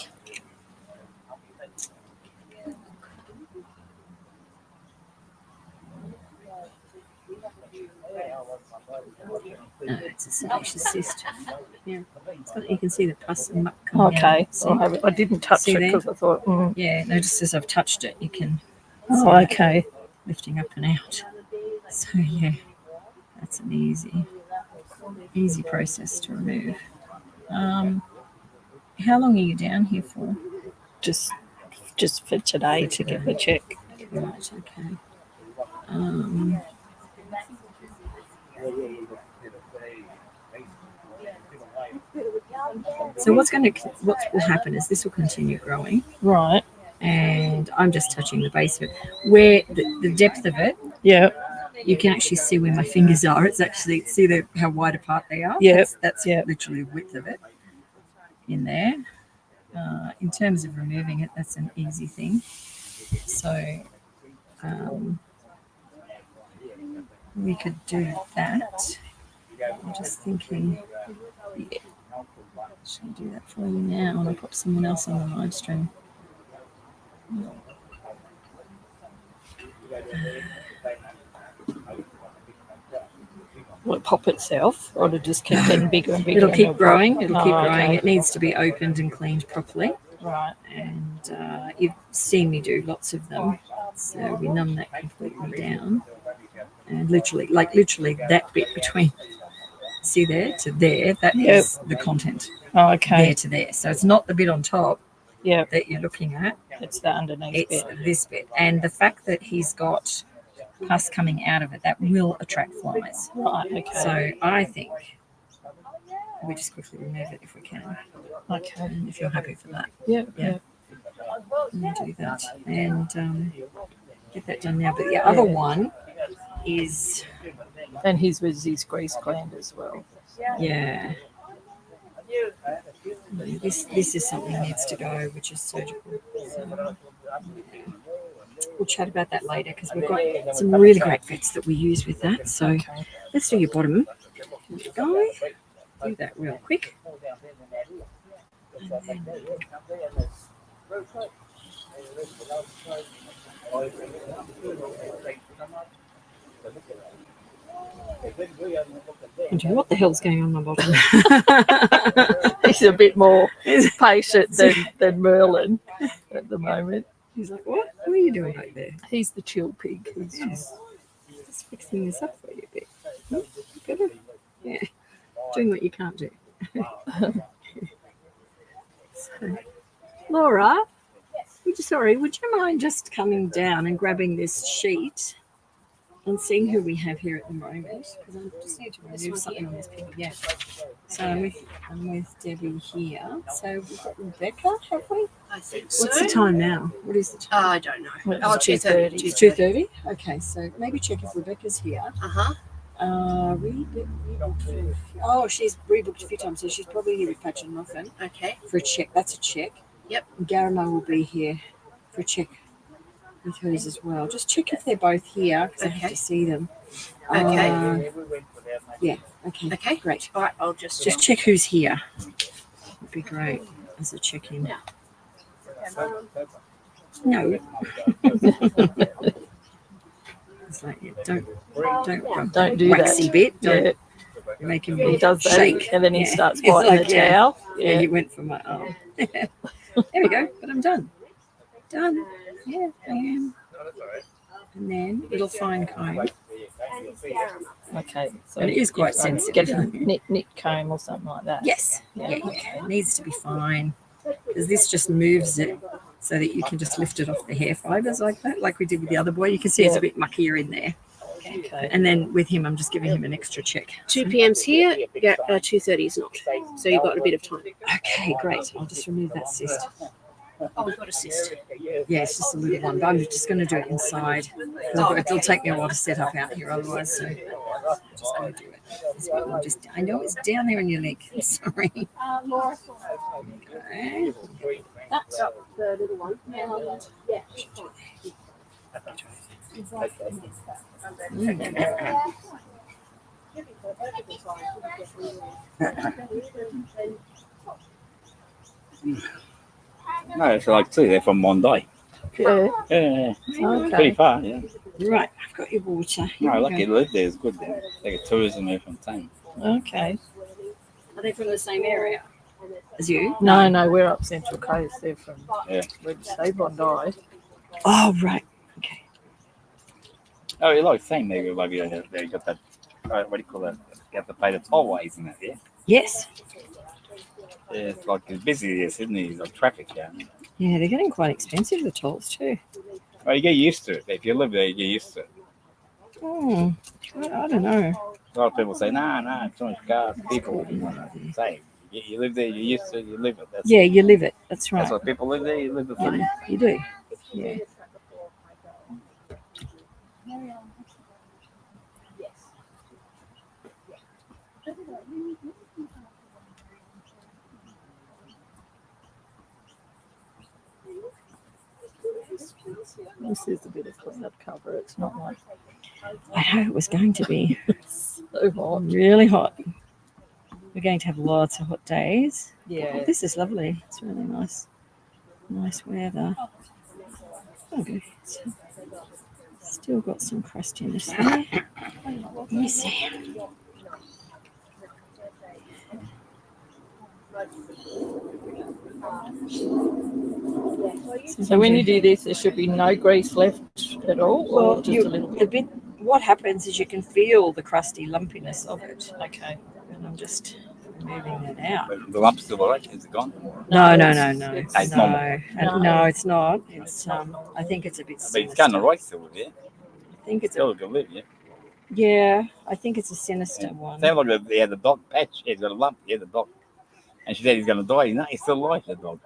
No, it's a sebaceous cyst. Yeah, you can see the pus and muck coming out. Okay, I didn't touch it because I thought. Yeah, no, just as I've touched it, you can. Oh, okay. Lifting up and out. So yeah, that's an easy process to remove. How long are you down here for? Just just for today to get the check. Right, okay. So what will happen is this will continue growing, Right. and I'm just touching the base of it. Where the depth of it, Yeah. you can actually see where my fingers are. It's actually, see how wide apart they are? Yeah. That's literally the width of it in there. In terms of removing it, that's an easy thing. So we could do that. I'm just thinking, should I do that for you now? And I'll put someone else on the live stream. Will it pop itself, or it'll just keep getting bigger and bigger? It'll keep growing. It'll keep growing. Okay. It needs to be opened and cleaned properly. Right. And you've seen me do lots of them. So we numb that completely down. And literally that bit between, see there to there, that is the content. Oh, okay. There to there. So it's not the bit on top that you're looking at. It's the underneath It's bit. this bit. And the fact that he's got pus coming out of it, that will attract flies. Right, okay. So I think we just quickly remove it if we can. Okay. If you're happy for that. Yeah. We'll do that. And get that done now. But the other one is... And his was his grease gland as well. Yeah. This is something that needs to go, which is surgical. So, we'll chat about that later because we've got some really great vets that we use with that. So let's do your bottom. Here we go. Do that real quick. What the hell's going on my bottom? He's a bit more patient than Merlin at the moment. He's like, what? What are you doing back there? He's the chill pig. He's just fixing this up for you a bit. Yeah. Doing what you can't do. So, Laura, would you mind just coming down and grabbing this sheet and seeing who we have here at the moment? Because I just need to remove something on this piggy. Yeah. So I'm with Debbie here. So we've got Rebecca, have we? I think so. What's the time now? What is the time? I don't know. Well, 2:30. 2:30? Okay, so maybe check if Rebecca's here. Uh-huh. Oh, she's rebooked a few times, so she's probably here with Patch and Muffin. Okay. For a check. That's a check. Yep. Garamo will be here for a check with hers as well. Just check if they're both here because I have to see them. Okay. Yeah. Okay. Okay. Great. All right. I'll just check who's here. Would be great as a check-in. No. It's like, don't do waxy that. bit. Don't make him He does that, shake. and then he starts biting the towel. Yeah, he went for my arm. There we go. But I'm done. Done. Yeah, I am. And then little fine comb. Okay. So And it is quite sensitive. Get a knit comb or something like that. Yes. Yeah. It needs to be fine because this just moves it so that you can just lift it off the hair fibers like that, like we did with the other boy. You can see it's a bit muckier in there. Okay. And then with him, I'm just giving him an extra check. 2 p.m.'s here. Yeah, 2:30 is not. So you've got a bit of time. Okay, great. I'll just remove that cyst. Oh, we've got a cyst. Yeah, it's just a little one, but I'm just going to do it inside. It'll take me a while to set up out here otherwise, so I'm just going to do it. I know it's down there in your leg. Sorry. Okay. That's the little one. Yeah. No, it's like two. They're from Monday. Yeah. Yeah, Okay. pretty far. Yeah. Right, I've got your water. Here No, we lucky go. to live there. It's good there. They get tourism there from time. Okay. Are they from the same area as you? No, we're up Central Coast. They're from Yeah. where'd you say Bondi? Oh, right. Okay. Oh, you like saying maybe they got that. What do you call that? You have to pay the tollways and that. Yeah. Yes. Yeah, it's like it's busy there, Sydney. There's like traffic. Yeah. Yeah, they're getting quite expensive, the talls too. Well, you get used to it. If you live there, you get used to it. I don't know. A lot of people say, nah, too much cars. People say, you live there, you're used to it, you live it. Yeah, you live it. That's right. That's what people live there, you live the thing. Yeah, you do. Yeah. This is a bit of clean up cover. It's not like I know it was going to be so hot. really hot. We're going to have lots of hot days. Yeah. Oh, this is lovely. It's really nice. Nice weather. Okay. Still got some crustiness there. Let me see. So when you do this, there should be no grease left at all, or Well, just a little bit. What happens is you can feel the crusty lumpiness of it. Okay. And I'm just removing that out. But the lump's still alright, is it gone? No. It's normal. No, it's not. It's I think it's a bit But it's sinister. kind of right still with it. I think it's Still can live, yeah. yeah, I think it's a sinister one. Same like the dog patch. He's got a lump. Yeah, the dog. And she said he's going to die. No, he's still alive, the dog.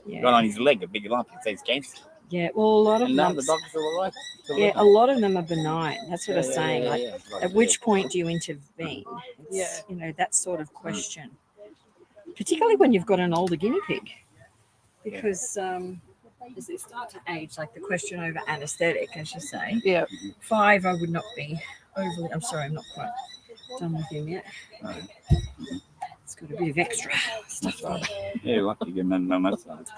Yeah. Got on his leg, a big lump. It says cancer. Yeah, well, a lot of And now the lumps, dog's still alive. Still yeah, living. a lot of them are benign. That's what I'm saying. Like, It's like at which point do you intervene? It's, Yeah. you know, that sort of question. Particularly when you've got an older guinea pig, because as they start to age, like the question over anaesthetic, as you say, Yeah. 5, I would not be overly. I'm sorry, I'm not quite done with him yet. It's got a bit of extra stuff on. Yeah, lucky to get my massage.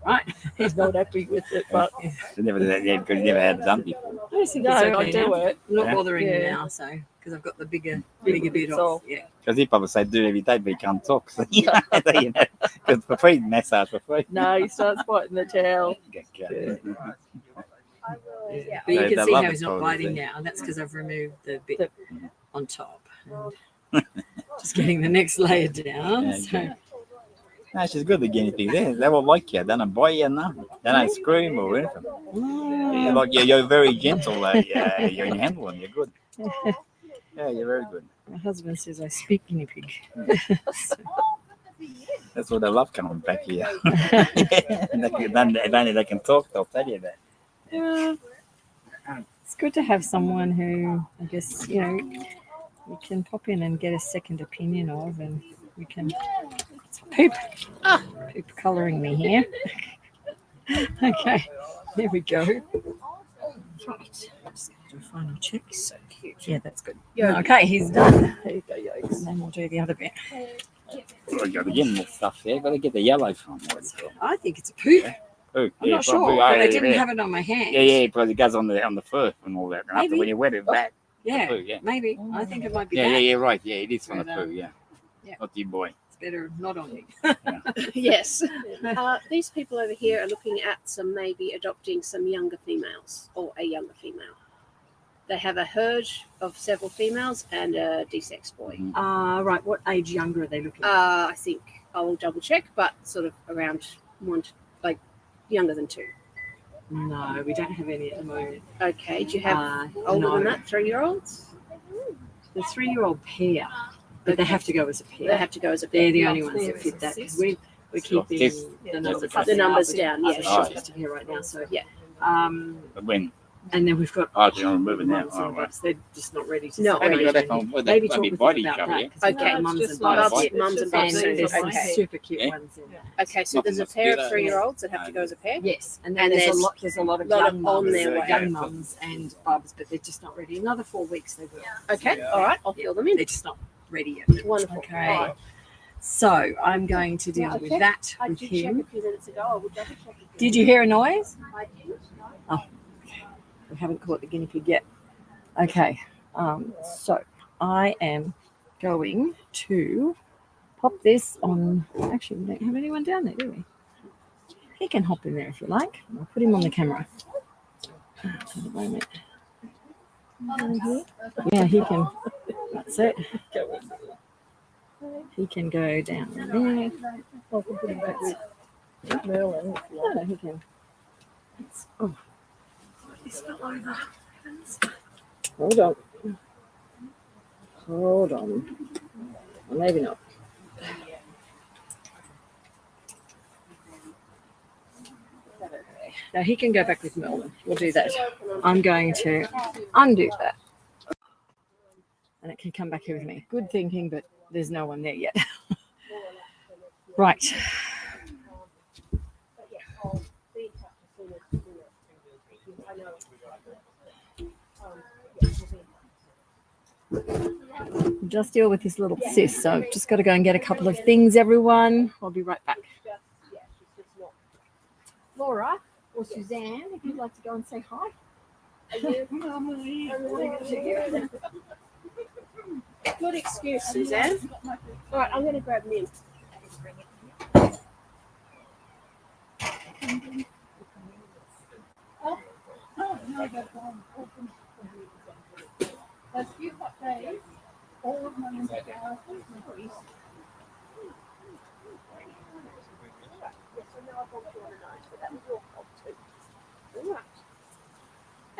Right. He's not happy with it, but They never did that yet because he never had it done before. I just think no, it's I okay do now. it. I'm not Yeah. bothering him Yeah. now, so because I've got the bigger Big bit bits off. off. Yeah. Because he probably say do it every day, but he can't talk. So, you know, because for free, massage for free. No, he starts biting the towel. Yeah. But you They can see love how it he's not probably, biting see. now, and that's because I've removed the bit on top. And just getting the next layer down. Yeah, So okay. No, she's good, the guinea pig. They will like you. They don't bite you, nothing. They don't scream or anything. You're, like, you're very gentle. You're in handling. You're good. Yeah, you're very good. my husband says I speak guinea pig. So, That's what they love coming back here. If only they can talk, they'll tell you that. yeah. It's good to have someone who, I guess, you know, you can pop in and get a second opinion of, and we can. It's poop. Poop colouring me here. Okay, there we go. Right. Just gonna do a final check. So cute. Yeah, that's good. Okay, he's done. There you go, Yogi. And then we'll do the other bit. Well, you got to get more stuff there. Got to get the yellow from. What it's called. I think it's a poop. Oh, I'm yeah, not sure, probably. but I didn't yeah. have it on my hand. Yeah, because it goes on the fur and all that. And after Maybe. when you wet it back, Yeah, the poo, yeah. maybe. I think it might be Yeah, that. right. Yeah, it is from the But, poo, yeah. yeah. Not your boy. It's better not on you. Yes. These people over here are looking at some maybe adopting some younger females or a younger female. They have a herd of several females and a de-sex boy. Right. What age younger are they looking at? I think I will double check, but sort of around like younger than 2. No, we don't have any at the moment. Okay, do you have older no. than that, 3-year-olds? The 3-year-old pair, but they have to go as a pair. They have to go as a They're pair. the only ones that fit that because we're keeping Cyst. the numbers, The numbers up. down, We're yes. just here right now. So Yeah. But when? And then we've got Oh, you're moving now. mums and Oh, right. bubs. They're just not ready to No, separate. Maybe got that Maybe from well, maybe that talk might be with body them about cover, that. yeah. 'Cause we've Okay. got mums Just and like bubs. Bubs, it's mums just and like bubs. And there's some Okay. super cute Yeah. ones in there. Okay, so there's a Nothing pair of mosquito. 3-year-olds that have to go as a pair. Yes, and then And there's there's a lot of lot of young on mums, their way. young mums and bubs, but they're just not ready. Another 4 weeks they will. Okay, all right, I'll fill them in. They're just not ready yet. Wonderful. Okay. All right. So I'm going to deal with that I with did check him. a few minutes ago. I will double check again. Did you hear a noise? I did. We haven't caught the guinea pig yet. Okay. So I am going to pop this on. Actually, we don't have anyone down there, do we? He can hop in there if you like. I'll put him on the camera. For the moment. Yeah, he can. That's it. He can go down there. Merlin, if you want. No, he can. Oh, this fell over. Hold on. Hold on. Or maybe not. Now he can go back with Merlin. We'll do that. I'm going to undo that. And it can come back here with me. Good thinking, but there's no one there yet. Right. Just deal with this little cyst. So I've just got to go and get a couple of things, everyone. I'll be right back. Laura or Suzanne, if you'd like to go and say hi. Good excuse, Suzanne. All right, I'm going to grab Nim. Those few hot days, all of my mental health increased.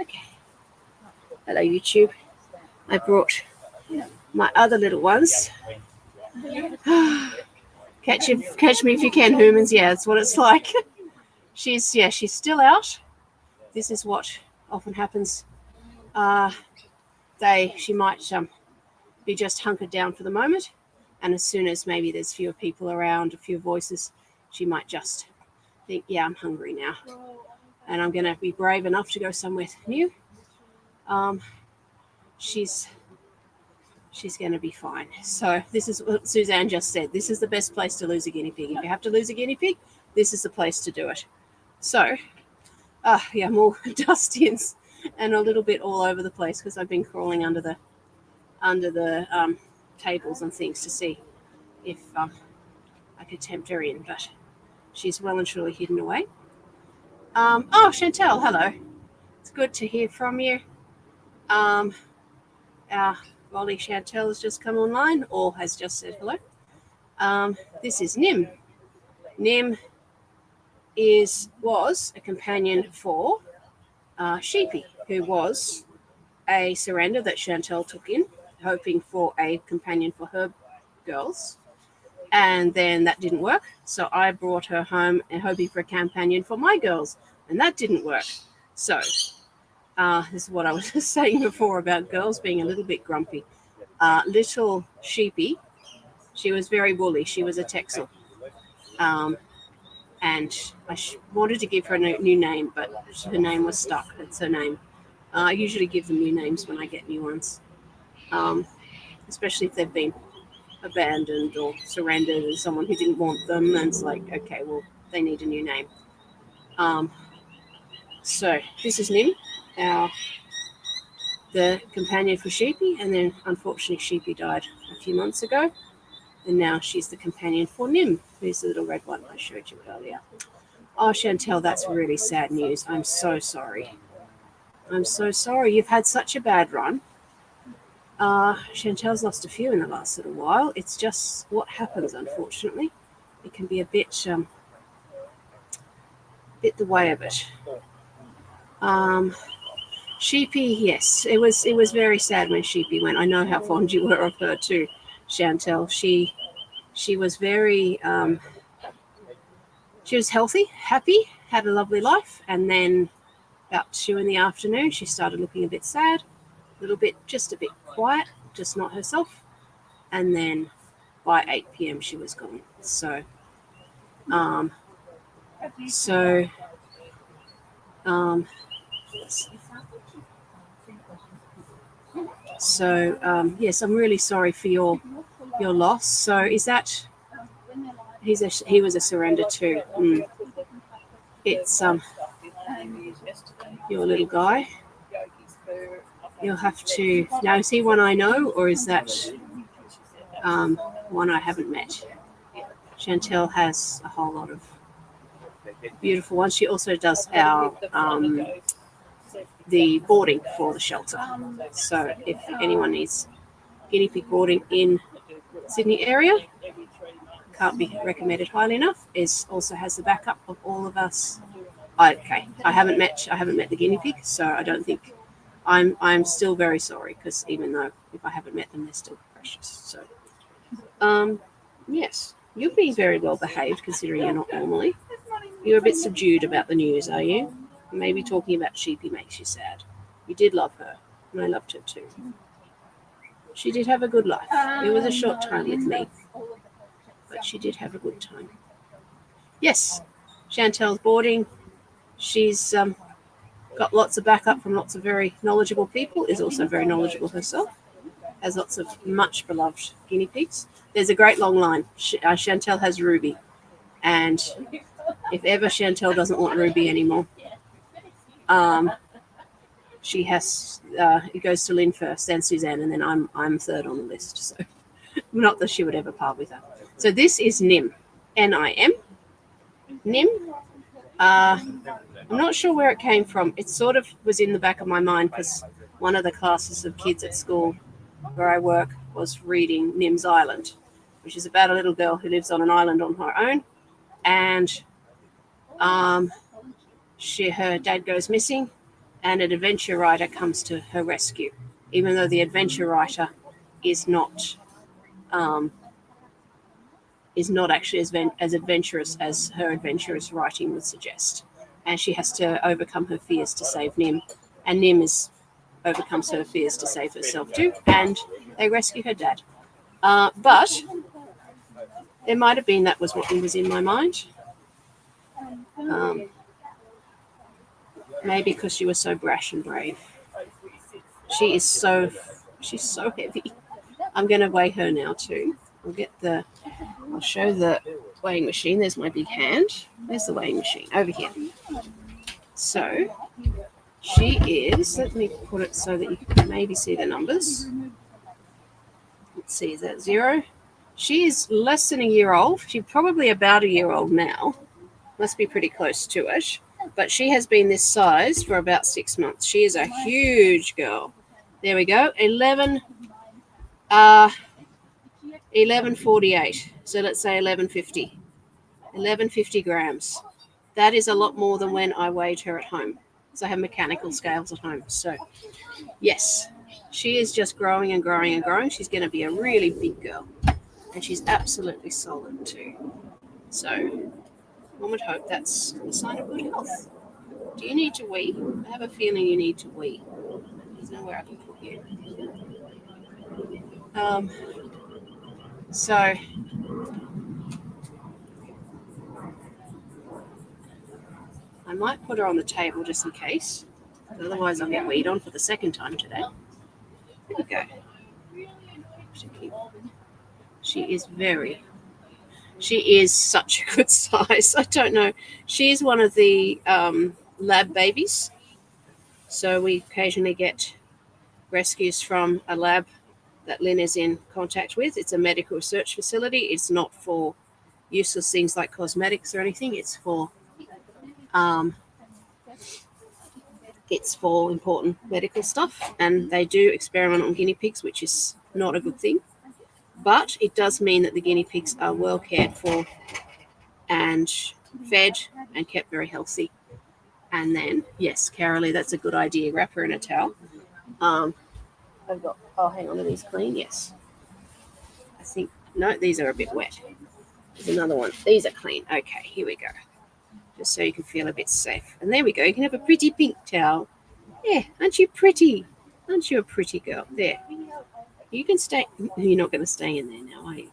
Okay. Hello, YouTube. I brought my other little ones. Catch me if you can, humans. Yeah, that's what it's like. She's still out. This is what often happens. She might be just hunkered down for the moment, and as soon as maybe there's fewer people around, a few voices, she might just think, yeah, I'm hungry now, and I'm going to be brave enough to go somewhere new. She's going to be fine. So this is what Suzanne just said. This is the best place to lose a guinea pig. If you have to lose a guinea pig, this is the place to do it. So, more dust-ins and a little bit all over the place because I've been crawling under the tables and things to see if I could tempt her in, but she's well and truly hidden away. Chantel, hello. It's good to hear from you. Our Molly Chantel has just come online or has just said hello. This is Nim. Nim was a companion for Sheepy, who was a surrender that Chantel took in, hoping for a companion for her girls. And then that didn't work. So I brought her home and hoping for a companion for my girls. And that didn't work. So this is what I was saying before about girls being a little bit grumpy. Little Sheepy, she was very woolly. She was a Texel. And I wanted to give her a new name, but her name was stuck. That's her name. I usually give them new names when I get new ones, especially if they've been abandoned or surrendered to someone who didn't want them. And it's like, okay, well, they need a new name. So this is Nim, the companion for Sheepy. And then, unfortunately, Sheepy died a few months ago. And now she's the companion for Nim, who's the little red one I showed you earlier. Oh, Chantel, that's really sad news. I'm so sorry. I'm so sorry. You've had such a bad run. Chantel's lost a few in the last little while. It's just what happens, unfortunately. It can be a bit the way of it. Sheepy, yes, it was very sad when Sheepy went. I know how fond you were of her too, Chantel. She was very she was healthy, happy, had a lovely life, and then about 2 PM she started looking a bit sad, just a bit quiet, just not herself, and then by 8 PM she was gone. So yes, I'm really sorry for your loss. So is that he was a surrender too? It's your little guy. You'll have to now. Is he one I know, or is that one I haven't met? Chantel has a whole lot of beautiful ones. She also does our the boarding for the shelter. So if anyone needs guinea pig boarding in Sydney area, can't be recommended highly enough, is also has the backup of all of us. I haven't met the guinea pig, so I don't think I'm still very sorry, because even though if I haven't met them, they're still precious. So yes, you're being very well behaved considering you're not normally. You're a bit subdued about the news, are you? Maybe talking about Sheepy makes you sad. You did love her, and I loved her too. She did have a good life. It was a short time with me, but she did have a good time. Yes, Chantel's boarding. She's got lots of backup from lots of very knowledgeable people, is also very knowledgeable herself, has lots of much beloved guinea pigs. There's a great long line. Chantel has Ruby, and if ever Chantel doesn't want Ruby anymore, she has it goes to Lynn first, then Suzanne, and then I'm third on the list. So not that she would ever part with her. So this is Nim, Nim. Nim. I'm not sure where it came from. It sort of was in the back of my mind because one of the classes of kids at school where I work was reading Nim's Island, which is about a little girl who lives on an island on her own, and her dad goes missing, and an adventure writer comes to her rescue, even though the adventure writer is not actually as adventurous as her adventurous writing would suggest. And she has to overcome her fears to save Nim. And Nim overcomes her fears to save herself too. And they rescue her dad. But it might have been that was what was in my mind. Maybe because she was so brash and brave. She's so heavy. I'm going to weigh her now too. I'll show the weighing machine. There's my big hand. There's the weighing machine over here. So she is, let me put it so that you can maybe see the numbers. Let's see, is that 0? She is less than a year old. She's probably about a year old now. Must be pretty close to it. But she has been this size for about 6 months. She is a huge girl. There we go. 1148. So let's say 1150. 1150 grams. That is a lot more than when I weighed her at home. So I have mechanical scales at home. So yes, she is just growing and growing and growing. She's going to be a really big girl. And she's absolutely solid too. So one would hope that's a sign of good health. Do you need to wee? I have a feeling you need to wee. There's nowhere I can put you. So I might put her on the table just in case. Otherwise I'll get weed on for the second time today. There we go. She is such a good size. I don't know. She's one of the lab babies. So we occasionally get rescues from a lab that Lynn is in contact with. It's a medical research facility. It's not for useless things like cosmetics or anything. It's for important medical stuff. And they do experiment on guinea pigs, which is not a good thing. But it does mean that the guinea pigs are well cared for and fed and kept very healthy. And then, yes, Carolee, that's a good idea. Wrap her in a towel. Hang on, are these clean? Yes. I think, no, these are a bit wet. There's another one. These are clean. Okay, here we go. Just so you can feel a bit safe. And there we go. You can have a pretty pink towel. Yeah, aren't you pretty? Aren't you a pretty girl? There. You can stay. You're not going to stay in there now, are you?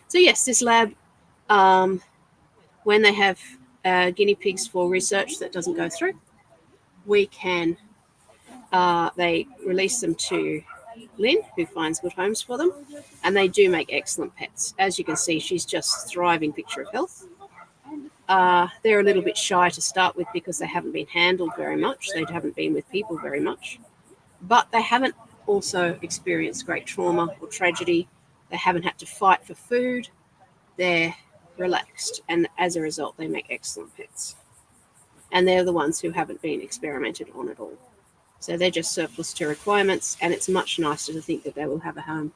So yes, this lab, when they have guinea pigs for research that doesn't go through, they release them to Lynn, who finds good homes for them, and they do make excellent pets. As you can see, she's just a thriving picture of health. They're a little bit shy to start with because they haven't been handled very much. They haven't been with people very much, but they haven't also experienced great trauma or tragedy. They haven't had to fight for food. They're relaxed, and as a result, they make excellent pets. And they're the ones who haven't been experimented on at all. So they're just surplus to requirements, and it's much nicer to think that they will have a home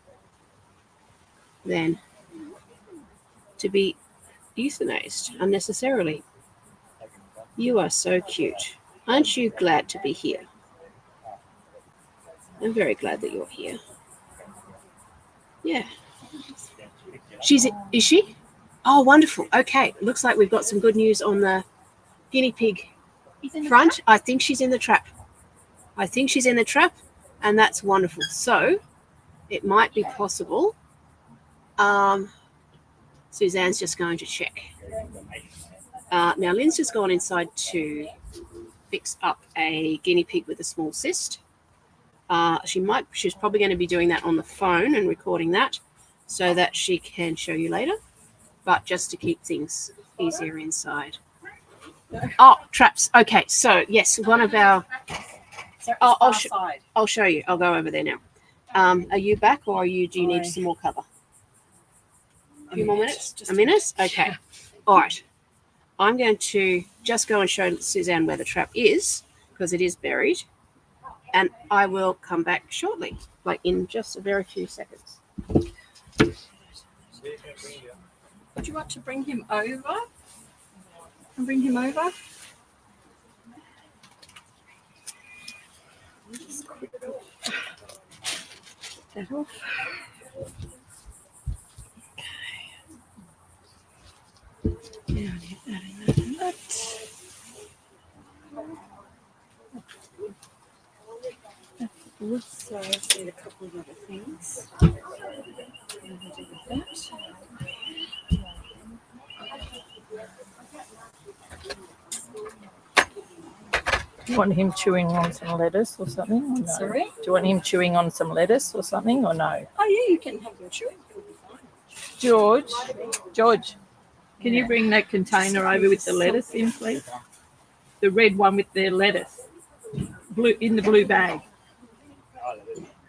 than to be euthanized unnecessarily. You are so cute. Aren't you glad to be here? I'm very glad that you're here. Yeah. Is she? Oh, wonderful. Okay. Looks like we've got some good news on the guinea pig front. I think she's in the trap. I think she's in the trap, and that's wonderful. So it might be possible. Suzanne's just going to check. Now Lynn's just gone inside to fix up a guinea pig with a small cyst. She's probably going to be doing that on the phone and recording that so that she can show you later, but just to keep things easier inside. Oh, traps. Okay, so yes, one of our. I'll show you. I'll go over there now. Are you back, or do you need some more cover? A few more minutes? A minute? Okay. All right. I'm going to just go and show Suzanne where the trap is, because it is buried. And I will come back shortly, like in just a very few seconds. Would you want to bring him over? Bring him over? Just quickly get that off. Okay. Now I need that in that. So I need a couple of other things. What do I do with that? Do you want him chewing on some lettuce or something? Or no? Sorry? Do you want him chewing on some lettuce or something, or no? Oh, yeah, you can have your chewing. It'll be fine. George, can you bring that container over with the lettuce in, please? The red one with the lettuce, blue in the blue bag.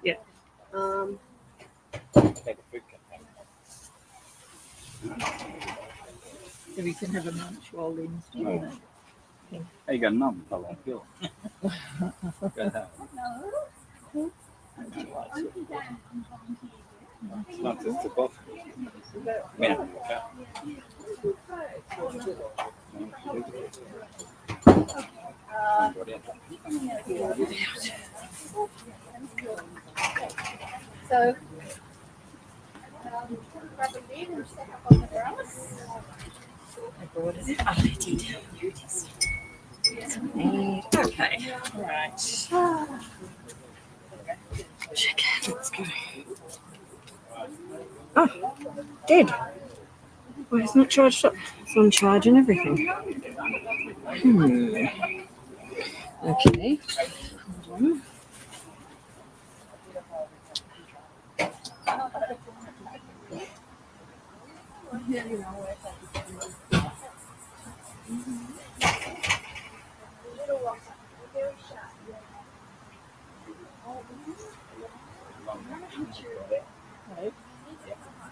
Yeah. So we can have a munch while Lynn's doing that. Hey, you got numb. I won't feel. It's not just a buff. Yeah. So, grab a bed and set up on the grass. I brought it. Oh, I did. Here it is. Okay. All right. Check. Let's go. Oh, dead. Well, it's not charged up. It's on charge and everything. Okay. Hold on.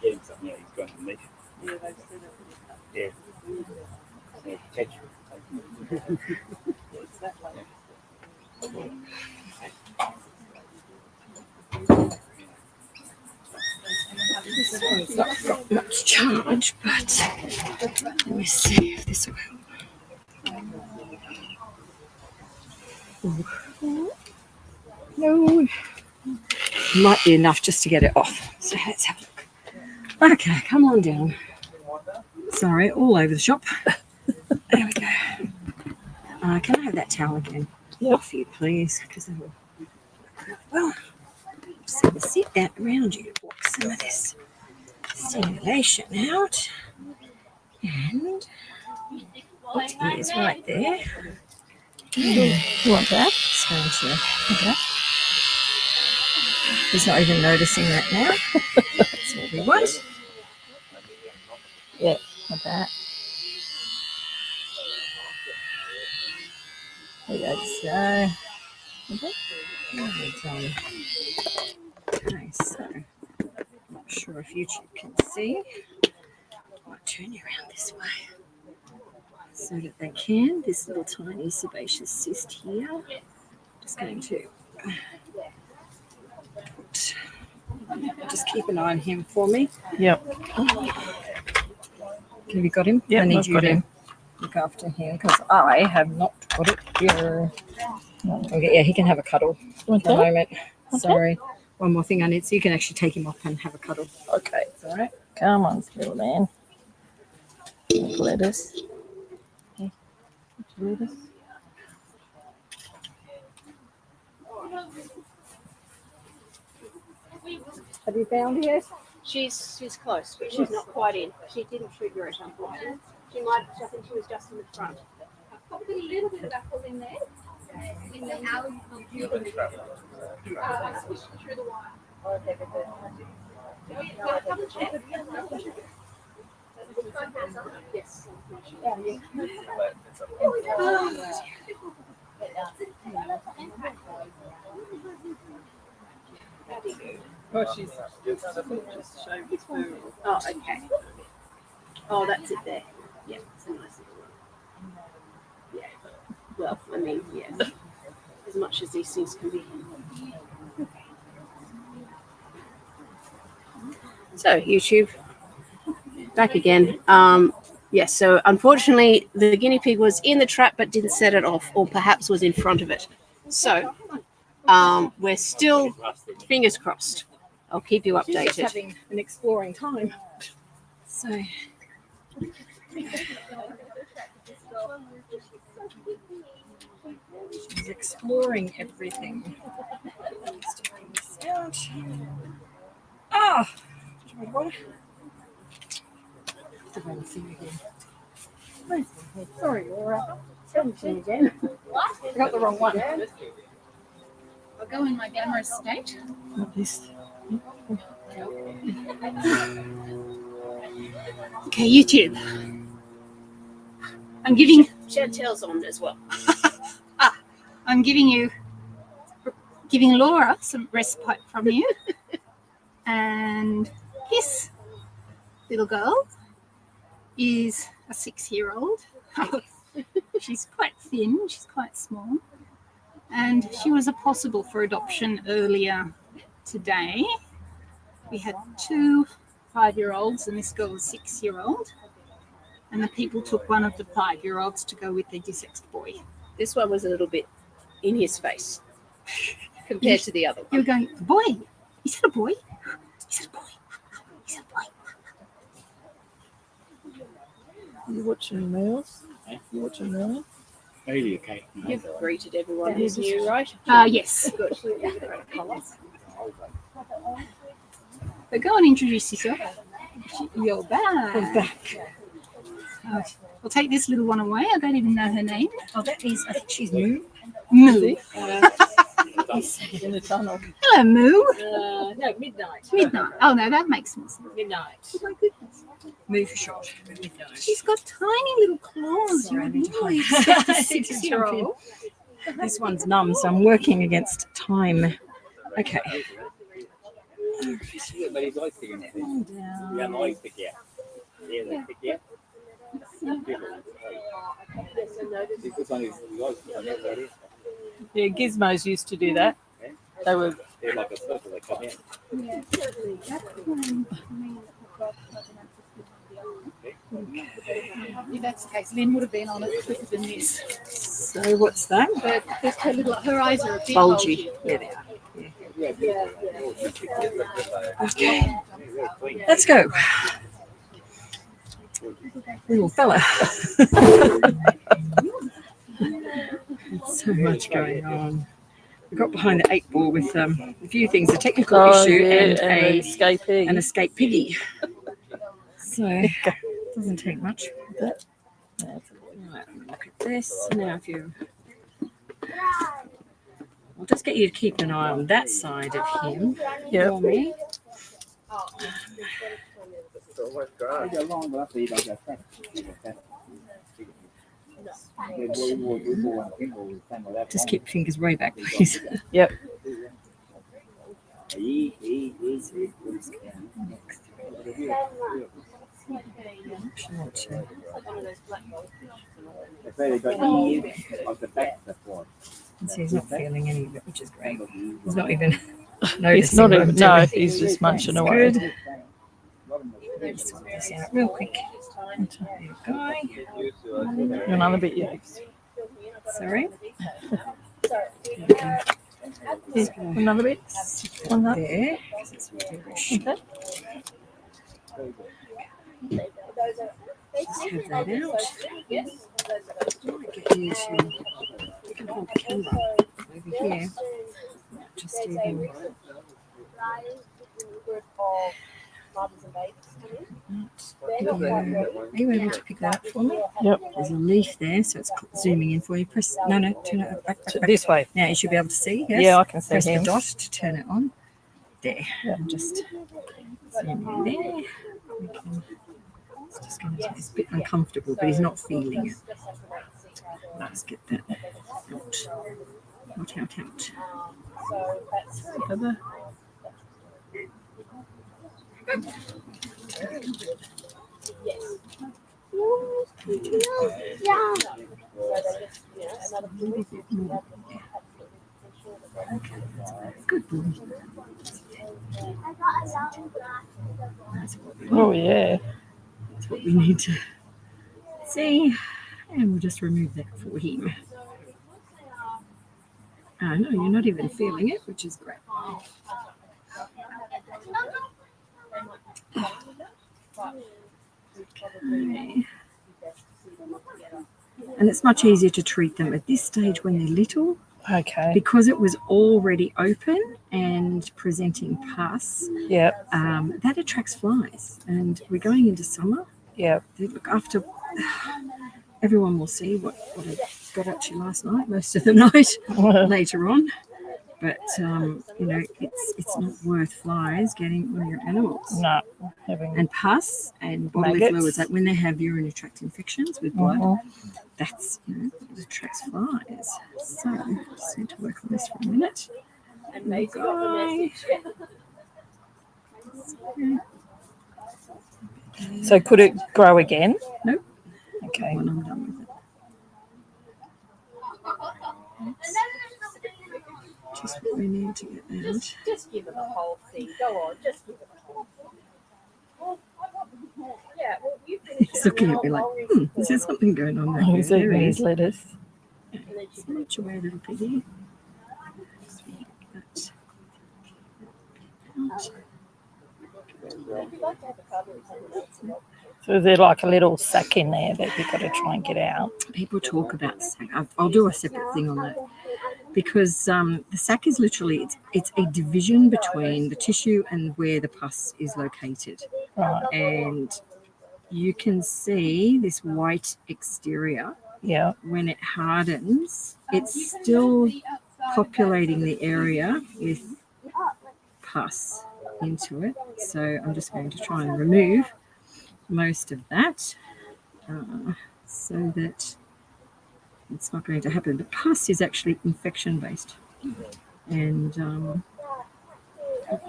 Getting something, yeah, he's going to make it. Yeah. Yeah, catch you. This one's not got much charge, but let me see if this will. No, might be enough just to get it off. So let's have a look. Okay, come on down. Sorry, all over the shop. There we go. Can I have that towel again? Off you, please, because it will. Well, just have to sit that around you to block some of this stimulation out. And it is right there. You want that? It's going to. Okay. He's not even noticing that now. That's what we want. Yeah, like that. There you go. So, Okay, so I'm not sure if YouTube can see. I'll turn you around this way so that they can. This little tiny sebaceous cyst here. Just going to just keep an eye on him for me. yep. Have you got him? Yeah, I need I've you got to him. look after him because I have not got it here. Okay, yeah, he can have a cuddle for the moment. Sorry. One more thing I need, so you can actually take him off and have a cuddle. Okay. It's all right. Come on, little man. Lettuce. Lettuce. Have you found it yet? She's close, but she's not quite in. She didn't trigger it, unfortunately. She might. I think she was just in the front. Put a little bit of apple in there. In the alley. Switch through the wire. Double check. Yes. Oh, she's just showing his food. Oh, okay. Oh, that's it there. Yeah, it's a nice little one. Yeah. Well, I mean, yeah. As much as these things can be. So, YouTube, back again. Yes, so unfortunately, the guinea pig was in the trap but didn't set it off, or perhaps was in front of it. So, we're still, fingers crossed. I'll keep you She's just updated. having an exploring time. So. She's exploring everything. Let's take this out. Ah! Did you want water? The wrong thing again. Where's my head? Sorry, Laura. Send it again. I got the wrong one. I'll go in my glamorous state. Not this. Okay, YouTube. I'm giving Chantel's on as well. I'm giving Laura some respite from you. And this little girl is a 6-year-old. She's quite thin, she's quite small. And she was a possible for adoption earlier today. We had 2 5-year-olds and this girl was 6-year-old. And the people took one of the 5-year-olds to go with their dysexed boy. This one was a little bit in his face compared to the other one. You're going, boy. Is that a boy? Is that a boy? Is that a boy? You watching Nails? You watching Merlin? Really, okay. You've greeted everyone who's new, right? Yes. Good. But go and introduce yourself. You're back. We're back. I'll take this little one away. I don't even know her name. Oh, that is, I think she's Moo. Moo. In the tunnel. Hello, Moo. No, Midnight. Midnight. Oh, no, that makes more sense. Midnight. Oh, my goodness. Moo for short. Midnight. She's got tiny little claws. Sorry, I You need to would really hide. expect a I need to jump in. 6-year-old. This one's numb, so I'm working against time. Okay. But he's always picking it. Yeah, I'm always picking it. Yeah, they pick it. This one is always picking it. Yeah, gizmos used to do that. They were They're like a circle, they come in. Yeah, certainly. That's when if that's the case, Lynn would have been on it quicker than this. So what's that? But just her eyes are a bit Bulgy. Yeah, they are. Okay. Let's go. Little fella. So much going on. We got behind the 8 ball with a few things, a technical issue and an escapee. an escape piggy. So it doesn't take much. That's Right, look at this. Now if you I'll just get you to keep an eye on that side of him for me. Just keep fingers way back, please. Yep. So he's not feeling any of it, which is great. He's not even He's noticing. not what I'm even, no, doing. he's just munching That's away. good. Just sort this out real quick. There you go. Another bit, yeah. Sorry. Another bit. On that. There. 'Cause it's very Okay. Just have that out. Might get you to, you can hold the camera over here. Just even. Are you able to pick that up for me? Yep. There's a leaf there, so it's zooming in for you. Press, no, turn it back. This way. Now you should be able to see. Yes? Yeah, I can see Press him. the dot to turn it on. There. Yep. And just zoom in there. It's just going to take, it's a bit uncomfortable, but he's not feeling it. Let's get that out. Out. Other. Good boy. That's what we want. Oh, yeah. That's what we need to see. And we'll just remove that for him. No, you're not even feeling it, which is great. Okay. And it's much easier to treat them at this stage when they're little, Okay. because it was already open and presenting pus. Yep. That attracts flies, and we're going into summer. Yep. They look after. Everyone will see what I got at you last night, most of the night later on. But it's not worth flies getting on your animals. No. And pus and bodily Maggots. fluids, like when they have urinary tract infections with blood, that's it attracts flies. So I just need to work on this for a minute. And maybe got the message. So could it grow again? Nope. Okay. When I'm done with it. Just what we need to get out. Just give it the whole thing. Go on, just give it the whole thing. Yeah, well, you finish He's looking at me like, is there something going on there? He's There eating is. his lettuce. So much away, little piggy. Just So there's like a little sack in there that you've got to try and get out. People talk about sac. I'll do a separate thing on that, because the sac is literally it's a division between the tissue and where the pus is located, Right. and you can see this white exterior. Yeah. When it hardens, it's still populating the area with pus into it. So I'm just going to try and remove most of that so that it's not going to happen. But pus is actually infection based, and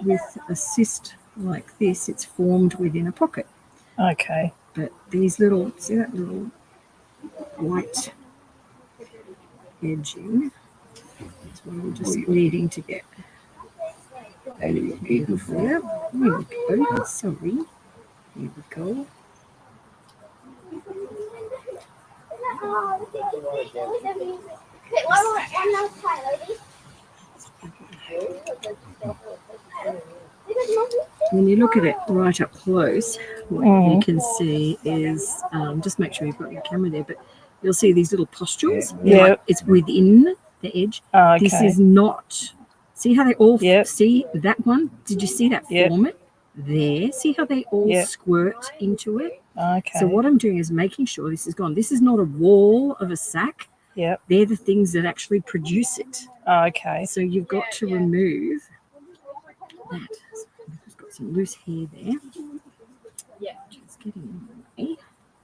with a cyst like this, it's formed within a pocket. Okay. But these little, see that little white edging, that's what we're just needing to get a little beautiful. There we go. Sorry. Here we go. When you look at it right up close, what you can see is, just make sure you've got your camera there, but you'll see these little pustules. Yeah. Like it's within the edge. Oh, okay. This is not, see how they all, Yep. see that one? Did you see that Yep. form it? There, see how they all Yep. squirt into it? Okay. So what I'm doing is making sure this is gone. This is not a wall of a sac. Yep. They're the things that actually produce it. Okay. So you've got to remove that. It's got some loose hair there. Yeah. Just getting in the way.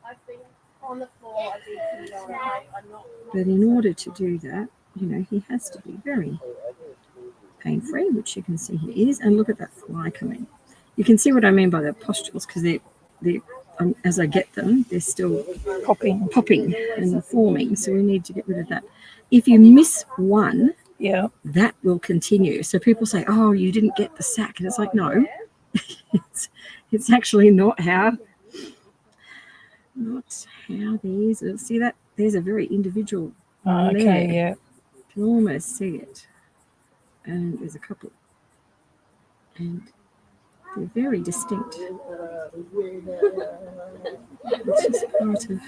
I've been on the floor. I'm not. But in order to do that, he has to be very pain-free, which you can see he is. And look at that fly coming. You can see what I mean by the pustules, because they're as I get them, they're still popping and forming. So we need to get rid of that. If you miss one, that will continue. So people say, "Oh, you didn't get the sac," and it's like, no, it's actually not how not how these are. See that? There's a very individual Okay, layer. yeah. You can almost see it. And there's a couple. And they're very distinct. Which is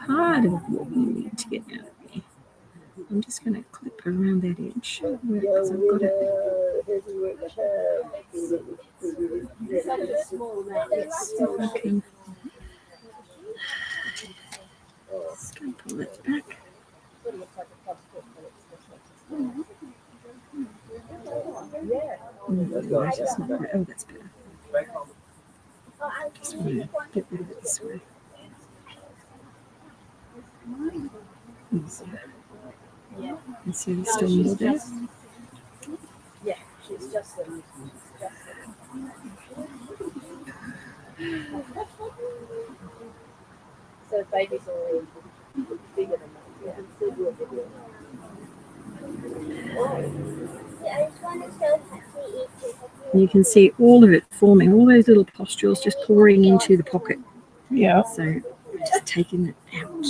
part of what you need to get out of me. I'm just going to clip around that edge because I've got it. Just going to pull that back. Just not right. Oh, that's better. Just want to get rid of it this way. You see there's still more there? Yeah, she's just so babies are bigger than that. You can see all of it forming, all those little pustules just pouring into the pocket. Yeah. So just taking it out.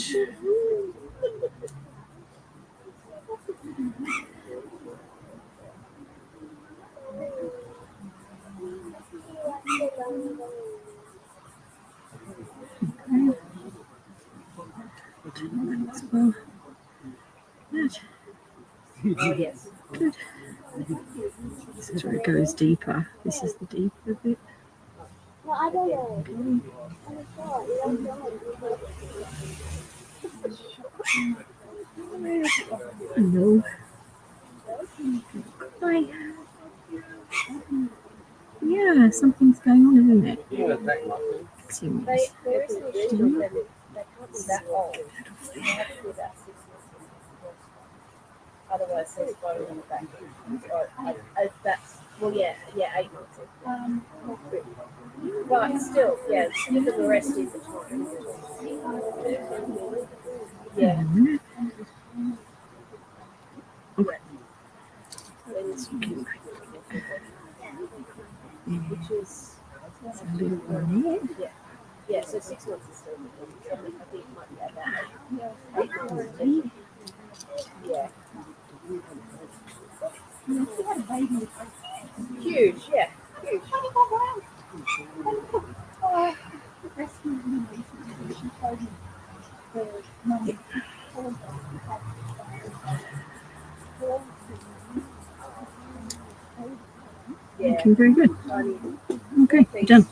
As well. That. Yes. Good. This is where it goes deeper. This is the deeper bit. No, I don't know. Hello. Hi. Yeah, something's going on, isn't it? Fixing this. There is an issue with them. They can't be that old. They have to be about 6 months. Otherwise, there's bone on the back. Or, that's, well, yeah, 8 months. But still, yeah, give them the rest in between. Yeah. Okay. Which is a little one there. Yeah, so 6 months is still good. So I think it might be about 8 months. Yeah. Huge, yeah, huge. Yeah. Looking very good. Okay, done.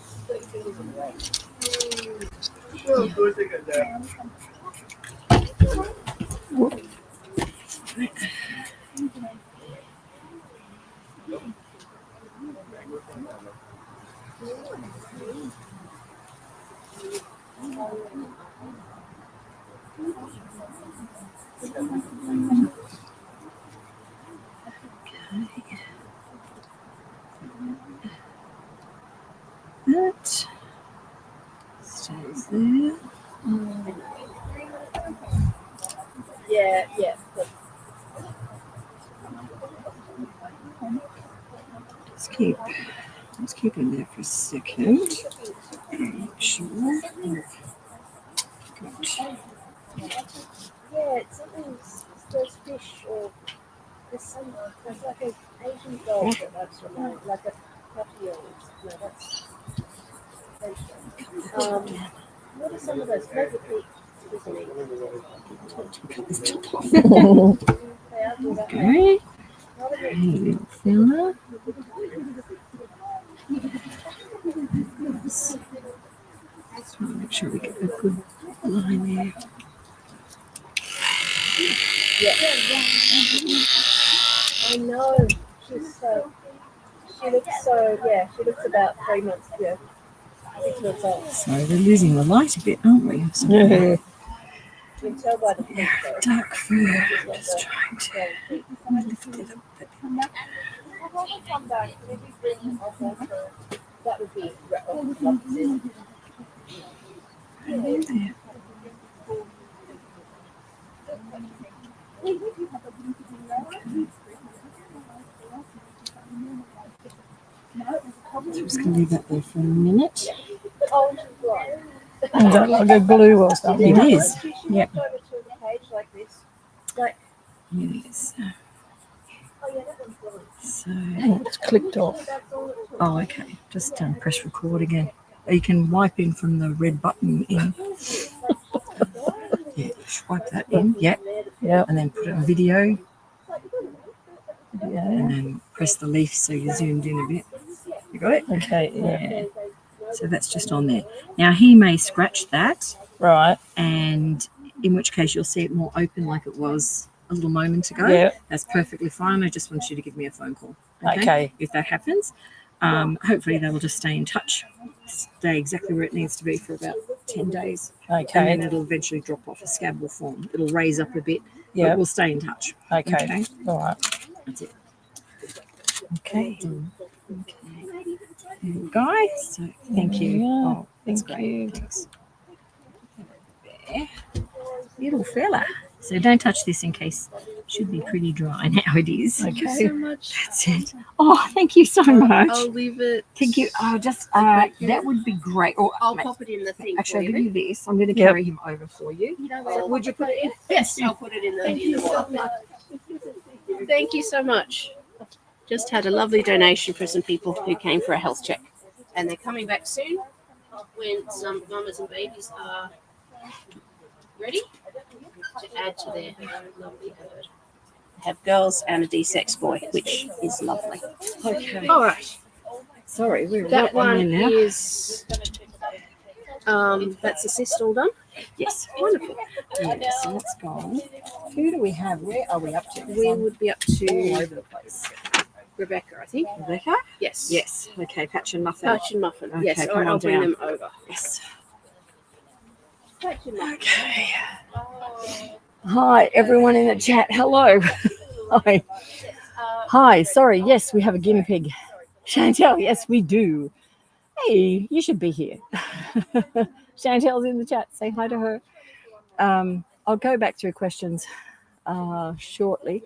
That stays there. Yeah. Let's keep him there for a second. Make sure. Good. Yeah, it's something, those fish or there's like an Asian dog that likes to remain, like a puppy or no, that's what are some of those? Maybe Okay. Hey, fella. Just want to make sure we get a good line there. Yeah. I know. She looks about 3 months, 6 months old. So we're losing the light a bit, aren't we? Yeah. You can tell by the feet though. Dark fur. Just trying to lift it up a bit. That would be There. So I'm just going to leave that there for a minute. Is that like a glue or something? It is. Yep. Yes. So, It's clicked off. oh, okay. Just press record again. You can wipe in from the red button in. Yeah, swipe that in. Yep. Yep. And then put it on video. Yeah. And then press the leaf so you're zoomed in a bit. You got it? Okay. Yeah. Yeah. So that's just on there. Now he may scratch that, Right. and in which case you'll see it more open like it was a little moment ago. Yeah. That's perfectly fine. I just want you to give me a phone call. Okay. If that happens. Hopefully they will just stay in touch, stay exactly where it needs to be for about 10 days. And Okay. then it'll eventually drop off. A scab will form. It'll raise up a bit, but Yeah. we'll stay in touch. Okay. All right. That's it. Okay. Okay. There we go. So thank you. Yeah, Oh, that's thank great. you. Thanks. There. Little fella. So don't touch this in case it should be pretty dry. Now it is. Thank you Okay. so much. That's it. Oh, thank you so much. I'll leave it. Thank you. Oh, just that would be great. Or I'll pop it in the thing. actually, I'll for give you. you this. I'm going to Yep. carry him over for you. Would you put it in? Yes, I'll put it in the water. Thank you so much. Just had a lovely donation for some people who came for a health check, and they're coming back soon when some mamas and babies are ready to add to their lovely herd. Have girls and a D-sex boy, which is lovely. Okay. All right, Sorry, we're that right on one there now. is that's the cyst all done. Yes. Wonderful. Yeah, so that's gone. Who do we have? Where are we up to? We would be up all to over the place. Rebecca, I think. Rebecca? Yes. Yes. Okay, Patch and Muffin. Patch and Muffin. Okay, Yes, come all right, on I'll bring down. them over. Yes. Patch and Muffin. Okay. Hi, everyone in the chat. Hello. Hi. Hi. Sorry. Yes, we have a guinea pig. Chantel. Yes, we do. Hey, you should be here. Chantel's in the chat. Say hi to her. I'll go back through questions shortly,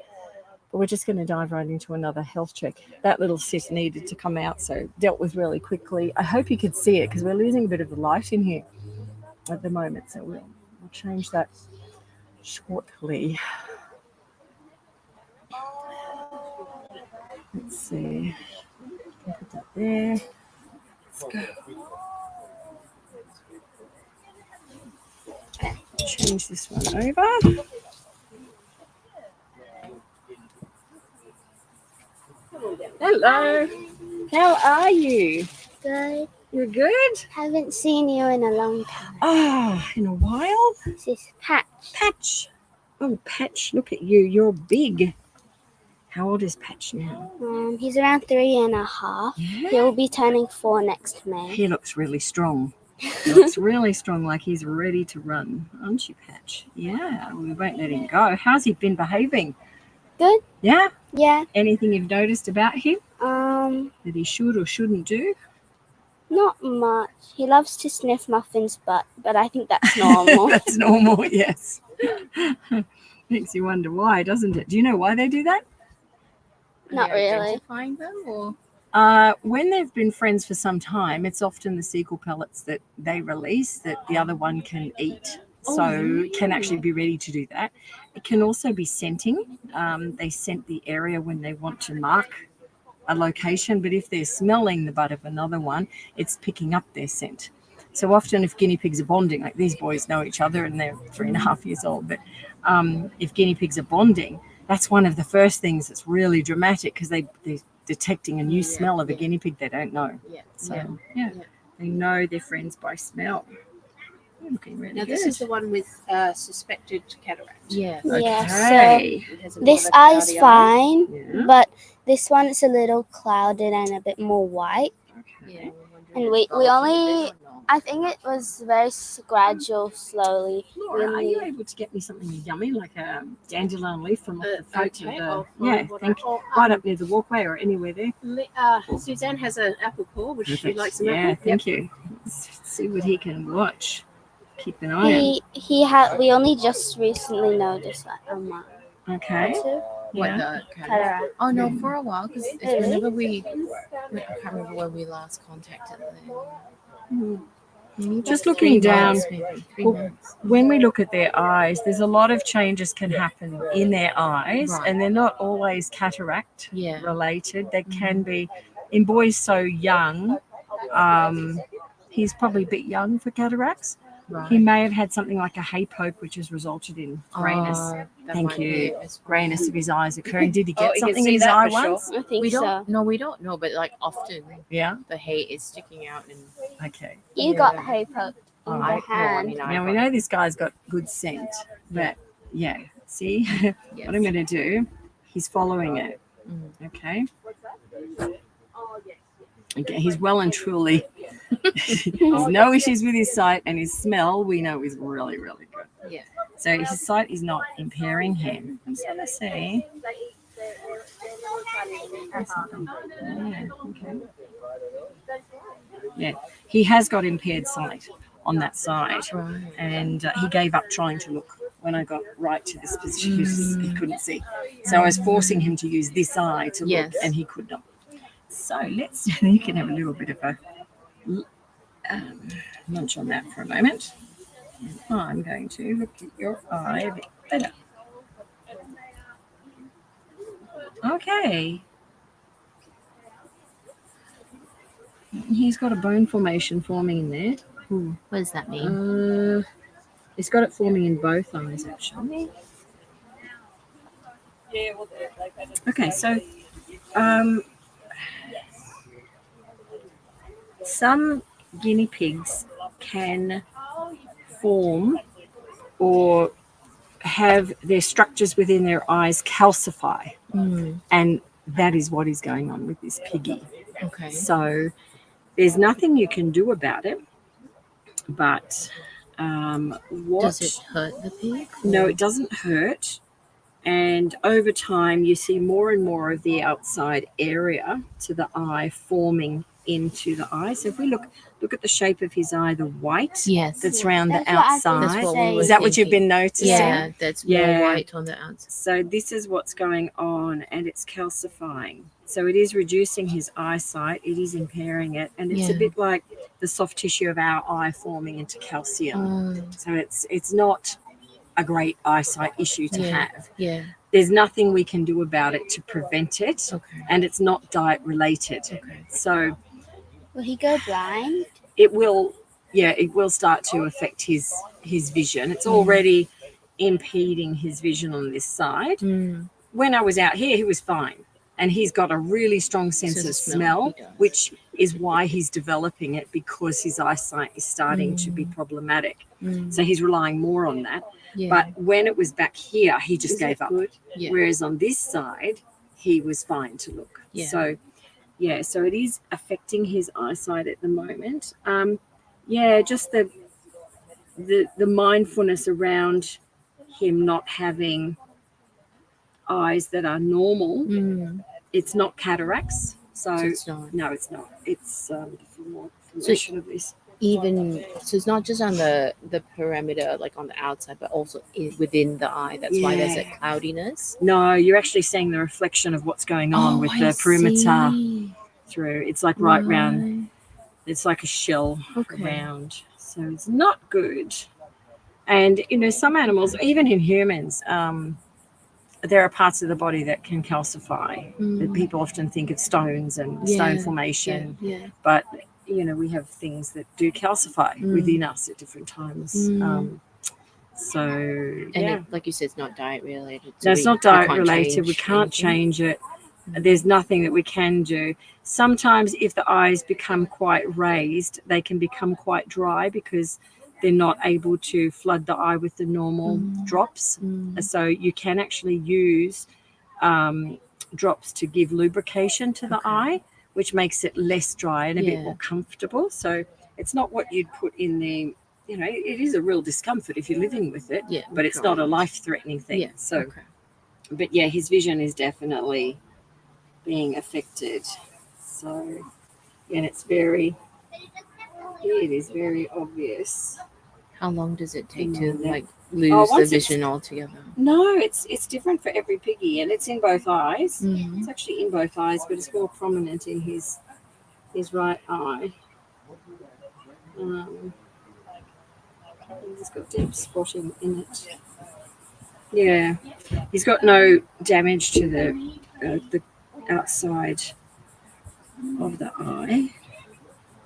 but we're just going to dive right into another health check. That little cyst needed to come out, so dealt with really quickly. I hope you could see it because we're losing a bit of the light in here at the moment, so we'll change that shortly. Let's see. Put that there. Let's go. Change this one over. Hello. How are you? Good. You're good? Haven't seen you in a long time. Ah, in a while. This is Patch. Patch. Oh, Patch, look at you. You're big. How old is Patch now? He's around 3.5. Yeah. He'll be turning 4 next May. He looks really strong. He looks really strong, like he's ready to run, aren't you, Patch? Yeah, we won't let him go. How's he been behaving? Good. Yeah? Yeah. Anything you've noticed about him that he should or shouldn't do? Not much. He loves to sniff Muffin's butt, but I think that's normal. That's normal, yes. Makes you wonder why, doesn't it? Do you know why they do that? Not really. Identifying them or When they've been friends for some time, it's often the cecal pellets that they release that the other one can eat. So it can actually be ready to do that. It can also be scenting. They scent the area when they want to mark a location, but if they're smelling the butt of another one, it's picking up their scent. So often if guinea pigs are bonding, like these boys know each other and they're 3.5 years old, but if guinea pigs are bonding, that's one of the first things that's really dramatic because they're detecting a new smell of a guinea pig they don't know. yeah. So yeah, they know their friends by smell. You're looking really Now, good. this is the one with suspected cataract. Yeah. Yeah, Okay. It has a bit this of a eye's cloudy eye. fine, Yeah. but this one is a little clouded and a bit more white. Yeah. And we only, I think it was very gradual, slowly. Laura, are We you only- able to get me something yummy like a dandelion leaf from off the front Okay, of I'll the... find Yeah, what thank you. I- Right up near the walkway or anywhere there. Suzanne has an apple core. Would you like some Yeah, apple? thank you. Let's see what he can watch. Keep an eye on. he had. We only just recently noticed that a month Okay. or two. What Yeah. the Cataract. Oh no, for a while because Really? whenever I can't remember when we last contacted them. Just looking down, maybe 3 well, months. when we look at their eyes, there's a lot of changes can happen in their eyes, Right. and they're not always cataract Yeah. related. They can be in boys so young. He's probably a bit young for cataracts. Right. He may have had something like a hay poke, which has resulted in grayness. That Thank might you. be it as well. Grayness of his eyes occurring. Did he Oh, get you can something see in his that eye for sure. once? I think We so. don't. No, we don't know, but like often Yeah. the hay is sticking out, and Okay. You got hay poked in Oh, the I- hand. Now we know this guy's got good scent, but yeah. See what I'm going to do? He's following it. Okay. Okay. He's well and truly. There's no issues with his sight, and his smell we know is really, really good. Yeah. So his sight is not impairing him. I'm just going to see. Yeah, okay. Yeah, he has got impaired sight on that side, Right. and he gave up trying to look when I got right to this position because he couldn't see. So I was forcing him to use this eye to look, Yes. and he could not. So you can have a little bit of a munch on that for a moment. And I'm going to look at your eye a bit better. Okay. He's got a bone formation forming in there. What does that mean? He's got it forming in both eyes, actually. Okay, so some guinea pigs can form or have their structures within their eyes calcify, and that is what is going on with this piggy. Okay. So there's nothing you can do about it, but what Does it hurt the pig? no, it doesn't hurt. And over time, you see more and more of the outside area to the eye forming into the eye. So if we look at the shape of his eye, the white Yes. that's around the That's what I was outside. That's what we were Is that what you've thinking. been noticing? Yeah, that's Yeah. more white on the outside. So this is what's going on, and it's calcifying. So it is reducing his eyesight. It is impairing it, and it's a Yeah. bit like the soft tissue of our eye forming into calcium. Oh, So it's not a great eyesight issue to Yeah. have. yeah. There's nothing we can do about it to prevent it, Okay. and it's not diet related. Okay. So Will he go blind? it will start to affect his vision. It's already impeding his vision on this side. When I was out here, he was fine, and he's got a really strong sense of smell, he does. which is why he's developing it, because his eyesight is starting to be problematic. So he's relying more on that. Yeah. But when it was back here, he just gave up. Yeah. Whereas on this side, he was fine to look. Yeah. So it is affecting his eyesight at the moment. Just the mindfulness around him not having eyes that are normal. It's not cataracts. So it's not. no, it's not. It's the formation of this. Even so, it's not just on the perimeter, like on the outside, but also within the eye. That's why there's a Yeah. cloudiness. No, you're actually seeing the reflection of what's going on with the perimeter through. It's like right round. It's like a shell around. So it's not good. And some animals, even in humans, there are parts of the body that can calcify. That people often think of stones and stone formation, Yeah. but we have things that do calcify within us at different times. And it, like you said, it's not diet related. No, it's not diet related. We can't change it. There's nothing that we can do. Sometimes if the eyes become quite raised, they can become quite dry because they're not able to flood the eye with the normal drops. So you can actually use drops to give lubrication to the eye, which makes it less dry and a bit more comfortable. So it's not what you'd put in the, it is a real discomfort if you're living with it, but it's not a life-threatening thing. Yeah. So, but yeah, his vision is definitely being affected. So, and it is very obvious. How long does it take to Yeah. like lose the once vision altogether? No, it's different for every piggy, and it's in both eyes. Mhm. It's actually in both eyes, but it's more prominent in his right eye. He's got deep spotting in it. Yeah, he's got no damage to the outside of the eye.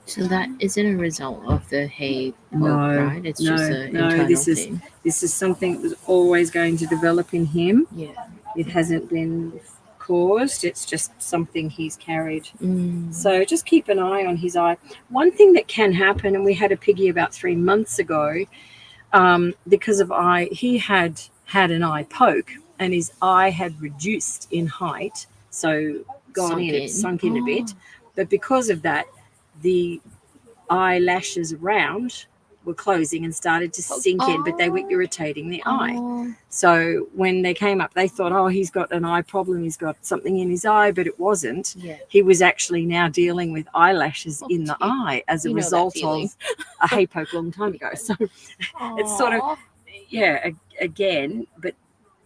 So that isn't a result of the hay poke, No, right? It's just an internal this thing. is something that was always going to develop in him. Yeah. It hasn't been caused. It's just something he's carried. So just keep an eye on his eye. One thing that can happen, and we had a piggy about 3 months ago, because of eye, he had an eye poke, and his eye had reduced in height, so sunk in a bit. But because of that, the eyelashes around were closing and started to sink in, but they were irritating the eye. So when they came up, they thought, oh, he's got an eye problem, he's got something in his eye, but it wasn't. Yeah. He was actually now dealing with eyelashes in the eye as a You know that result feeling. of a hay poke a long time ago. So it's sort of, again, but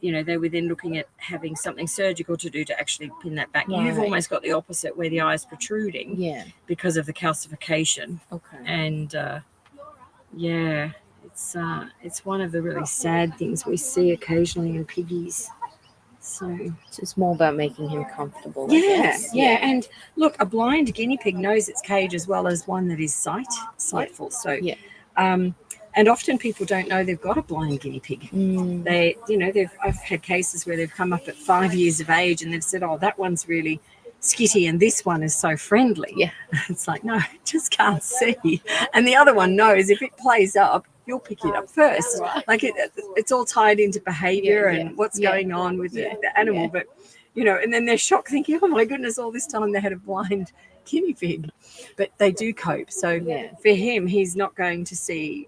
you know, they were then looking at having something surgical to do to actually pin that back. You've Right. almost got the opposite, where the eye is protruding Yeah. because of the calcification. Okay. And it's one of the really sad things we see occasionally in piggies. So it's more about making him comfortable. I yeah, guess. yeah. And look, a blind guinea pig knows its cage as well as one that is sightful. So Yeah. And often people don't know they've got a blind guinea pig. They, you know, I've had cases where they've come up at 5 years of age and they've said, oh, that one's really skitty and this one is so friendly. Yeah. It's like, no, just can't see. And the other one knows if it plays up, you'll pick it up first. Like it's all tied into behavior and what's going on with the animal. But, you know, and then they're shocked thinking, oh my goodness, all this time they had a blind guinea pig. But they do cope. So for him, he's not going to see,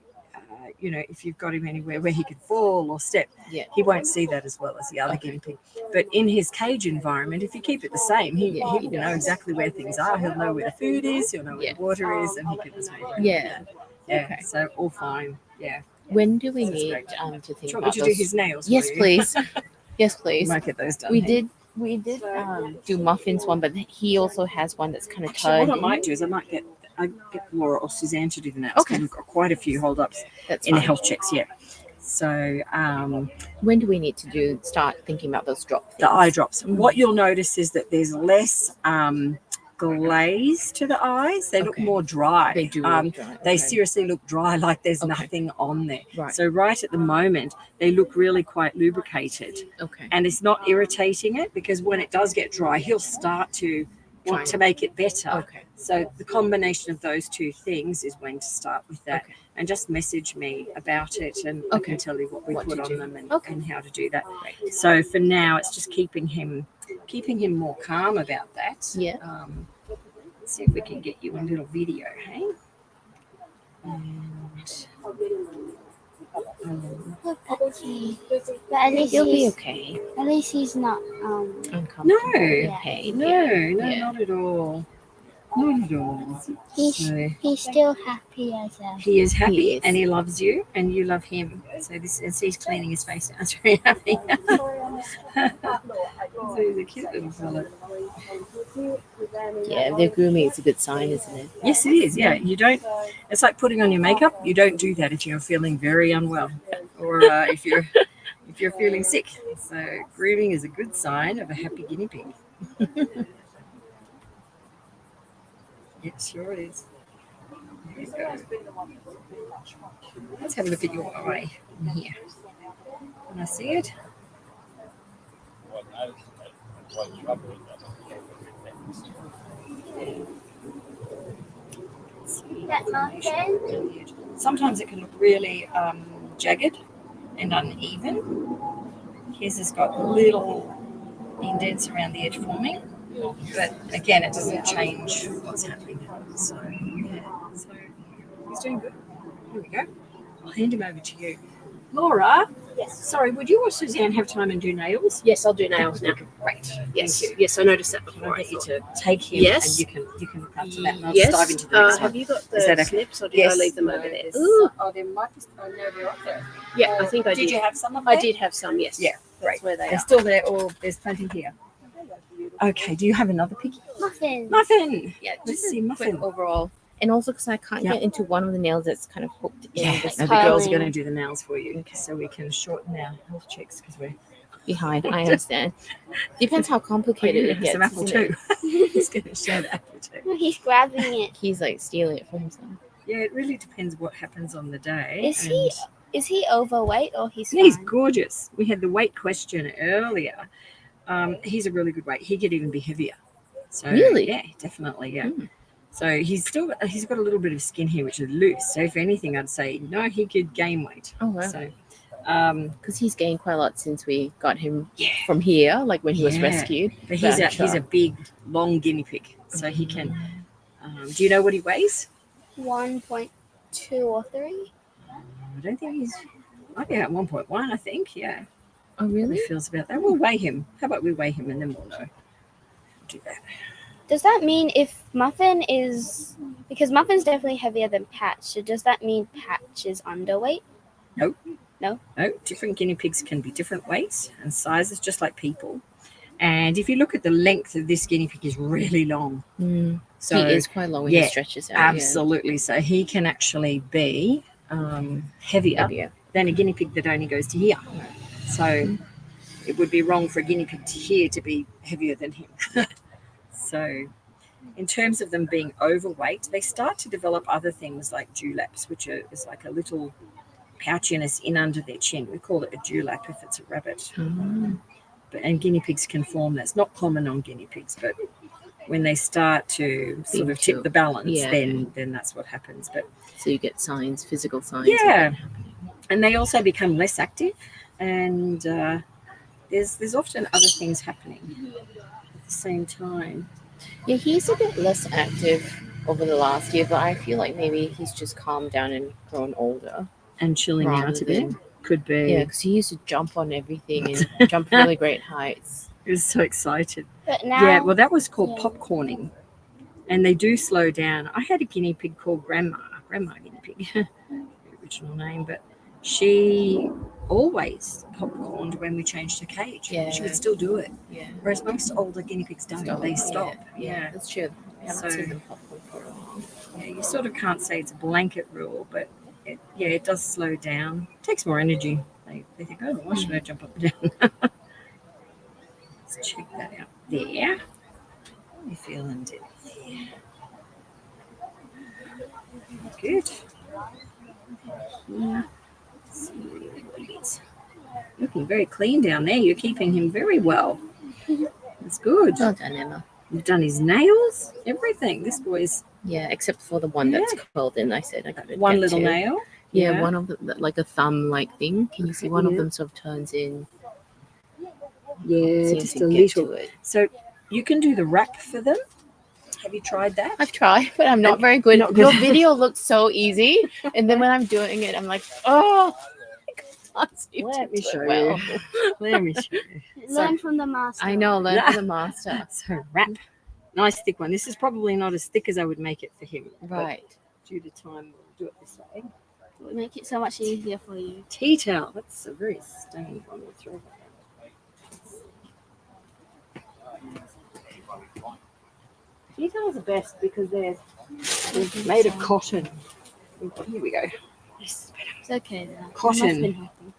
you know, if you've got him anywhere where he could fall or step, he won't see that as well as the other guinea pig. But in his cage environment, if you keep it the same, he will know exactly where things are. He'll know where the food is, he'll know where the water is, and he can just move around. Yeah. Okay. So all fine. Yeah. When do we That's need great. to think Do you want about me to do his nails? Yes, for you? please. Yes, please. Might get those done. We did do Muffin's one, but he also has one that's kind of Actually, tied. what I might do is I get Laura or Suzanne to do the nails. Okay. We've got quite a few hold-ups That's in the fine. health checks. Yeah. So When do we need to start thinking about those drop things? the eye drops. What you'll notice is that there's less glaze to the eyes. They look more dry. They do. Look dry. They seriously look dry, like there's nothing on there. Right. So right at the moment, they look really quite lubricated. Okay. And it's not irritating it, because when it does get dry, he'll start to want to make it better. Okay. So the combination of those two things is when to start with that. Okay. And just message me about it, and I can tell you what we put on them and how to do that. So for now, it's just keeping him more calm about that. Yeah. Let's see if we can get you a little video, hey? And, Look, okay. But at least You'll be okay. At least he's not Uncomfortable. No. Pain. no, Yeah. not at all. Not at all. he's still happy as a He is happy, He is. and he loves you, and you love him. So he's cleaning his face now. He's very happy. So he's a cute little fella. Yeah, they're grooming is a good sign, isn't it? Yes, it is. Yeah, you don't. It's like putting on your makeup. You don't do that if you're feeling very unwell, or if you're feeling sick. So grooming is a good sign of a happy guinea pig. It sure is. There you go. Let's have a look at your eye in here. Can I see it? Sometimes it can look really jagged and uneven. His has got little indents around the edge forming, but again, it doesn't change what's happening. So, yeah, so he's doing good. Here we go. I'll hand him over to you. Laura? Yes. Sorry, would you or Suzanne have time and do nails? Yes, I'll do nails now. Great. Yes. Thank you. Yes, I noticed that Can before. I get you to take him Yes. and you can look after that, and I'll Yes. just dive into the next one. Have you got Is that the okay? snips, or did I leave them over there? there's- Ooh. Oh, there might be. Oh, no, they're up there. Yeah, I think I did. Did you have some of I that? did have some. Yes. Yeah, That's great. where they They're are. still there, or there's plenty here. Okay, do you have another piggy? muffin. Muffin! Yeah, Let's just see a Muffin. quick overall. And also because I can't Yep. get into one of the nails that's kind of hooked in Yeah, this no, the girls are curling. going to do the nails for you, so we can shorten our health checks because we're behind. I understand. Depends how complicated it gets. some apple isn't too. it? He's going to share the apple too. He's grabbing it. He's like stealing it for himself. Yeah, it really depends what happens on the day. Is he overweight or he's And he's fine? gorgeous. We had the weight question earlier. He's a really good weight. He could even be heavier. So Really? yeah, definitely, yeah. Hmm. So he's got a little bit of skin here, which is loose. So if anything, I'd say no, he could gain weight. Oh wow. So Because he's gained quite a lot since we got him yeah, from here, like when he was Yeah. rescued. but But, he's a big, long guinea pig. So he can. Do you know what he weighs? 1.2 or 3. I don't think he's. Might be at 1.1. I think. Yeah. Oh How really? he feels about that. We'll weigh him. How about we weigh him and then we'll know. Do that. Does that mean if Muffin is... Because Muffin's definitely heavier than Patch, so does that mean Patch is underweight? No, different guinea pigs can be different weights and sizes, just like people. And if you look at the length of this guinea pig, is really long. Mm. So He is quite long when yeah, he stretches out. absolutely. So he can actually be heavier Heavier. than a guinea pig that only goes to here. So it would be wrong for a guinea pig to here to be heavier than him. So in terms of them being overweight, they start to develop other things like dewlaps, which is like a little pouchiness in under their chin. We call it a dewlap if it's a rabbit. Mm. And guinea pigs can form that. It's not common on guinea pigs, but when they start to sort of tip the balance, Yeah. then that's what happens. But So you get signs, physical signs. of yeah, that happening. and they also become less active, and there's often other things happening at the same time. Yeah, he's a bit less active over the last year, but I feel like maybe he's just calmed down and grown older. And chilling Rather out a bit than- could be. Yeah, because he used to jump on everything and jump really great heights. He was so excited. But now... Yeah, well, that was called Yeah. popcorning, and they do slow down. I had a guinea pig called Grandma guinea pig, the original name, but she always popcorned when we changed her cage. Yeah. She would still do it, Yeah. whereas most older guinea pigs don't. They stop. Yeah. That's true. I haven't So- seen them popcorn for a while. Yeah, you sort of can't say it's a blanket rule, but it does slow down. It takes more energy. They think, oh, why should I jump up and down? Let's check that out. There. You feeling it there? Good. Yeah. Looking very clean down there. You're keeping him very well. That's good. Well done, Emma. You've done his nails, everything. This boy's Yeah, except for the one that's curled in. I said I could one get little to. nail. Yeah, one of them, like a thumb-like thing. Can you see one of Yeah. them sort of turns in? Yeah, So you just can a get little. to it. So you can do the wrap for them. Have you tried that? I've tried, but I'm not very good. Not good. Your video looks so easy, and then when I'm doing it, I'm like, oh. I can't seem to Let me do it show well. you. Let me show you. Learn from the master. I know, learn from the master. So wrap. Nice thick one. This is probably not as thick as I would make it for him. but Right. Due to time, we'll do it this way. It'll make it so much easier for you. Tea towel. That's a very stained one. We'll throw that out. Tea towels are best because they're made of cotton. Here we go. This is better. It's okay then. Cotton. Must be happy.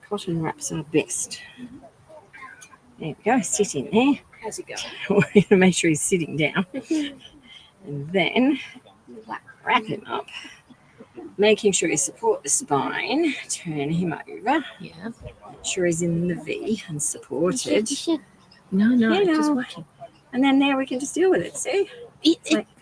Cotton wraps are best. There we go. Sit in there. How's it going? We're going to make sure he's sitting down. And then wrap him up. Making sure you support the spine. Turn him over. Yeah. Make sure he's in the V and supported. You should. No, You just know. watching. And then there we can just deal with it. See?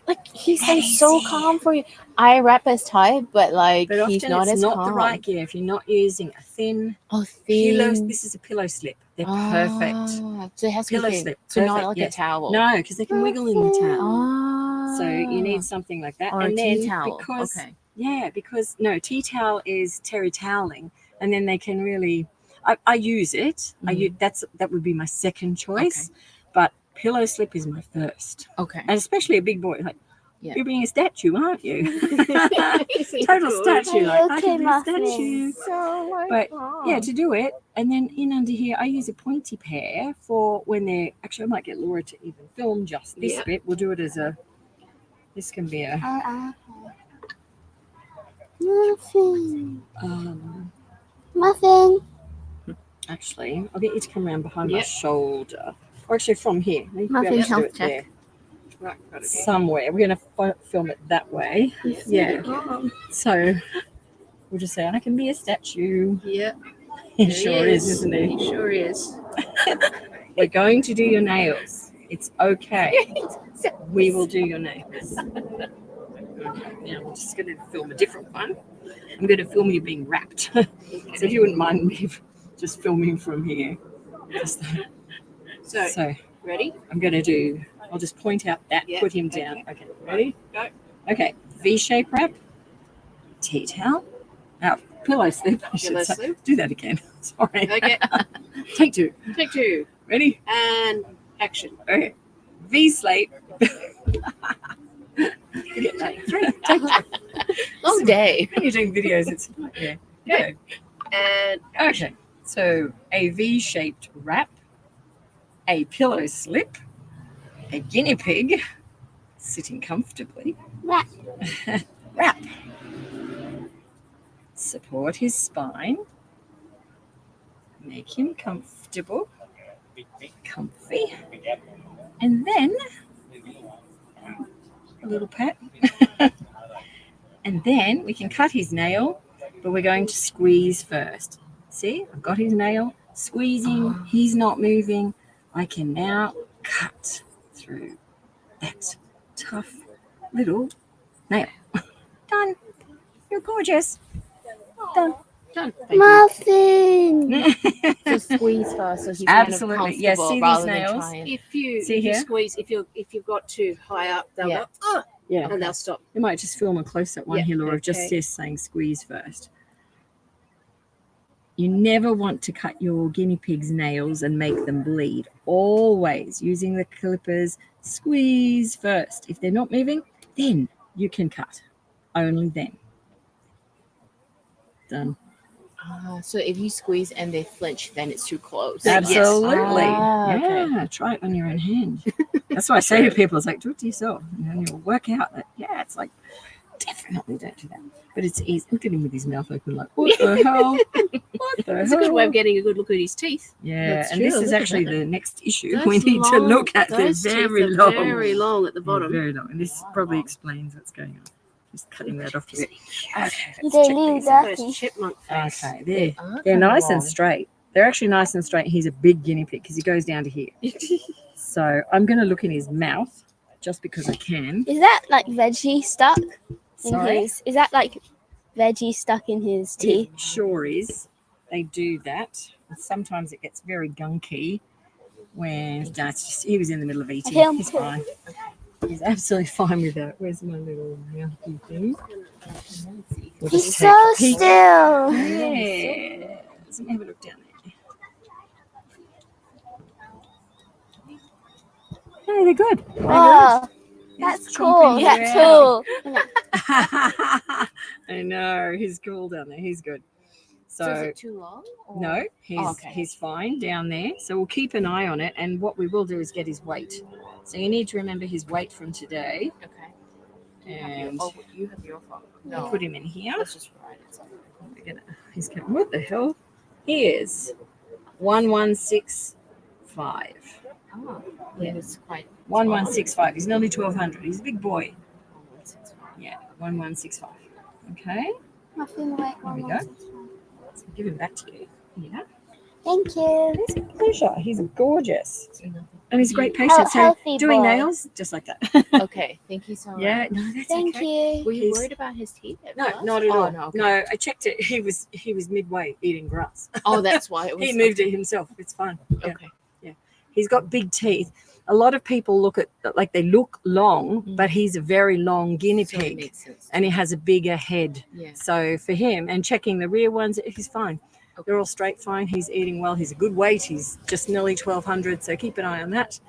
Like he sounds so calm for you. I rap as tight, but like But often he's not it's as not calm. the right gear. If you're not using a thin Oh, pillow, thin. this is a pillow slip. They're perfect. Ah, so it has to Pillow be thin. slip, So not perfect, like yes. a towel. No, because they can wiggle in the towel. Ah. So you need something like that. or and a then tea towel. because Okay. yeah, because no, tea towel is terry toweling, and then they can really I use it. That would be my second choice. But pillow slip is my first. Okay. And especially a big boy. Like Yeah. you're being a statue, aren't you? Total statue. Like I can be a Muffin. statue. So But yeah, to do it, and then in under here, I use a pointy pair for when they're. Actually, I might get Laura to even film just this Yeah. bit. We'll do it as a This can be a Muffin. um, actually, I'll get you to come around behind my Yep. shoulder. Or actually from here. You can be Muffin able to do health it check. there. Right, got it. Somewhere. We're going to film it that way. Yeah. So we'll just say, I can be a statue. Yeah, He sure is, isn't he? He sure is. We're going to do your nails. It's okay. We will do your nails. Okay, now I'm just going to film a different one. I'm going to film you being wrapped. So if you wouldn't mind me just filming from here. Just So, ready? I'm going to do, I'll just point out that, Yeah, put him down. okay. Okay, ready? Go. Okay, V-shape wrap, tea towel. Now, pillow slip. I should Pillow say. slip. Do that again. Sorry. Okay, Take two. take two. Ready? And action. Okay. V-slate. Take three. Long day. When you're doing videos, it's yeah. Okay. And Okay. So a V-shaped wrap, a pillow slip, a guinea pig sitting comfortably. Wrap. Wrap. Support his spine. Make him comfortable. Comfy. And then a little pat. And then we can cut his nail, but we're going to squeeze first. See, I've got his nail, squeezing, he's not moving. I can now cut through that tough little nail. Done. You're gorgeous. Done. done. Thank you. Muffin. So squeeze first, so he's Absolutely. kind of Yeah, comfortable see these rather than nails? trying. If you See here? squeeze, if you've got too high up, they'll Yeah. go, Yeah. and they'll stop. You might just film a close-up one Yeah, here, Laura, of just okay. this saying squeeze first. You never want to cut your guinea pig's nails and make them bleed. Always using the clippers, squeeze first. If they're not moving, then you can cut. Only then. Done. So if you squeeze and they flinch, then it's too close. Absolutely. Ah, okay. Yeah, try it on your own hand. That's what I say to people. It's like, do it to yourself. And then you'll work out that, yeah, it's like, definitely don't do that. But it's easy. Look at him with his mouth open like, what the hell? What the It's a good way hell? of getting a good look at his teeth. Yeah, That's and true. this is Look at actually that. the next issue Those we need to long- look at. They're those teeth very are long. very long at the Yeah, bottom. very long. And this probably explains what's going on. Just cutting that off a bit. Okay, You let's don't check leave these that. out. Those chipmunk face. Okay, They there. are They're kinda nice and long. straight. They're actually nice and straight. He's a big guinea pig because he goes down to here. So I'm going to look in his mouth just because I can. Is that like veggie stuck in Sorry? his? Is that like veggie stuck in his teeth? It sure is. They do that. And sometimes it gets very gunky when that's just he was in the middle of eating. feel He's too. fine. He's absolutely fine with that. Where's my little mouthy thing? We'll He's just so take a peek. still. Yeah. Let me have a look down there. Hey, they're good. They're Oh, that's He's cool. chomping That's you cool. good. I know. He's cool down there. He's good. So So is it too long? or- no, he's okay. he's fine down there. So we'll keep an eye on it. And what we will do is get his weight. So you need to remember his weight from today Okay. and Oh, you have your phone. No. put him in here. Let's just write it. We're gonna, he's going, what the hell? He is 1165. Oh, Yeah. it's quite 1165. He's nearly 1200. He's a big boy. it's Yeah, 1165. Okay, Muffin, wait, There we go. so give him back to you. Yeah, Thank you. it's a pleasure. He's gorgeous. fine. And he's a great patient. So healthy doing boy. nails, just like that. Okay, thank you so much. Yeah, no, that's Thank okay. you. Were you He's- worried about his teeth? At No, first? not at Oh, all. no, okay. No, I checked it. He was midway eating grass. Oh, that's why it was. He moved it himself. It's fine. Yeah. Okay. He's got big teeth. A lot of people look at like they look long, but he's a very long guinea So it pig, makes sense. and he has a bigger head. Yeah. So for him, and checking the rear ones, he's fine. They're all straight fine. He's eating well. He's a good weight. He's just nearly 1200. So keep an eye on that.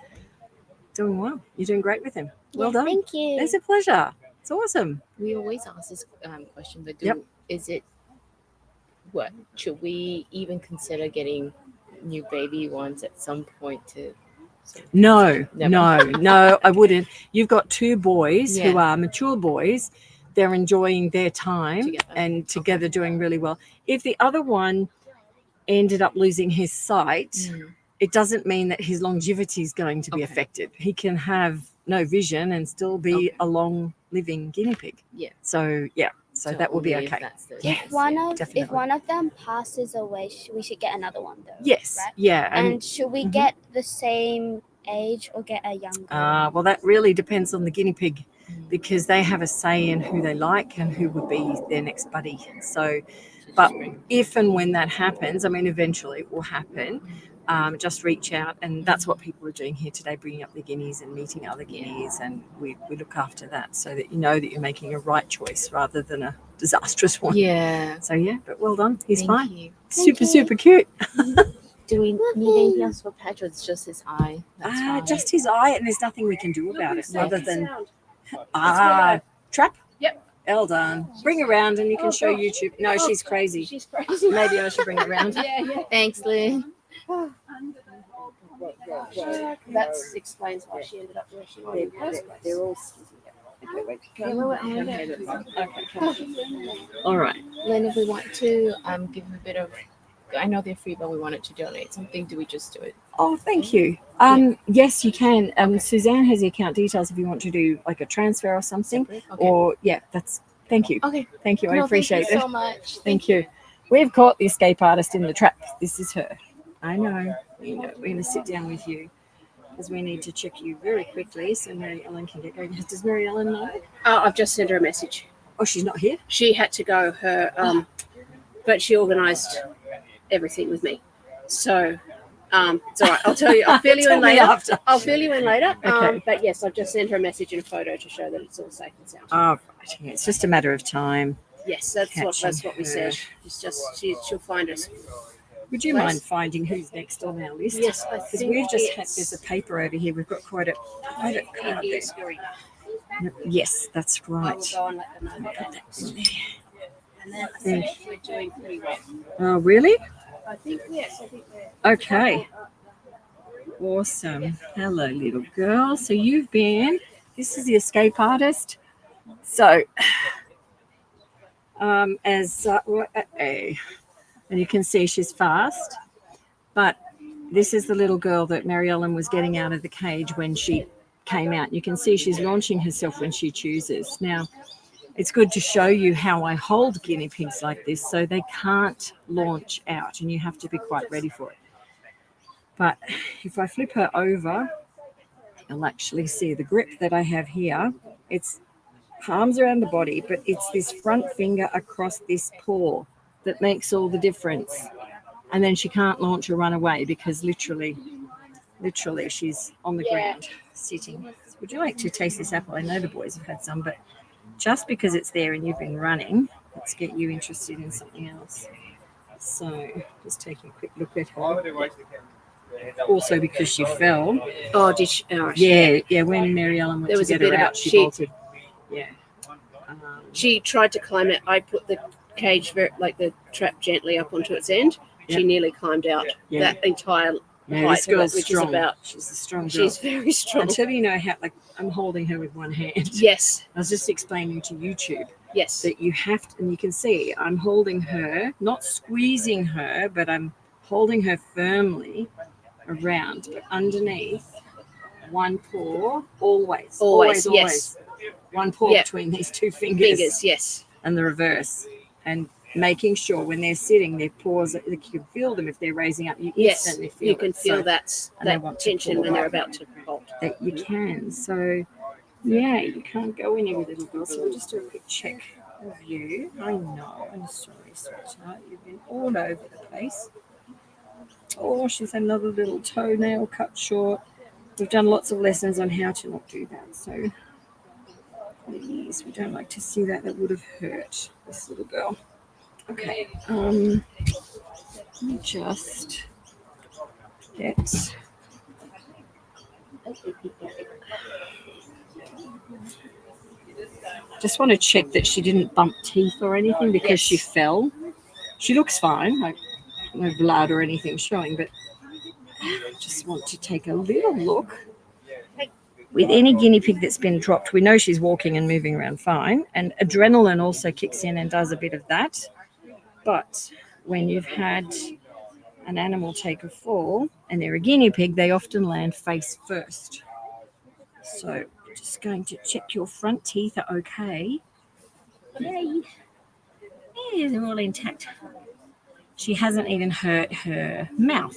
Doing well. You're doing great with him. Well Yeah, done. Thank you. It's a pleasure. It's awesome. We always ask this question, but Yep. is it what should we even consider getting new baby ones at some point to So, No, Never. no, I wouldn't. You've got two boys who Yeah. are mature boys. They're enjoying their time Together. and together doing really well. If the other one ended up losing his sight, Mm. it doesn't mean that his longevity is going to be Okay. affected. He can have no vision and still be Okay. a long living guinea pig. Yeah. So yeah, so that will be only if okay. that's the Yeah. case, If definitely. one of them passes away, we should get another one though. Yes, Right? yeah, And should we Mhm. get the same age or get a younger? well, that really depends on the guinea pig Mm. because they have a say in who they like and who would be their next buddy. So, So but just bring- if and when that happens, I mean, eventually it will happen. Just reach out, and that's what people are doing here today, bringing up the guineas and meeting other guineas, and we look after that so that you know that you're making a right choice rather than a disastrous one. Yeah. So yeah, but well done. He's Thank fine. you. Super, you. super cute. Do we need anything else for Patch? Or it's just his eye. That's fine. Just his eye, and there's nothing we can do about it Yeah. other than Sound. trap. Yep. Well done. Bring her around, and you can show YouTube. No, she's crazy. She's crazy. Maybe I should bring her around. Yeah. Thanks, Lynn. That explains why she ended up where she was. in the first place. They're all. Okay, wait. Okay. All right. Lynn, if we want to give him a bit of, I know they're free, but we wanted to donate something. Do we just do it? Oh, thank you. Yes, you can. Suzanne has the account details if you want to do like a transfer or something. Separate? Okay. Or yeah, that's. Thank you. Okay. Thank you. I No, appreciate thank you it. so much. Thank you. We've caught the escape artist in the trap. This is her. I know. You know. We're going to sit down with you because we need to check you very quickly so Mary Ellen can get going. Does Mary Ellen know? Oh, I've just sent her a message. Oh, she's not here? She had to go. But she organised everything with me. So, it's all right. I'll tell you. I'll fill you Tell in me later. after. I'll fill you in later. Okay. But yes, I've just sent her a message and a photo to show that it's all safe and sound. Oh, right. Yeah, it's just a matter of time. Yes, that's Catching what we her. said. It's just she'll find us. Would you Yes. mind finding who's next on our list? Yes, I Because think we've just had, it's- there's a paper over here. We've got quite a card there. Scary. Yes, that's I will right. go and let them know. Put that in there. And then I think we're doing pretty well. Oh, really? I think yes. I think we're Okay. Awesome. Hello, little girl. So you've been, this is the escape artist. So, and you can see she's fast, but this is the little girl that Mary Ellen was getting out of the cage when she came out. You can see she's launching herself when she chooses. Now, it's good to show you how I hold guinea pigs like this so they can't launch out, and you have to be quite ready for it. But if I flip her over, you'll actually see the grip that I have here. It's arms around the body, but it's this front finger across this paw that makes all the difference. And then she can't launch or run away because literally she's on the ground sitting. Would you like to taste this apple? I know the boys have had some, but just because it's there and you've been running, let's get you interested in something else. So just taking a quick look at her. Also because she fell. Oh, did she? Oh, Yeah, when Mary Ellen went There to was a get bit her about out, she she- bolted. Yeah. She tried to climb it. I put the cage, the trap, gently up onto its end. She Yep. nearly climbed out Yeah. that entire Yeah, height this of it, girl's which strong. is about. She's a strong girl. She's very strong. Until you know how, like, I'm holding her with one hand. Yes, I was just explaining to YouTube yes, that you have to, and you can see I'm holding her, not squeezing her, but I'm holding her firmly around, but underneath one paw, always. yes. One paw Yeah. between these two fingers Yes, and the reverse. And making sure when they're sitting, their paws, you can feel them if they're raising up. You yes. instantly feel You can it. feel So and they that want to tension pull when they're away. about to bolt. That you can. So, yeah, you can't go anywhere, little girl. So we'll just do a quick check of you. I know. I'm sorry, sweetheart. You've been all over the place. Oh, she's another little toenail cut short. We've done lots of lessons on how to not do that. So, please, we don't like to see that. That would have hurt this little girl. Okay. Let me just get. Just want to check that she didn't bump teeth or anything because she fell. She looks fine, like no blood or anything showing, but just want to take a little look. With any guinea pig that's been dropped, we know she's walking and moving around fine, and adrenaline also kicks in and does a bit of that. But when you've had an animal take a fall and they're a guinea pig, they often land face first. So just going to check your front teeth are okay. Yay. Yeah, they're all intact. She hasn't even hurt her mouth.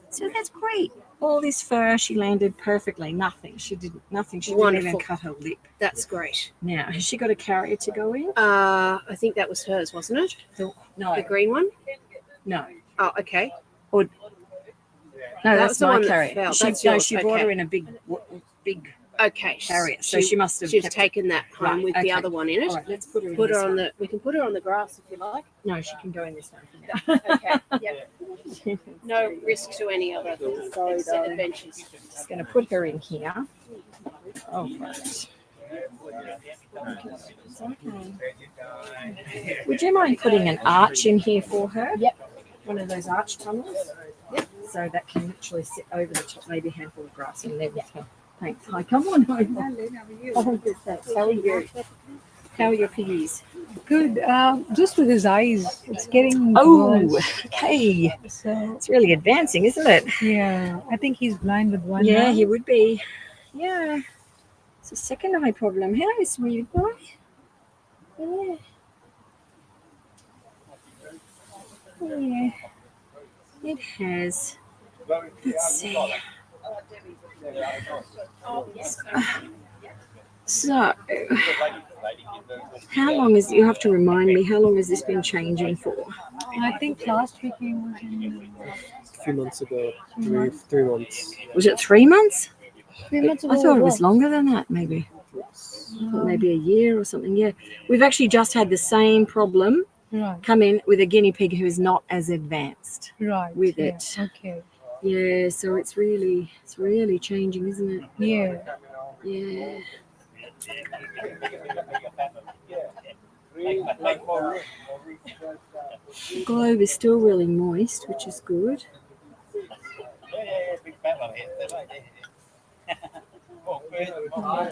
So that's great. All this fur, she landed perfectly. Nothing. She didn't even Wonderful. cut her lip. That's great. Now, has she got a carrier to go in? I think that was hers, wasn't it? No. The green one? No. Oh, okay. No, that's the my one that carrier. fell. She, That's no, yours. she brought Okay. her in a big Okay. carrier. So she must have She's kept it. taken that home Right, with okay. the other one in it. All right, let's put her in Put her this on one. the. We can put her on the grass if you like. No, she can go in this one. Okay. Yep. No risk to any other Sorry, darling. adventures. Just going to put her in here. Oh, right. It's okay. Would you mind putting an arch in here for her? Yep. One of those arch tunnels? Yep. So that can literally sit over the top, maybe a handful of grass in there with her. Thanks. Hi, come on over. Oh, good, thanks. How are you? How are your piggies? Good. Just with his eyes, it's getting Oh, worse. okay. So It's really advancing, isn't it? yeah, I think he's blind with one. Yeah, now. he would be. Yeah. It's a second eye problem. Hello, sweet boy. Yeah. Yeah. It has. Let's see. So, how long is, you have to remind me, how long has this been changing for? I think last week he was in. A few months ago, 3 months. Was it 3 months? 3 months ago. I thought it was longer than that, maybe. I thought maybe a year or something. Yeah. We've actually just had the same problem Right, come in with a guinea pig who is not as advanced right. with yeah, it. Okay. Yeah, so it's really changing, isn't it? Yeah. Yeah. The globe is still really moist, which is good.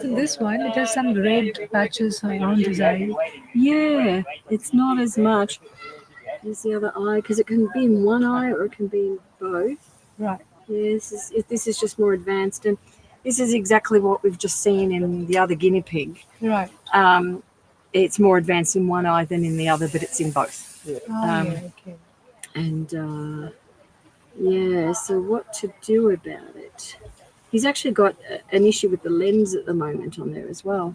So this one, it has some red patches around his eye. Yeah, it's not as much as the other eye because it can be in one eye or it can be in both. Right. Yeah, this is just more advanced, and this is exactly what we've just seen in the other guinea pig. Right. It's more advanced in one eye than in the other, but it's in both. Oh, yeah, okay. And yeah, so what to do about it? He's actually got an issue with the lens at the moment on there as well.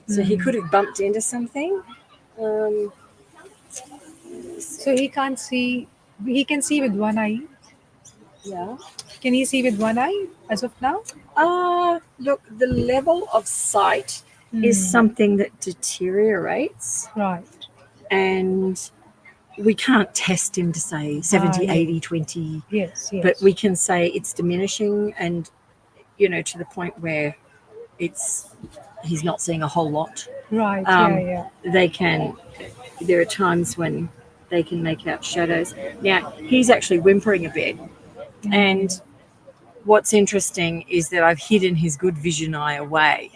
So he could have bumped into something. So he can't see. He can see with one eye. Yeah. Can he see with one eye as of now? Look, the level of sight is something that deteriorates, Right. and we can't test him to say 70, yeah. 80, 20, Yes. Yes. but we can say it's diminishing, and to the point where he's not seeing a whole lot. Right. Yeah. There are times when they can make out shadows. Now, he's actually whimpering a bit, and what's interesting is that I've hidden his good vision eye away,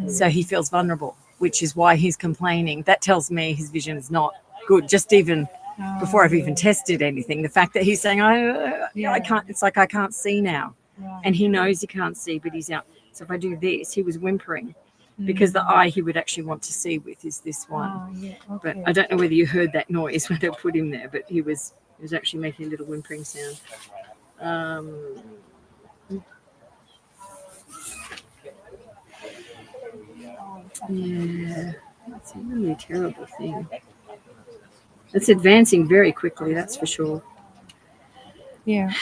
so he feels vulnerable, which is why he's complaining. That tells me his vision is not good, just even before I've even tested anything. The fact that he's saying, I can't, it's like I can't see now. Right. And he knows he can't see, but he's out. So if I do this, he was whimpering because the eye he would actually want to see with is this one. Yeah, okay. But I don't know whether you heard that noise when I put him there, but he was actually making a little whimpering sound. Yeah, it's a really terrible thing. It's advancing very quickly, that's for sure. Yeah.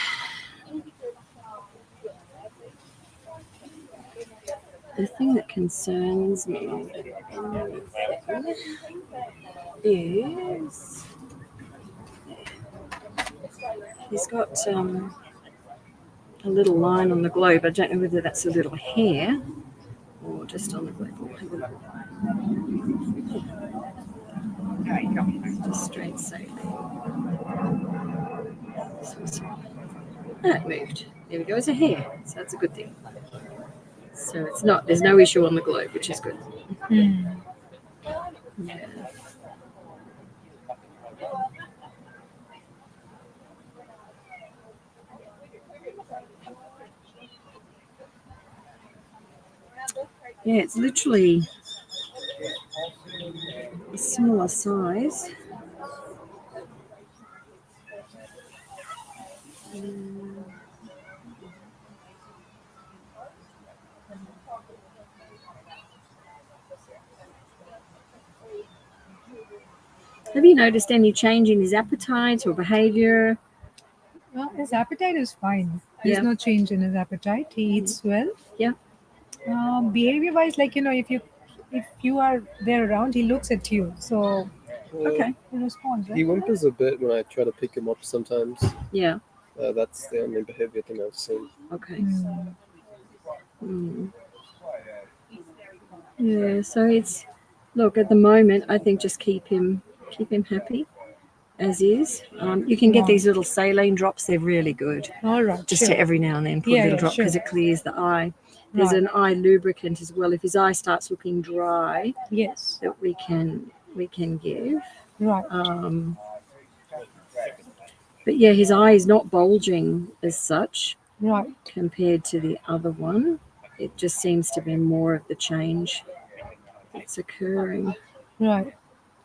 The thing that concerns me is he's got a little line on the globe. I don't know whether that's a little hair or just on the globe. There you go. Just straight safely. That moved. There we go. It's a hair, so that's a good thing. So it's not. There's no issue on the globe, which is good. Hmm. Yeah. Yeah, it's literally a similar size. Have you noticed any change in his appetite or behavior? Well, his appetite is fine. There's Yeah. no change in his appetite. He eats well. Yeah. Behavior-wise, like if you are there around, he looks at you. So Okay. he responds. He Right? whimpers a bit when I try to pick him up sometimes. Yeah. That's the only behavior thing I've seen. Okay. Hmm. Mm. Yeah. So it's look at the moment. I think just keep him happy as is. You can get these little saline drops. They're really good. All right. Just sure. to every now and then put Yeah, a little yeah, drop because sure. it clears the eye. There's Right. an eye lubricant as well. If his eye starts looking dry, Yes. that we can give. Right. But yeah, his eye is not bulging as such Right. compared to the other one. It just seems to be more of the change that's occurring. Right.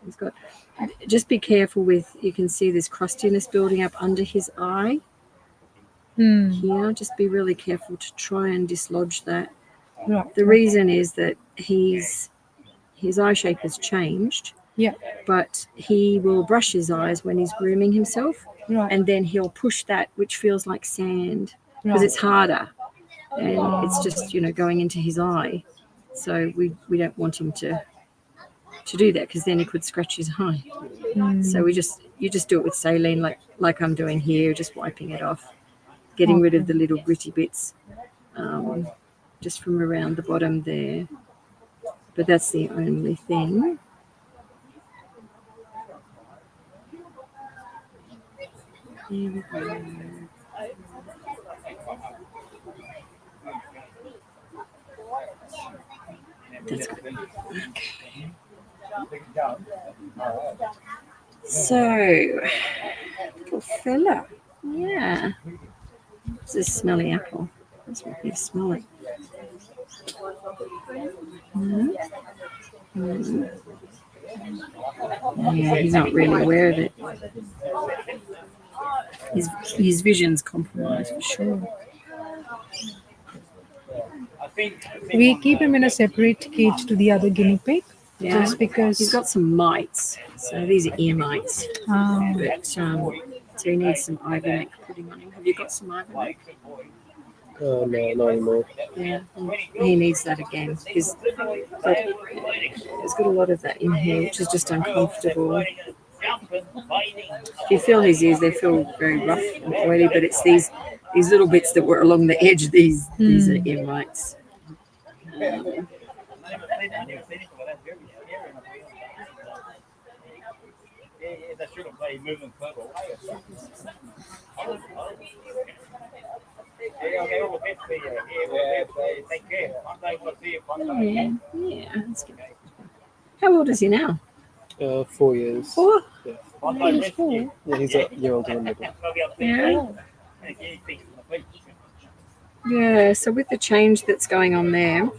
He's got. Just be careful with. You can see this crustiness building up under his eye. Hmm. Here, just be really careful to try and dislodge that. Right. The reason is that his eye shape has changed. Yeah. But he will brush his eyes when he's grooming himself, Right. and then he'll push that, which feels like sand, because Right. it's harder, and it's just going into his eye. So we don't want him to do that because then he could scratch his eye. Hmm. So you just do it with saline, like I'm doing here, just wiping it off, getting rid of the little gritty bits, just from around the bottom there. But that's the only thing. Here we go. That's good. Okay. So, little fella. Yeah. It's a smelly apple. Let's make me smell it. Yeah, he's not really aware of it. His vision's compromised for sure. We keep him in a separate cage to the other guinea pig. Yeah, Just because he's got some mites. So these are ear mites. But so he needs some ivermectin putting on him. Have you got some ivermectin? No, not anymore. Yeah, he needs that again. He's got a lot of that in here, which is just uncomfortable. If you feel his ears, they feel very rough and oily, but it's these little bits that were along the edge. These are ear mites. Yeah, that's good. How old is he now? 4 years. 4? Yeah. He's 4. Yeah, he's a year older than me. Yeah. Yeah, so with the change that's going on there,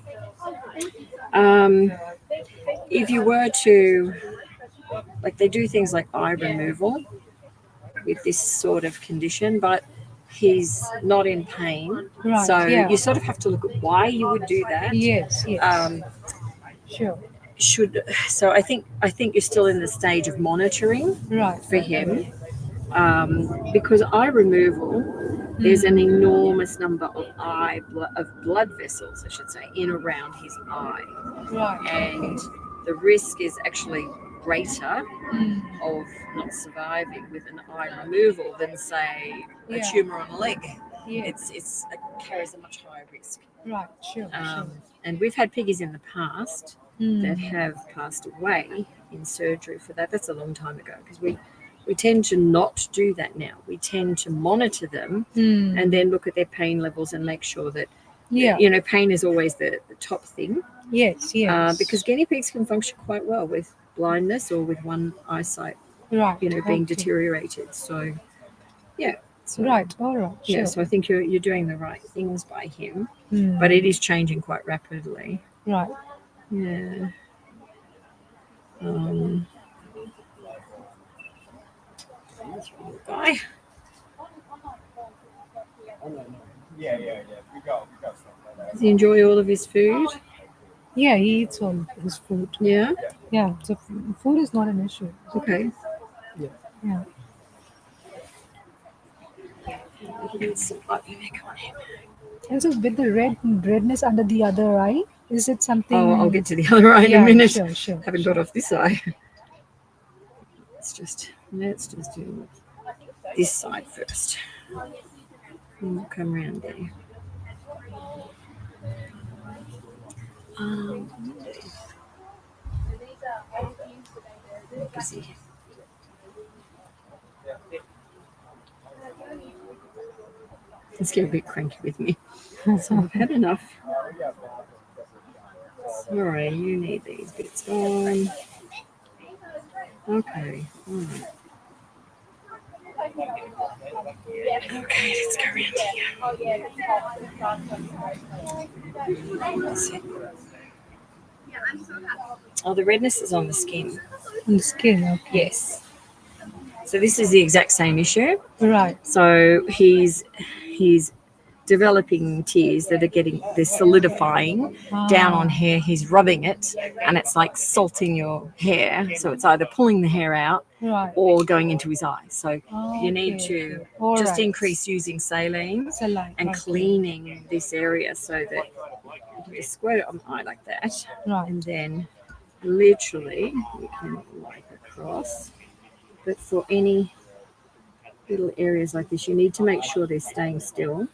if you were to, like, they do things like eye removal with this sort of condition, but he's not in pain. Right, So yeah. you sort of have to look at why you would do that. Yes. Yes. Sure. So I think you're still in the stage of monitoring for him, because eye removal, there's an enormous number of blood vessels, I should say, in around his eye, and the risk is actually greater of not surviving with an eye removal than, say, a tumor on a leg. It carries a much higher risk. Right. Sure. And we've had piggies in the past that have passed away in surgery for that. That's a long time ago because We tend to not do that now. We tend to monitor them Hmm. and then look at their pain levels and make sure that, Yeah. you know, pain is always the top thing. Yes. Yes. Because guinea pigs can function quite well with blindness or with one eyesight, right. you know, being okay. deteriorated. So, yeah. So, Right. All right. Yeah, Sure. so I think you're doing the right things by him, Hmm. but it is changing quite rapidly. right. Yeah. Guy. Does he enjoy all of his food? Yeah, he eats all his food. Yeah. Yeah. So food is not an issue. Okay. Yeah. It's on him. And so with the redness under the other eye, is it something? Oh, I'll get to the other eye in a minute. Sure. Haven't got off this eye. Let's just do this side first. And we'll come around there. Busy. Let's get a bit cranky with me. So I've had enough. Sorry, you need these bits gone. Okay. All right. Okay, let's go around here. Let's see. Oh, the redness is on the skin. On the skin. Okay. Yes. So this is the exact same issue. Right. So he's developing tears that are they're solidifying down on hair. He's rubbing it and it's like salting your hair. So it's either pulling the hair out Right. or going into his eye. So you need Okay, to okay. All just right. increase using saline Saline. and okay. cleaning this area so that you can just squirt it on the eye like that. Right. And then literally you can wipe across. But for any little areas like this, you need to make sure they're staying still.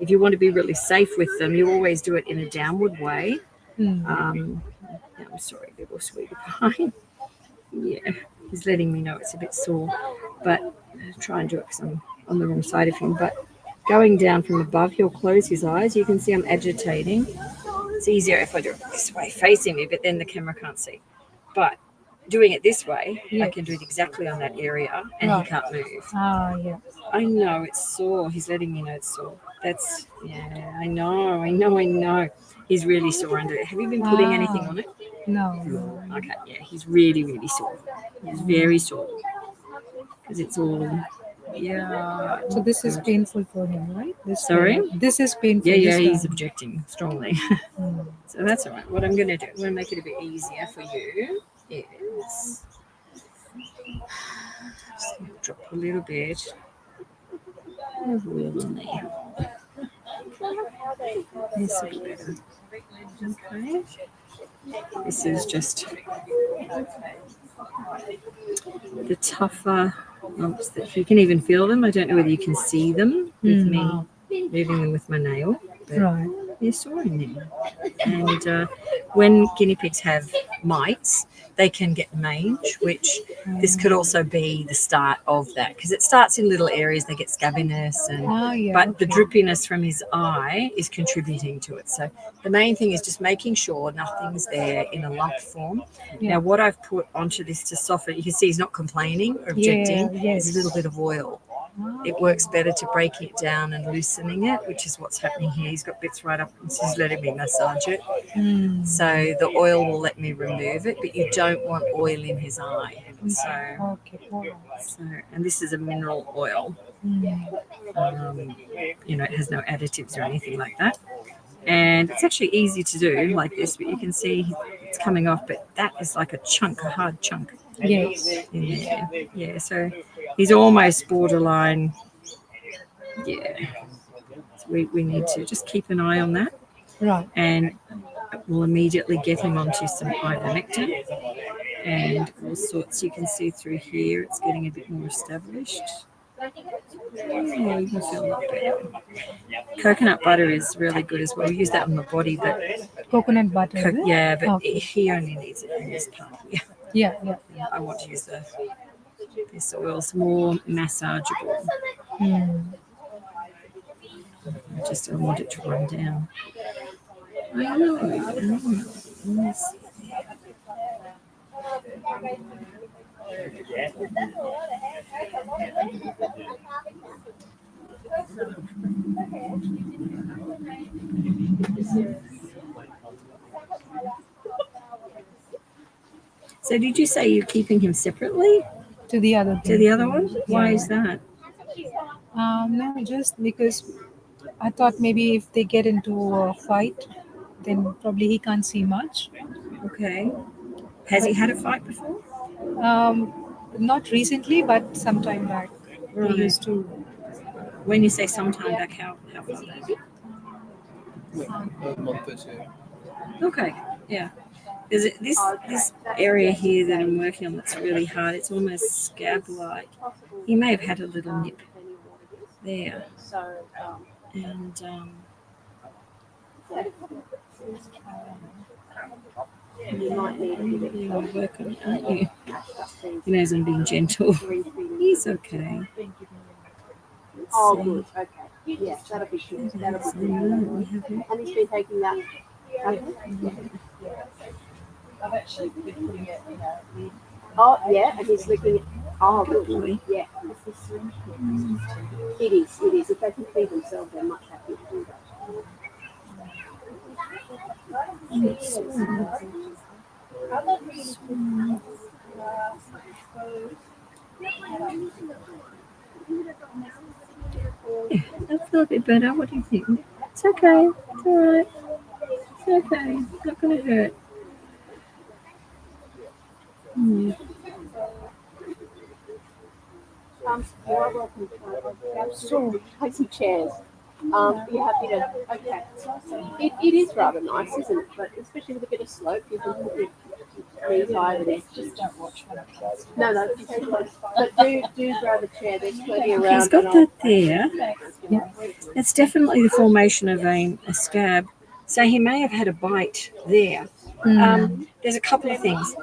If you want to be really safe with them, you always do it in a downward way. Hmm. I'm sorry, little sweetie pie. Yeah, he's letting me know it's a bit sore, but I'll try and do it because I'm on the wrong side of him. But going down from above, he'll close his eyes. You can see I'm agitating. It's easier if I do it this way, facing me, but then the camera can't see. But doing it this way, I Yes. can do it exactly on that area, and Right. he can't move. Yeah. I know it's sore. He's letting me know it's sore. That's I know. He's really sore under it. Have you been putting anything on it? No. Okay, yeah, he's really, really sore. He's very sore because it's all So this is painful for him, right? Sorry? This is painful. Yeah, this he's one. objecting strongly. Hmm. So that's all right. What I'm going to do, I'm going to make it a bit easier for you is just gonna drop a little bit of oil on there. This will be better. Okay. This is just the tougher lumps that you can even feel them. I don't know whether you can see them with me moving them with my nail. But Right. they're sore in there. And when guinea pigs have mites, they can get mange, which this could also be the start of that because it starts in little areas. They get scabbiness, but the drippiness from his eye is contributing to it. So the main thing is just making sure nothing's there in a lump form. Yeah. Now, what I've put onto this to soften, you can see he's not complaining or objecting. yes. There's a little bit of oil. It works better to breaking it down and loosening it, which is what's happening here. He's got bits right up and he's letting me massage it. Hmm. So the oil will let me remove it, but you don't want oil in his eye. So, Okay. All right. and this is a mineral oil. It has no additives or anything like that. And it's actually easy to do like this, but you can see it's coming off, but that is like a hard chunk. Yes. Yeah, so he's almost borderline. Yeah. So we need to just keep an eye on that. Right. And we'll immediately get him onto some ivermectin. And all sorts, you can see through here, it's getting a bit more established. Oh, you can feel a lot better. Coconut butter is really good as well. We use that on the body, but Coconut butter. is it? but Okay. he only needs it in this part here. Yeah. I want to use the This oil's more massageable. I just don't want it to run down. I know. Yes. So did you say you're keeping him separately To the other to the other thing. one? Why is that? No, just because I thought maybe if they get into a fight, then probably he can't see much. Okay. Has he had a fight before? Not recently, but some time back. Right. He used to. When you say sometime back, how far back? A month or two. Okay, yeah. Is it this area here that I'm working on that's really hard? It's almost scab-like. He may have had a little nip there, and You might need a bit you'll work on it, aren't you? He knows I'm being gentle. He's okay. Oh, good. Okay. Yeah, that'll be good. That'll be good. And he's been taking that. Okay. I've actually been putting it, Oh, yeah, and he's licking it. Oh, good. Yeah. It is. It is. If they can feed themselves, they're much happier to do that. Yeah, I feel a bit better. What do you think? It's okay. It's all right. It's okay. It's not going to hurt. You are welcome. Sure. Take some chairs. You're happy to. Okay. It is rather nice, isn't it? But especially with a bit of slope, you can put your knees over there. Just don't watch when it comes. No. But do grab a chair. There's plenty around. He's got that there. Yeah. It's definitely the formation of a scab. So he may have had a bite there. There's a couple of things.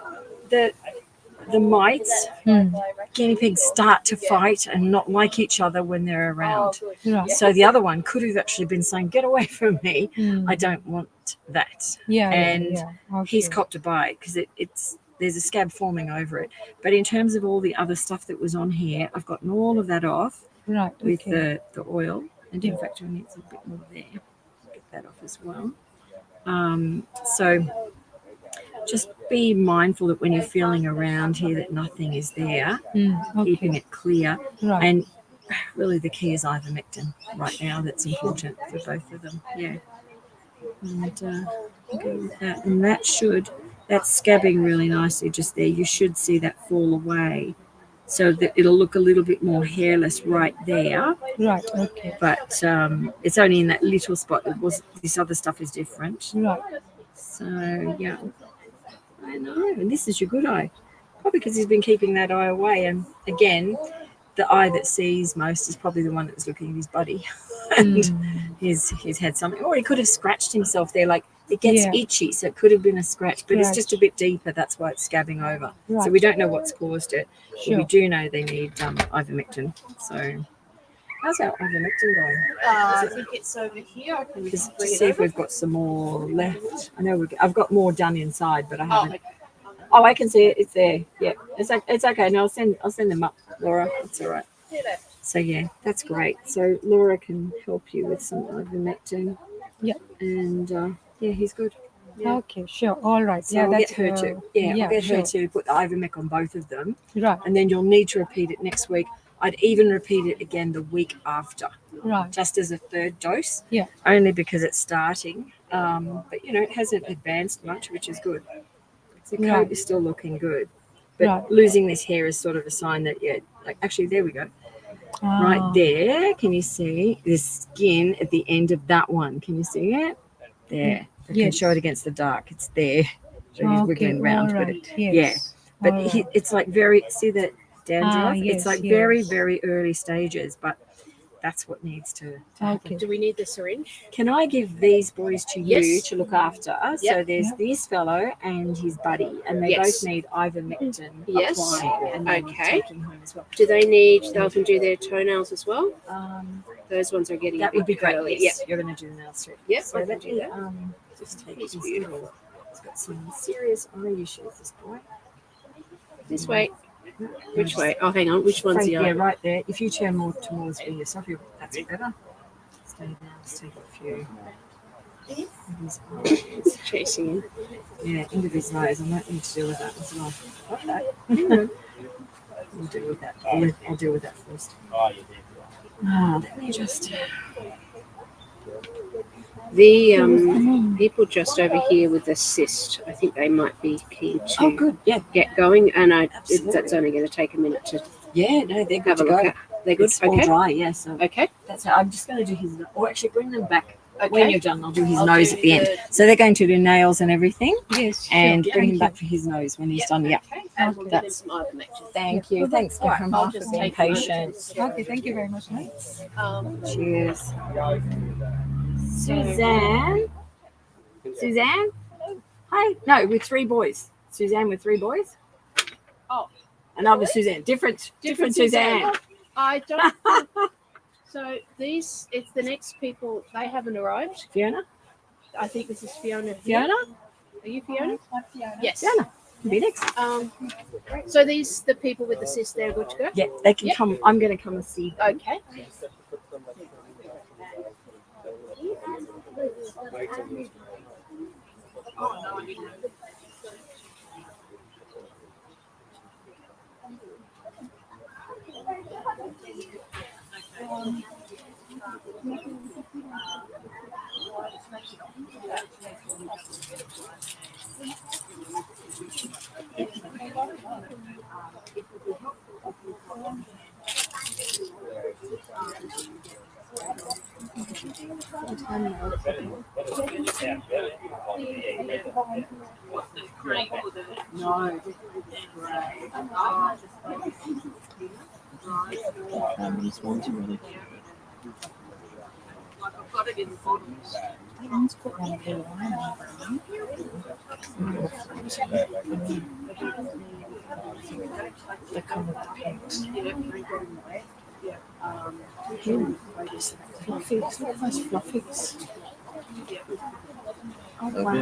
The mites, guinea pigs start to fight and not like each other when they're around. Right. So the other one could have actually been saying, "Get away from me! I don't want that." Yeah. And Okay. he's copped a bite because there's a scab forming over it. But in terms of all the other stuff that was on here, I've gotten all of that off Right. with Okay. the oil. And in fact, I need a bit more there. Get that off as well. So just be mindful that when you're feeling around here that nothing is there, keeping it clear. Right. And really the key is ivermectin right now. That's important for both of them. Yeah. And go with that. And that's scabbing really nicely just there. You should see that fall away so that it'll look a little bit more hairless right there. Right. Okay. But it's only in that little spot. This other stuff is different. Right. So, yeah. I know. And this is your good eye. Probably because he's been keeping that eye away. And again, the eye that sees most is probably the one that was looking at his buddy. And he's had something. Or he could have scratched himself there. Like, it gets itchy, so it could have been a scratch. But it's just a bit deeper. That's why it's scabbing over. Right. So we don't know what's caused it. Sure. But we do know they need ivermectin. So how's our ivermectin going? I think it's over here. I can Just bring it see if over. we've got some more left. I know I've got more done inside, but I Oh, haven't. Oh, I can see it. It's there. Yeah, it's okay. No, I'll send them up, Laura. It's all right. So yeah, that's great. So Laura can help you with some ivermectin. Yeah. And yeah, he's good. Yeah. Okay. Sure. All right. So I'll that's get her to. Yeah, I'll get her to put the ivermec on both of them, Right. and then you'll need to repeat it next week. I'd even repeat it again the week after, Right. just as a third dose. Yeah. Only because it's starting. But you know, it hasn't advanced much, which is good. The coat Right. is still looking good, but Right. losing this hair is sort of a sign that like actually there we go. Right there, can you see the skin at the end of that one? Can you see it? There. I can Yes. show it against the dark. It's there. So he's wiggling around, all but right. Yes. yeah. But All right. it's like very, see that dandruff? yes, it's like yes. very, very early stages, but That's what needs to happen. Okay. Do we need the syringe? Can I give these boys to you Yes. to look after? So Yep. there's this fellow and his buddy, and they Yes. both need ivermectin Yes. applying and then Okay. taking home as well. Do they need? They can do their toenails as well. Those ones are getting That a would be bit great. curly. Yes, you're going to do the nails too. Yep, So I can let do me that. just take He's his beautiful. little. He's got some serious eye issues. This boy. This way. Which way? Oh, hang on. Which one's the Yeah, eye? right there. If you turn more towards me yourself, that's better. Stay down. Just take a few. of his eyes. Chasing him. Yeah, into his nose. I might need to deal with that as well. Like that. We'll deal with that. I'll deal with that first. Let me just. The people just over here with the cyst, I think they might be keen to Oh, good. Yeah. get going, and Absolutely. that's only going to take a minute to Yeah, no, they're good have a to look go. at. They're good. It's all Okay. dry, yeah. So Okay. that's how I'm just going to do his. Or actually, bring them back. Okay. When you're done, I'll do his I'll nose do at the end. the- So they're going to do nails and everything, Yes. and sure. bring Thank him you. back for his nose when he's done. Yeah. Okay. And we'll give them That's- some ivermectin. Thank you. Thanks, All right, Grandma, I'll for just being take patient. Okay. Thank you very much. Cheers. Suzanne. Suzanne. Hi. No, with 3 boys. Suzanne with 3 boys. Oh. Another Suzanne. Different Suzanne. I don't. So these, it's the next people. They haven't arrived. Fiona. I think this is Fiona. Fiona. Are you Fiona? Yes. Fiona. Be next. So these the people with the cyst. They're good to go. Yeah, they can Yep. come. I'm going to come and see. Okay. No. They come with the pinks. Fluffies, look at those fluffies. Oh, wow.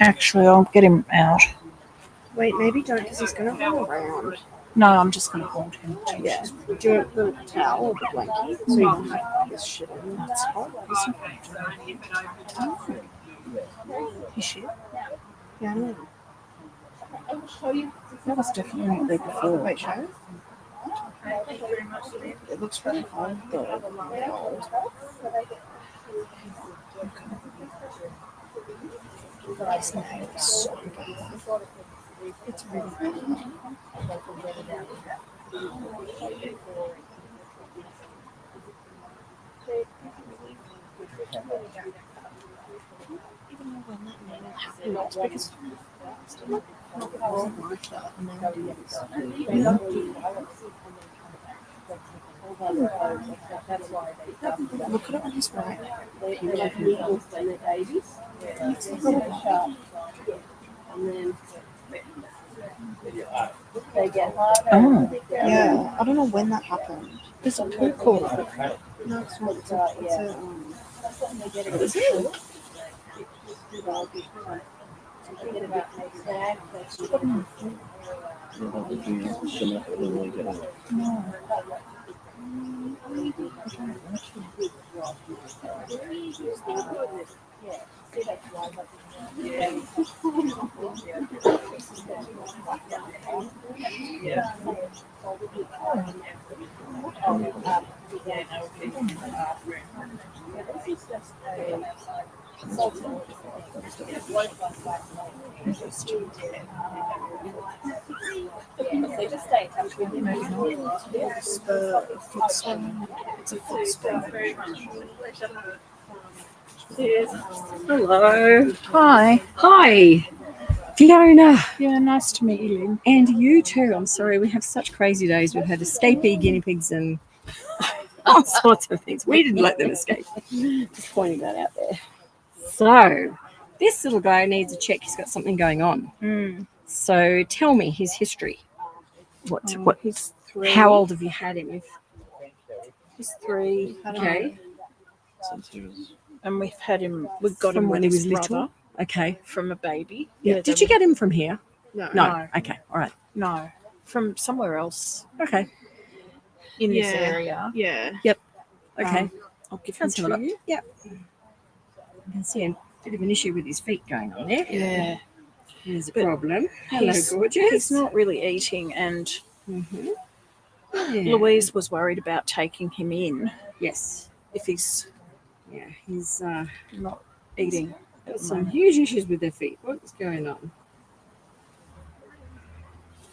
Actually, I'll get him out. Wait, maybe don't because he's going to roll around. No, I'm just going to hold him. Yeah. Do you want the towel or the blanket? So you can have this shit in. That's hot, isn't it? Is she? Yeah, I know. That was definitely not there before. Wait, show. It looks really cold though. His nail is so bad. It's really bad. Even though when that nail happened, it's because look at it on his right. Oh, Yeah, I don't know when that happened. there's a poo caller. No, it's not. It's a It's a foot spur. Hello. Hi. Hi, Fiona. Yeah, nice to meet you, Lynn. And you too. I'm sorry, we have such crazy days. We've had escapee guinea pigs and all sorts of things. We didn't let them escape. Just pointing that out there. So, this little guy needs a check. He's got something going on. So, tell me his history. What? He's 3. How old have you had him? He's 3. Okay. And we've had him. We've got From him when with he his was brother little. Okay. from a baby. Yeah. Did you get him from here? No. No. Okay. All right. No, from somewhere else Okay. in this Yeah. area. Yeah. Okay. I'll give him Let's have a to look. you. Yep. You can see a bit of an issue with his feet going on there. Yeah, There's a But problem. Hello, he's- gorgeous. he's not really eating, and Mm-hmm. Yeah. Louise was worried about taking him in Yes. if he's Yeah. He's not eating. got some huge issues with their feet. What's going on?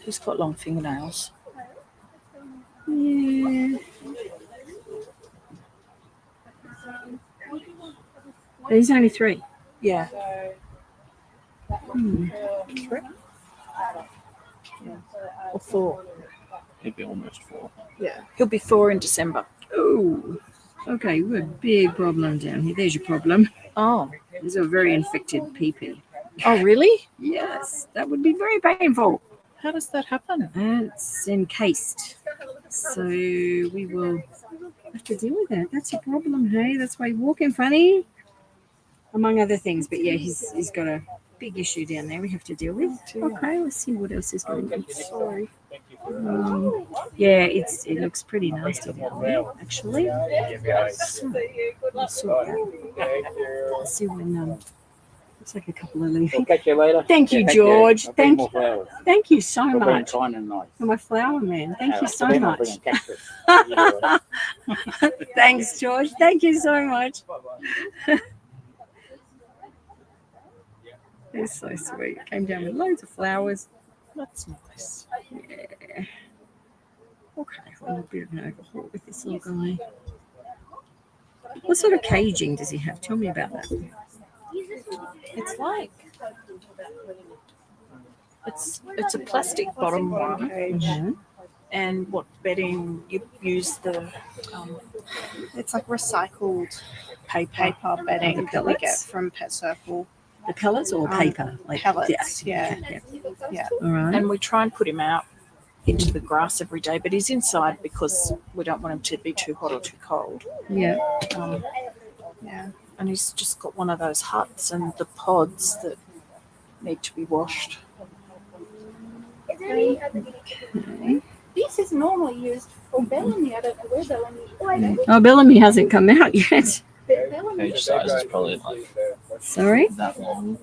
He's got long fingernails. Yeah. But he's only 3. Yeah, Hmm. 3 or 4. He'd be almost 4. Yeah. He'll be 4 in December. Oh. Okay, we've got a big problem down here. There's your problem. Oh, There's a very infected PP. oh, really? Yes, that would be very painful. How does that happen? It's encased. So we will have to deal with that. That's a problem, hey? That's why you're walking funny, among other things. But yeah, he's got a big issue down there we have to deal with. Okay, let's see what else is going on. Sorry. Yeah, it looks pretty nasty down there, actually. So, we'll sort that. Let's see when looks like a couple of leaves. We'll catch you later. Thank you, Yeah, George. I'll bring Thank more you. flowers. Thank you so We'll bring much. kind and nice. You're my flower man. Thank you so I'll much. bring a cactus. Thanks, George. Thank you so much. It's so sweet. Came down with loads of flowers. That's nice. Yeah. Okay, a little bit of an overhaul with this little guy. What sort of caging does he have? Tell me about that. It's like it's a plastic bottom one, Mhm. and what bedding you use the It's like recycled paper. bedding The that we get pellets? from Pet Circle. The pellets or paper? Pellets, yeah. Okay, Yeah. All right. And we try and put him out into the grass every day, but he's inside because we don't want him to be too hot or too cold. Yeah. Yeah. And he's just got one of those huts and the pods that need to be washed. Okay. This is normally used for Bellamy. I don't know where Bellamy is. Oh, Bellamy hasn't come out yet. Cage size is probably like Sorry. that long.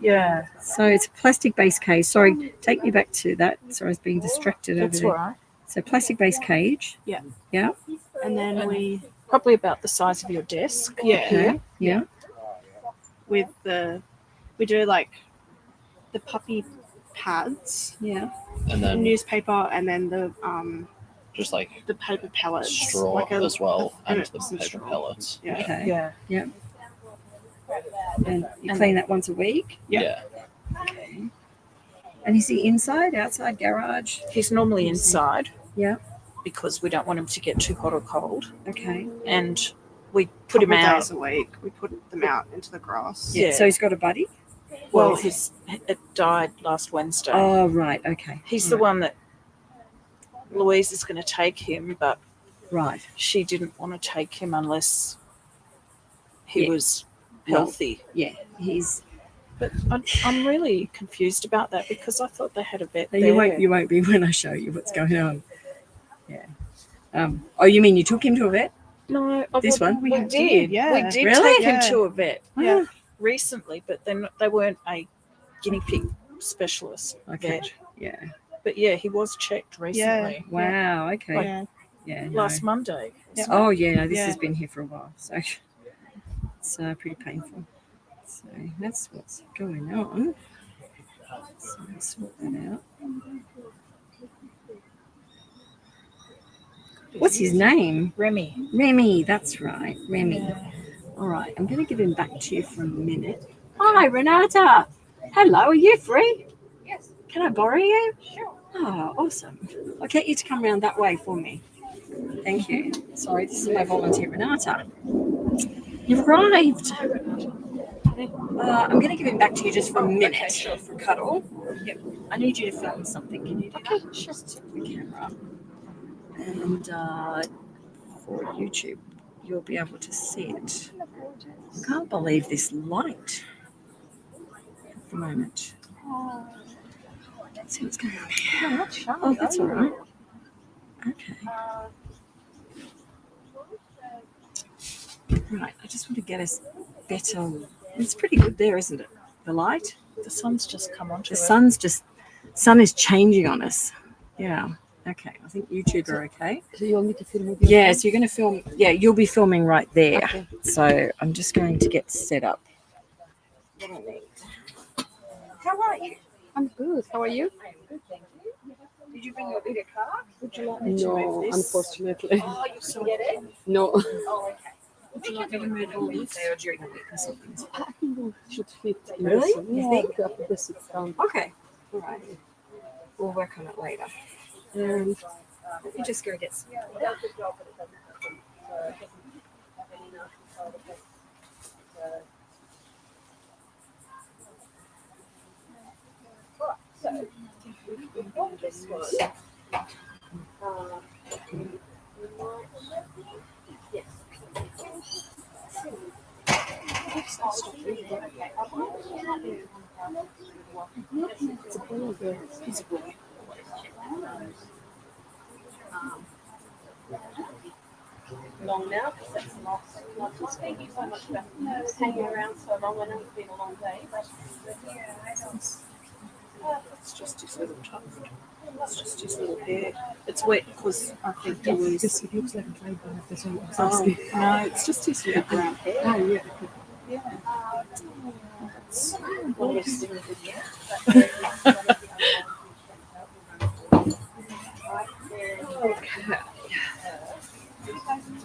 Yeah, So it's a plastic base cage. Sorry, take me back to that. Sorry, I was being distracted that's over all there. right. So plastic base cage. And then we Probably about the size of your desk. Okay. Yeah. with we do like the puppy pads, Yeah. And the then newspaper, and then the just like paper pellets, straw like as well, and the some paper straw. pellets. Yeah. Okay. Yeah. And you clean that once a week. Yeah. Okay. And is he inside, outside, garage? He's normally inside. Yeah. Because we don't want him to get too hot or cold. Okay. And we put him Couple out. days a week. We put them out into the grass. Yeah. So he's got a buddy. Well, it died last Wednesday. Oh, right. Okay. He's the one that Louise is going to take him, but Right. she didn't want to take him unless he Yeah. was Well, healthy. Yeah. He's. But I'm really confused about that because I thought they had a vet No, there. you won't be when I show you what's going on. Yeah. Oh, you mean you took him to a vet? No, This one? We did. yeah. We did Really? take Yeah. him to a vet Yeah. recently, but then they weren't a guinea pig specialist Okay. vet. Yeah. But yeah, he was checked recently. Wow. Okay. Yeah. Yeah. Last Monday. Yeah. Oh, yeah. No, this Yeah. has been here for a while, so it's pretty painful. So that's what's going on. So I'll sort that out. What's his name? Remy. Remy, that's right, Remy. All right, I'm going to give him back to you for a minute. Hi, Renata. Hello, are you free? Yes. Can I borrow you? Sure. Oh, awesome. I'll get you to come around that way for me. Thank you. Sorry, this is my volunteer, Renata. You've arrived. I'm going to give him back to you just for a minute for a cuddle. Yep. I need you to film something. Can you do that? Just tip the camera. And for YouTube, you'll be able to see it. I can't believe this light at the moment. Let's see what's going on here. Oh, that's all right. Okay. Right, I just want to get us better. It's pretty good there, isn't it? The light? The sun's just come on. The sun is changing on us. Yeah. Okay. I think YouTube are okay. So you want me to film with you? Yeah, so you're going to film. Yeah, you'll be filming right there. Okay. So I'm just going to get set up. What I need. How are you? I'm good. How are you? Good, thank you. Did you bring your bigger car? Would you like me to No, move this? unfortunately. Oh, you still get it? No. Oh, okay. Would you like me to move all this or during the week or something? I think it should fit. Really? Merlin. You Yeah, think? after this it's down. Okay. All right. We'll work on it later. Let me just go get some. It's a boy or girl? It's a boy. Long now, because that's the last time. Thank you so much for hanging around so long. I know it's been a long day, but It's just his little tuft. It's just his little hair. It's wet because I think he was. This it looks like a flyblown. That's why I was Oh, asking. no, it's just his little brown hair. Oh, yeah. Yeah. It's what is it? Okay.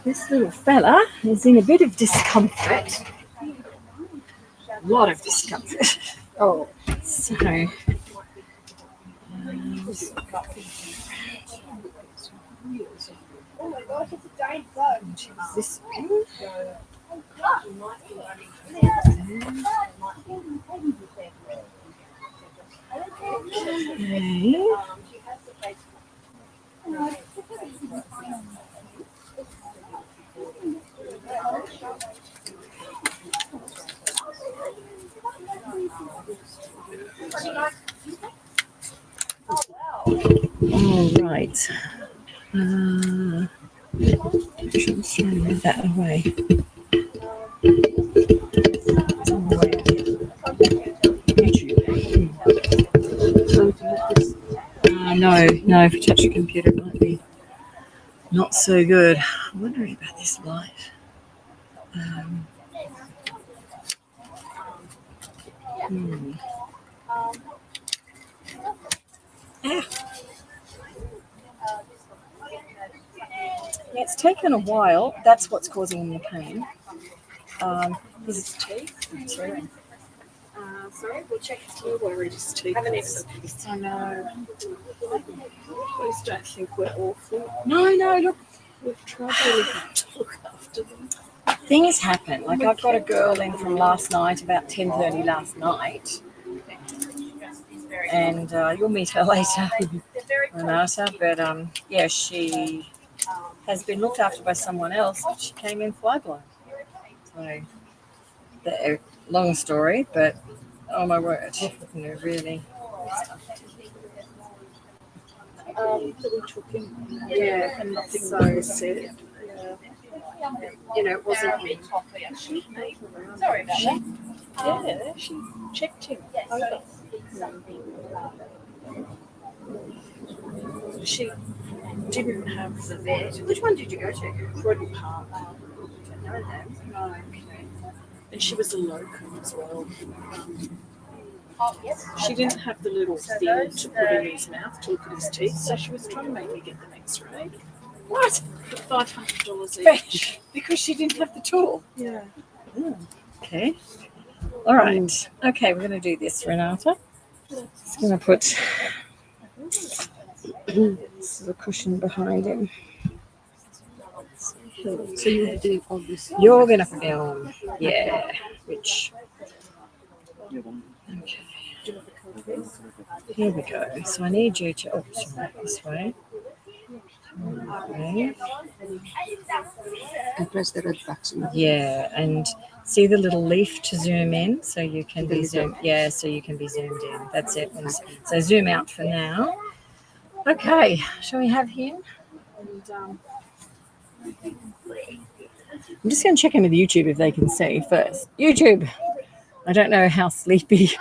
This little fella is in a bit of discomfort. A lot of discomfort. Oh. So, Oh my gosh, it's a giant bug. this way. Okay. All right. Just trying to move that away. It's on the way. YouTube. No, if you touch your computer, it might be not so good. I'm wondering about this light. Yeah, it's taken a while. That's what's causing him the pain. This is teeth. Sorry. Sorry, we'll check his teeth. Worried his teeth. have an extra. I know. Please don't think we're awful. No, look, We've tried really hard to look after them. things happen. Like I've got a girl in from last night, about 10:30 last night, and you'll meet her later, Renata. But yeah, she has been looked after by someone else. But she came in flyblown. So, long story, but oh my word, really. We took him. Yeah, And nothing so was said. Yeah. It wasn't me. Sorry about that. Yeah, she checked him. Over. She didn't have the vet. Which one did you go to? Croydon Park. No, okay. And she was a locum as well. Oh, yes. She didn't have the little thing to put in his mouth to look at his teeth, so she was trying to make me get them x-rayed. What? $500 each. Fresh. Because she didn't have the tool. Yeah. Okay. All right. Okay, we're going to do this, Renata. Just going to put this is a cushion behind him. So you're doing all this. You're going to film. Yeah. Which? Okay. Here we go. So I need you to, oh, sorry, this way. Okay. And press the red button. Yeah, and see the little leaf to zoom in, so you can be zoomed. Yeah, so you can be zoomed in. That's it. So zoom out for now. Okay, shall we have him? And, I'm just going to check in with YouTube if they can see first. YouTube, I don't know how sleepy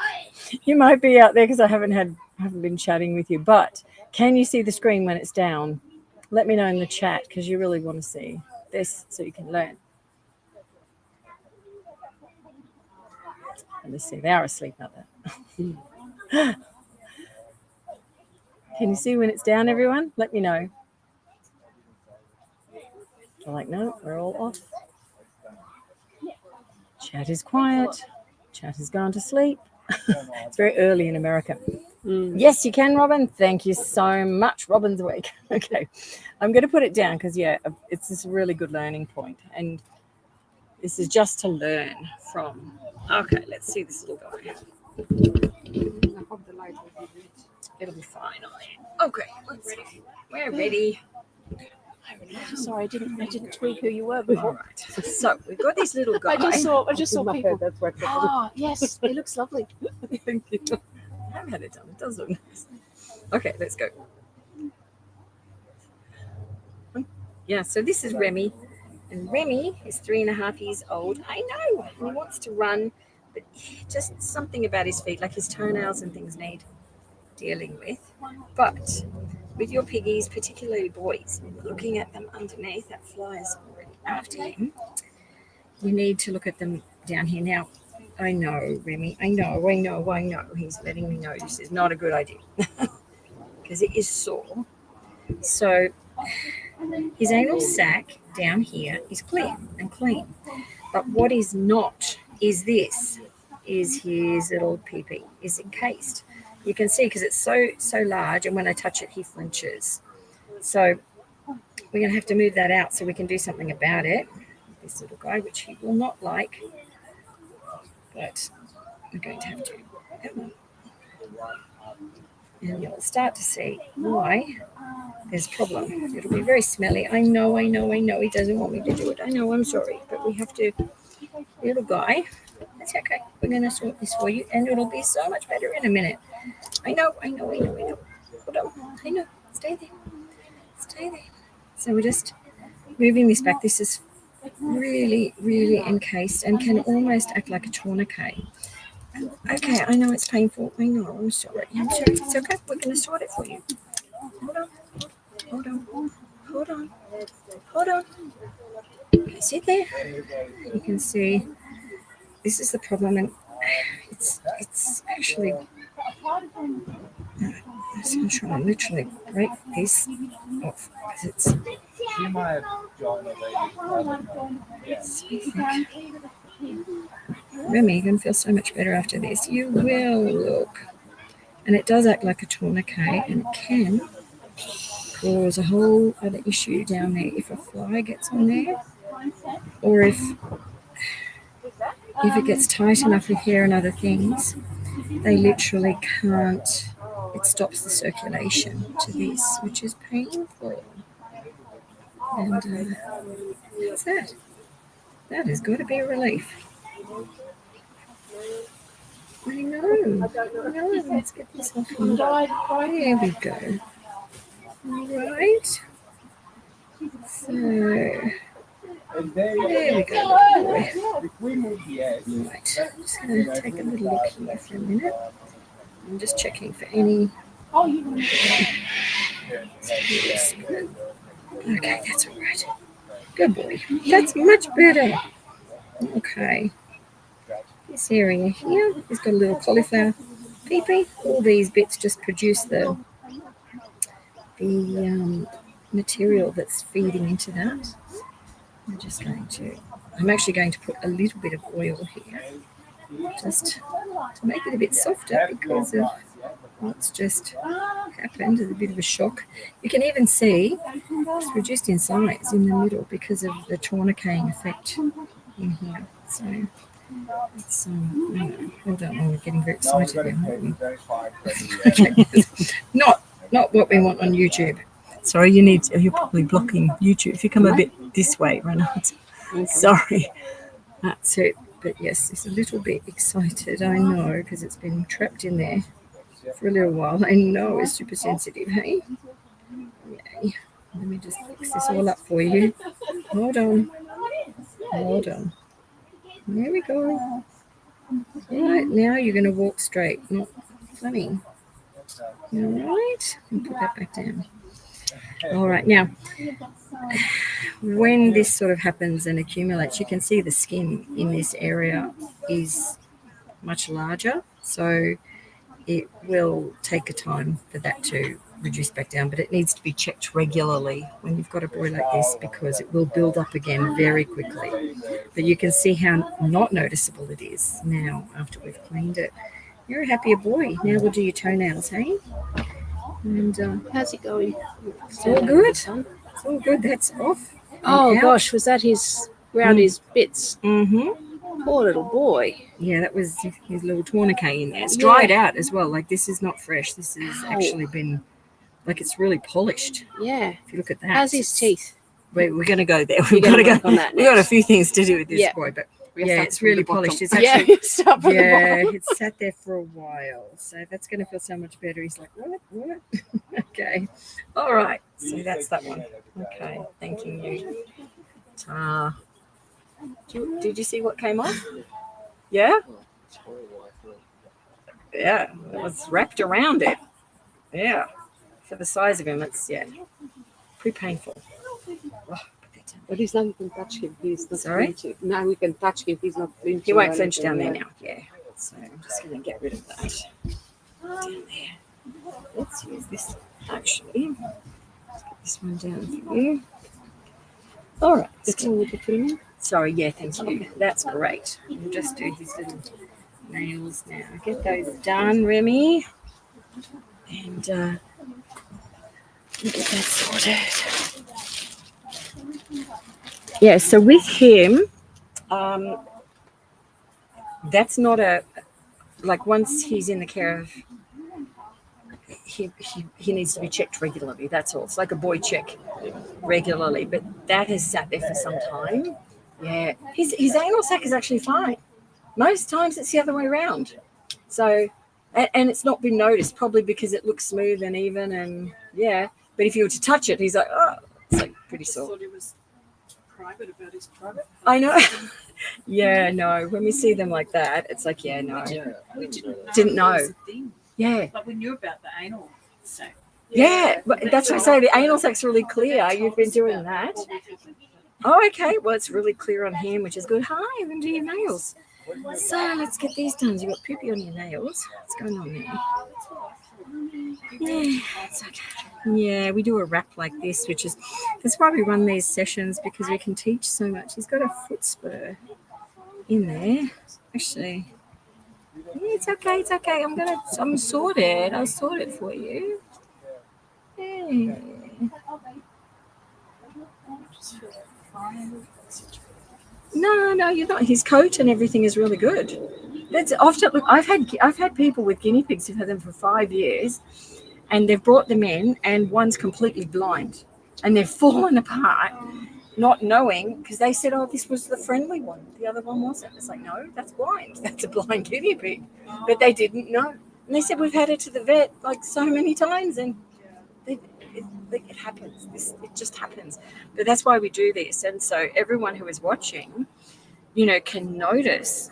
you might be out there because I haven't been chatting with you, but can you see the screen when it's down? Let me know in the chat because you really want to see this so you can learn. And let's see, they are asleep out there. Can you see when it's down, everyone? Let me know. They're like, no, we're all off. Chat is quiet. Chat has gone to sleep. It's very early in America. Yes, you can, Robin. Thank you so much. Robin's awake. Okay. I'm going to put it down because, yeah, it's this really good learning point. And this is just to learn from. Okay, let's see this little guy. I hope the light will be good. It'll be fine. Okay, let's see. We're ready. Sorry, I didn't tweak who you were before. All right. So we've got this little guy. I just saw people. That's what. Oh, yes, it looks lovely. Thank you. I have had it done. It does look nice. Okay, let's go. Yeah, so this is Remy. And Remy is 3.5 years old. I know. And he wants to run, but just something about his feet, like his toenails and things need dealing with. But with your piggies, particularly boys, looking at them underneath, that fly is already after him. You need to look at them down here. Now, I know, Remy, I know. He's letting me know this is not a good idea because it is sore. So his anal sac down here is clear and clean. But what is not is this, is his little pee-pee is encased. You can see because it's so large, and when I touch it, he flinches. So we're going to have to move that out so we can do something about it. This little guy, which he will not like, but we're going to have to. And you'll start to see why there's a problem. It'll be very smelly. I know. He doesn't want me to do it. I know, I'm sorry, but we have to. Little guy, that's okay. We're going to sort this for you, and it'll be so much better in a minute. I know. Hold on. I know. Stay there. So we're just moving this back. This is really, really encased and can almost act like a tourniquet. Okay, I know it's painful. I know. I'm sorry. It's okay. We're going to sort it for you. Hold on. Okay, sit there. You can see this is the problem, and it's actually. I'm just going to try and literally break this off because it's. Remy, you're going to feel so much better after this. You will look. And it does act like a tourniquet, and it can cause a whole other issue down there if a fly gets on there, or if it gets tight enough with hair and other things, they literally can't. It stops the circulation to this, which is painful. And what's that? That has got to be a relief. I know. Let's get this off. There we go. All right. So there we go. Right. I'm just going to take a little look here for a minute. I'm just checking for any. Okay, that's all right. Good boy. That's much better. Okay. This area here, he's got a little cauliflower pee-pee. All these bits just produce the material that's feeding into that. I'm actually going to put a little bit of oil here just to make it a bit softer because of what's just happened. There's a bit of a shock. You can even see it's reduced in size in the middle because of the tourniqueting effect in here. So it's hold on, we're getting very excited now. Okay. Not what we want on YouTube. Sorry, you're probably blocking YouTube. If you come a bit this way, Renard. Sorry. That's it. But yes, it's a little bit excited. I know because it's been trapped in there for a little while. I know it's super sensitive, hey? Yay. Let me just fix this all up for you. Hold on. There we go. All right, now you're going to walk straight, not funny. All right, and put that back down. All right, now, when this sort of happens and accumulates, you can see the skin in this area is much larger, so it will take a time for that to reduce back down, but it needs to be checked regularly when you've got a boy like this because it will build up again very quickly. But you can see how not noticeable it is now after we've cleaned it. You're a happier boy. Now we'll do your toenails, hey? And how's it going? It's all good. It's all good. That's off. Oh gosh, was that around his bits? Mm-hmm. Poor little boy. Yeah, that was his little tourniquet in there. It's dried out as well. Like this is not fresh. This has actually been, like it's really polished. Yeah. If you look at that. How's his teeth? We're going to go there. We've got to go on that. We've got a few things to do with this boy, but yeah, it's really polished. It's actually it's sat there for a while, so that's going to feel so much better. He's like, what? Okay, all right. So that's that one. Okay, thanking you. Did you see what came off? Yeah. Yeah, it was wrapped around it. Yeah, for the size of him, it's pretty painful. But he's not, you can touch him. He's not flinching. Now we can touch him. He's not flinching. He won't flinch down there now. Yeah. So I'm just going to get rid of that. Down there. Let's use this actually. Let's put this one down for you. All right. Sorry. Yeah. Thank you. That's great. We'll just do his little nails now. Get those done, Remy. And we'll get that sorted. Yeah, so with him, that's not once he's in the care of, he needs to be checked regularly, that's all. It's like a boy check regularly, but that has sat there for some time. Yeah, his anal sac is actually fine. Most times it's the other way around. So, and it's not been noticed, probably because it looks smooth and even, and but if you were to touch it, he's like, oh, it's like pretty sore. Private about his private. I know. Yeah, no. When we see them like that, it's like, no. We didn't know. Yeah. But we knew about the anal sac. Yeah, but that's what I say. The anal sac's really clear. You've been doing that. Oh, okay. Well, it's really clear on him, which is good. Hi, I'm going to do your nails. So let's get these done. You've got poopy on your nails. What's going on there? Yeah, it's okay. Yeah, we do a wrap like this, that's why we run these sessions, because we can teach so much. He's got a foot spur in there. Actually, it's okay. I'm sorted. I'll sort it for you. Yeah. No, you're not. His coat and everything is really good. That's often. Look, I've had people with guinea pigs who've had them for 5 years, and they've brought them in, and one's completely blind, and they've fallen apart, not knowing, because they said, "Oh, this was the friendly one. The other one wasn't." It's like, no, that's blind. That's a blind guinea pig, but they didn't know, and they said, "We've had it to the vet like so many times, and it happens. It just happens." But that's why we do this, and so everyone who is watching, can notice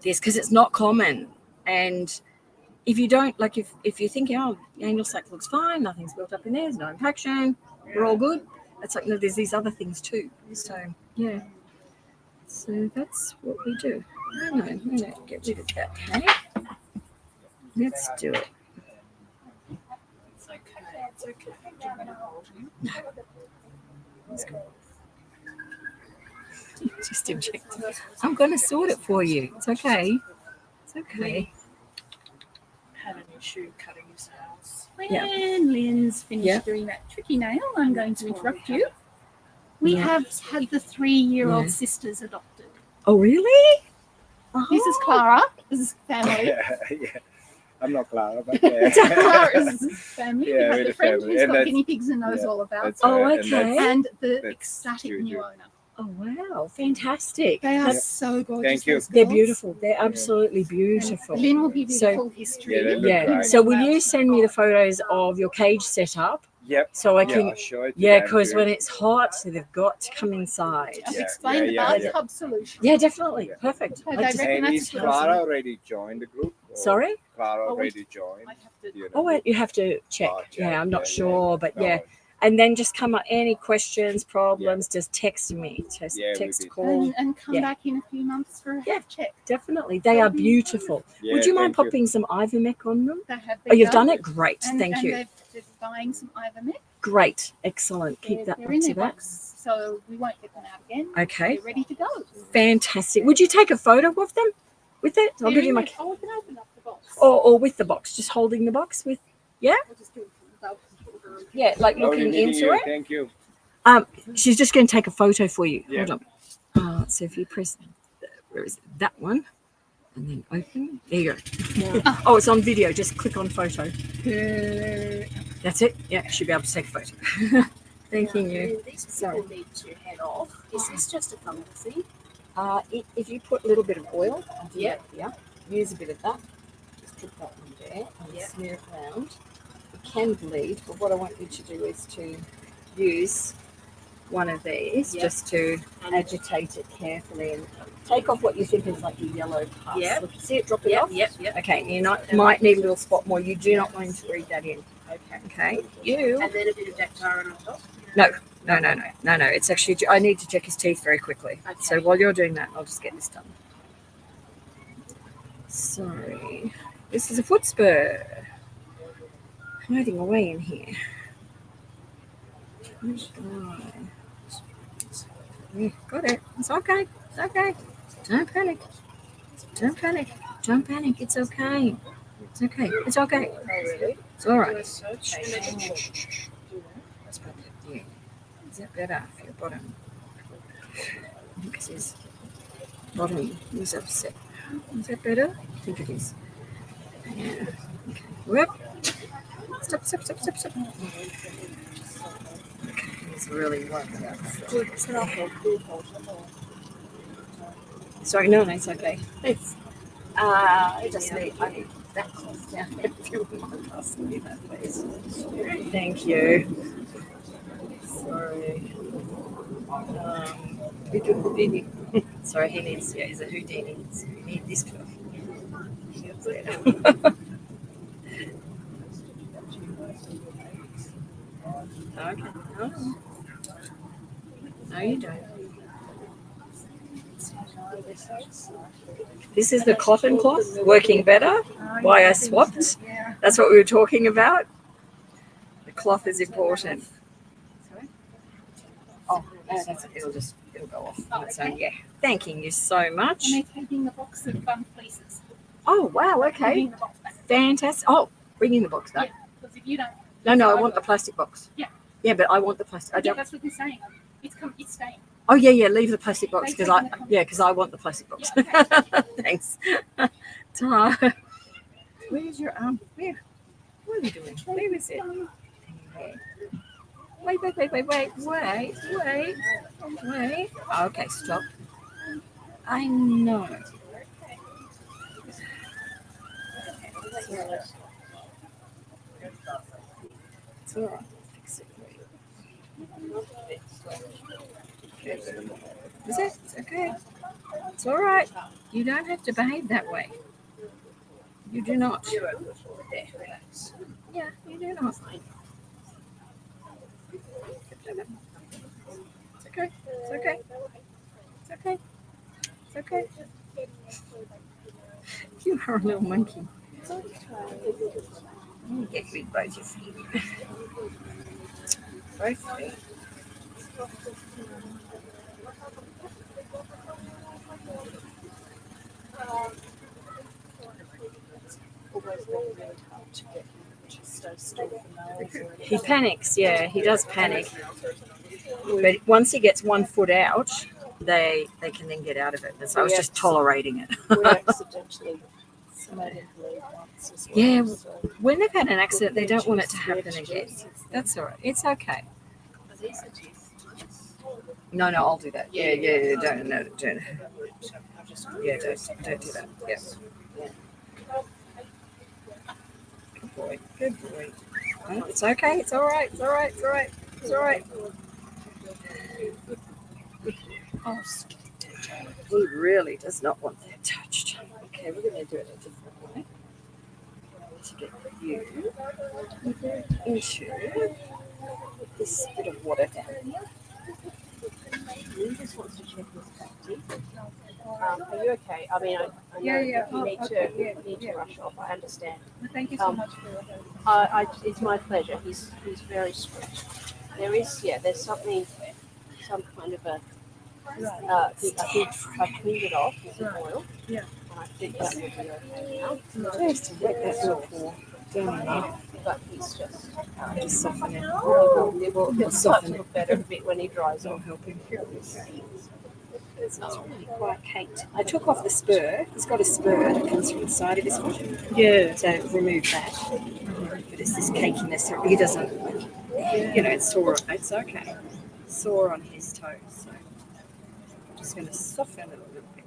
this, because it's not common. And if you don't, like, if you think, oh, anal sac looks fine, nothing's built up in there, there's no impaction, we're all good. It's like, no, there's these other things too. So yeah, so that's what we do. No, get rid of that. Okay, let's do it. It's okay. Do you want me to hold him? No. It's good. Just inject. I'm going to sort it for you. It's okay. It's okay. Had an issue cutting his nails. Yeah. When Lynn's finished Yeah. doing that tricky nail, I'm going to interrupt you. We Yeah. have had the 3-year-old Yeah. sisters adopted. Oh, really? This is Clara. This is family. Yeah. I'm not Clara, but Clara's family. Yeah, we have we're the the friend family. who's And got that's- guinea pigs and knows yeah, all about that's them. Oh, right, okay. And the that's ecstatic Juju. new owner. Oh, wow. Fantastic. They are That's- so gorgeous. Thank you. those They're girls. beautiful. They're absolutely beautiful. And Lynn will give you So- the full history. Yeah, they look Yeah. great. So will you send me the photos of your cage setup Yep. so I Yeah, can? I'll show it to Yeah, them because too. when it's hot, they've got to come inside. I've Yeah, explained the yeah, bathtub solution. Yeah, definitely. Yeah. Perfect. So I they just- reckon And that's is good. Clara already joined the group? Or Sorry? Clara Oh, already joined? I have to. Do you know? Oh, wait, you have to check. Oh, check. Yeah, I'm not Yeah, sure, but No yeah. worries. And then just come up any questions, problems, just text me. Just Yeah, we text, did. call. And come Yeah. back in a few months for a Yeah. health check. Definitely. They are beautiful. Yeah, Would you mind thank popping some ivermectin on them? They have Oh, you've done it? Great. Thank and you. They're buying some ivermectin. Great. Excellent. Keep that They're up in to their that. box, so we won't get them out again. Okay. They're ready to go. Fantastic. Would you take a photo of them with it? I'll They're give you in my. it. Oh, we can open up the box. Or with the box, just holding the box with. We'll just do it from the Yeah, like Lovely looking meeting into you. it. Thank you. She's just going to take a photo for you. Yeah. Hold on. So if you press, where is it? That one, and then open. There you go. Oh, it's on video. Just click on photo. That's it. Yeah, you should be able to take a photo. Thanking you. These Sorry. people need to head off. Is this just a fungal thing? If you put a little bit of oil, Yeah. yeah, use a bit of that. Just put that one there and Yeah. smear it around. It can bleed, but what I want you to do is to use one of these Yeah. just to agitate it carefully and take off what you think is like the yellow pus. Yeah. Look, see it drop it off? Yep. Okay, you might need a little spot more. You do not want to breathe that in. Okay. Okay, you. And then a bit of dactarin on top. No. It's actually, I need to check his teeth very quickly. Okay. So while you're doing that, I'll just get this done. Sorry. This is a foot spur. Hiding away in here. Which guy? Yeah, got it. It's okay. It's okay. Don't panic. Don't panic. Don't panic. It's okay. It's okay. It's okay. Oh, really? It's all right. That's okay. Yeah. Is that better for your bottom? Because his bottom is upset. Is that better? I think it is. Yeah. Okay. Whoop. Stop. Okay. He's really working out. Sorry, no, it's okay. It's I need that cloth down there. If you wouldn't mind passing me that, please. Thank you. Sorry. Houdini. Sorry, he needs. Yeah, he's a Houdini. So you need this cloth. Okay. No, you don't. This is the cotton cloth working better. Why I swapped. That's what we were talking about. The cloth is important. Oh, no, it'll go off on its own. Yeah. Thanking you so much. And they're taking the box of fleeces. Oh, wow. Okay. Bringing the box back. Fantastic. Oh, bringing the box back. Because if you don't. No, I want the plastic box. Yeah. Yeah, but I want the plastic. I Yeah, don't. that's what they're saying. It's staying. Oh yeah, leave the plastic box They because taking the I want the plastic box. Yeah, okay. Thanks. Ta. Where's your arm? Where? What are you doing? Where is it? Wait. Okay, stop. I know. It's all right. Fix it. Is it? It's okay. It's all right. You don't have to behave that way. You do not. Yeah, you do not. It's okay. It's okay. It's okay. It's okay. You are a little monkey. You get with both your feet. Both feet. Always been really hard to get him to stay still for nails or anything. He panics, yeah, he does panic. But once he gets 1 foot out, they can then get out of it. And so I was just tolerating it. We accidentally made him bleed once as well. Yeah, so when they've had an accident, they don't want it to happen again. That's all right. It's okay. No, I'll do that. Yeah. Don't. Yeah, don't do that. Yeah. Good boy. Good boy. Oh, it's okay. It's all right. It's all right. It's all right. It's all right. Oh, he really does not want that touched. Okay, we're going to do it a different way. To get you into this bit of water down here. He just wants to check his back teeth. are you okay? I mean, I know you need to rush off. I understand. Thank you so much for your help. It's my pleasure. He's very sweet. There's something, some kind of a. I think I cleaned it off with the oil. Yeah. And I think that will be okay now. Just to wet that little paw down in there. But he's just. Just soften it. He'll soften look better a bit when he dries I'll off. help him. It's really quite caked. I took off the spur. He's got a spur that comes from the side of his foot. Yeah. So remove that. But it's this cakiness. He doesn't, it's sore. It's okay. Sore on his toes. So I'm just going to soften it a little bit.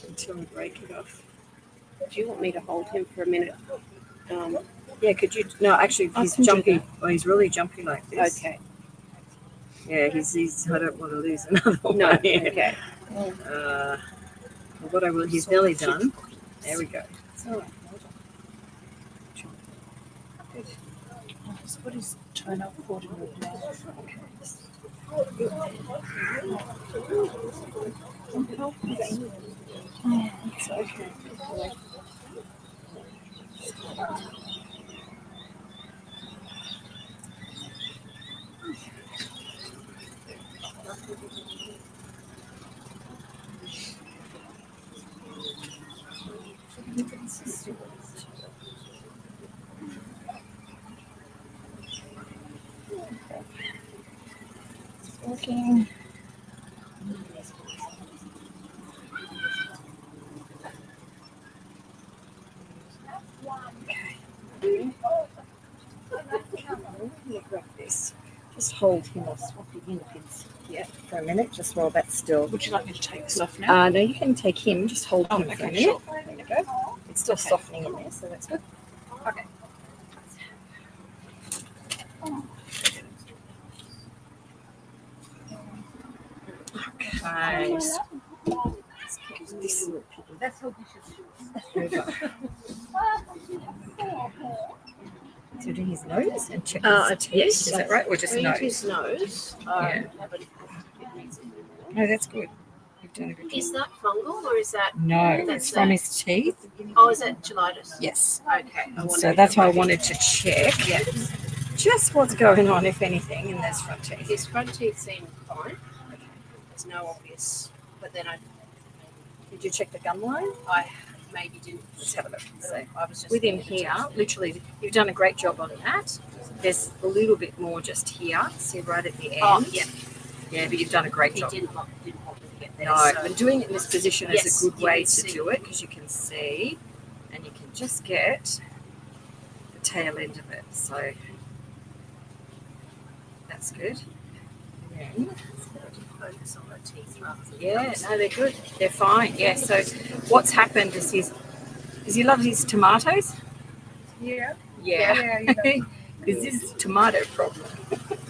Until I break it off. Do you want me to hold him for a minute? Yeah, could you? No, actually, he's jumpy. Well, he's really jumpy like this. Okay. Yeah, he's. I don't want to lose another one. No. Okay. What I will. He's nearly done. There we go. It's all right. Good. Just put his toenail cord in the mouth. Okay. It's okay. Working. Grab this. Just hold him or swap the guinea pigs for a minute, just while that's still. Would you like me to take this off now? No, you can take him. Just hold him for a okay, minute. sure. There you go. It's still softening in there, so that's good. Okay. Okay. This That's how we should So do his nose and check his yes. Is that right? Or just read nose? his nose. Yeah. No, that's good. You've done a good job. Is that fungal or is that? No, that's it's from his teeth. Oh, is that gelitis? Yes. Okay. So that's why I wanted to check Yeah. just what's going on, if anything, in those front teeth. His front teeth seem fine. There's no obvious, but then Did you check the gum line? I maybe didn't. Let's have a look. So I was just within here, literally, you've done a great job on that. There's a little bit more just here, see right at the end. Oh, yeah. Yeah, but you've done a great He job. didn't want me to get there. No, so but doing it in this position is Yes, a good you way can to see. do it because you can see and you can just get the tail end of it. So that's good. And then, focus on the teeth rather than no, they're good. They're fine. Yeah. So what's happened is does he love his tomatoes? Yeah. Yeah. Yeah. Because this is a tomato problem.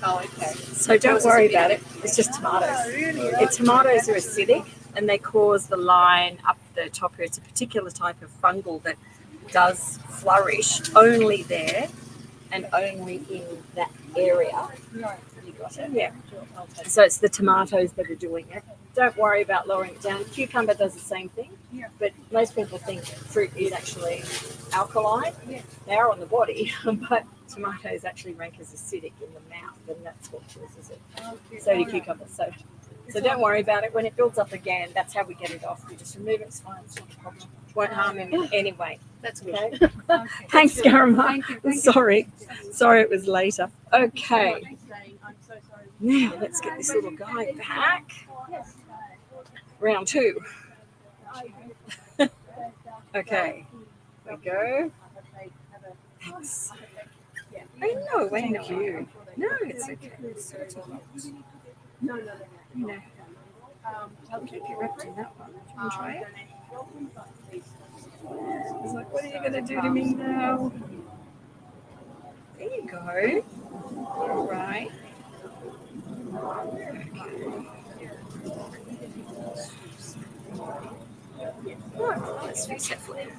Oh, okay. So don't worry about it. It's just tomatoes. Tomatoes are acidic and they cause the line up the top here. It's a particular type of fungal that does flourish only there and only in that area. Right. You got it? Yeah. So it's the tomatoes that are doing it. Don't worry about lowering it down. Cucumber does the same thing, but most people think fruit is actually alkaline. They are on the body, but tomatoes actually rank as acidic in the mouth, and that's what causes it. So do cucumbers. So don't worry about it. When it builds up again, that's how we get it off. We just remove it. It's fine. It's not a problem. It won't harm him in any way. That's Okay. good. Thanks, Garama. Thank you. Sorry it was later. Okay. Now let's get this little guy back. Round 2. Okay. There we go. Thanks. I know. Thank you. No, it's okay. It's sort of hot. You know, I'll keep you wrapped in that one. Do you want to try it? He's like, what are you going to do to me now? There you go. All right. Oh, let's fix that for you.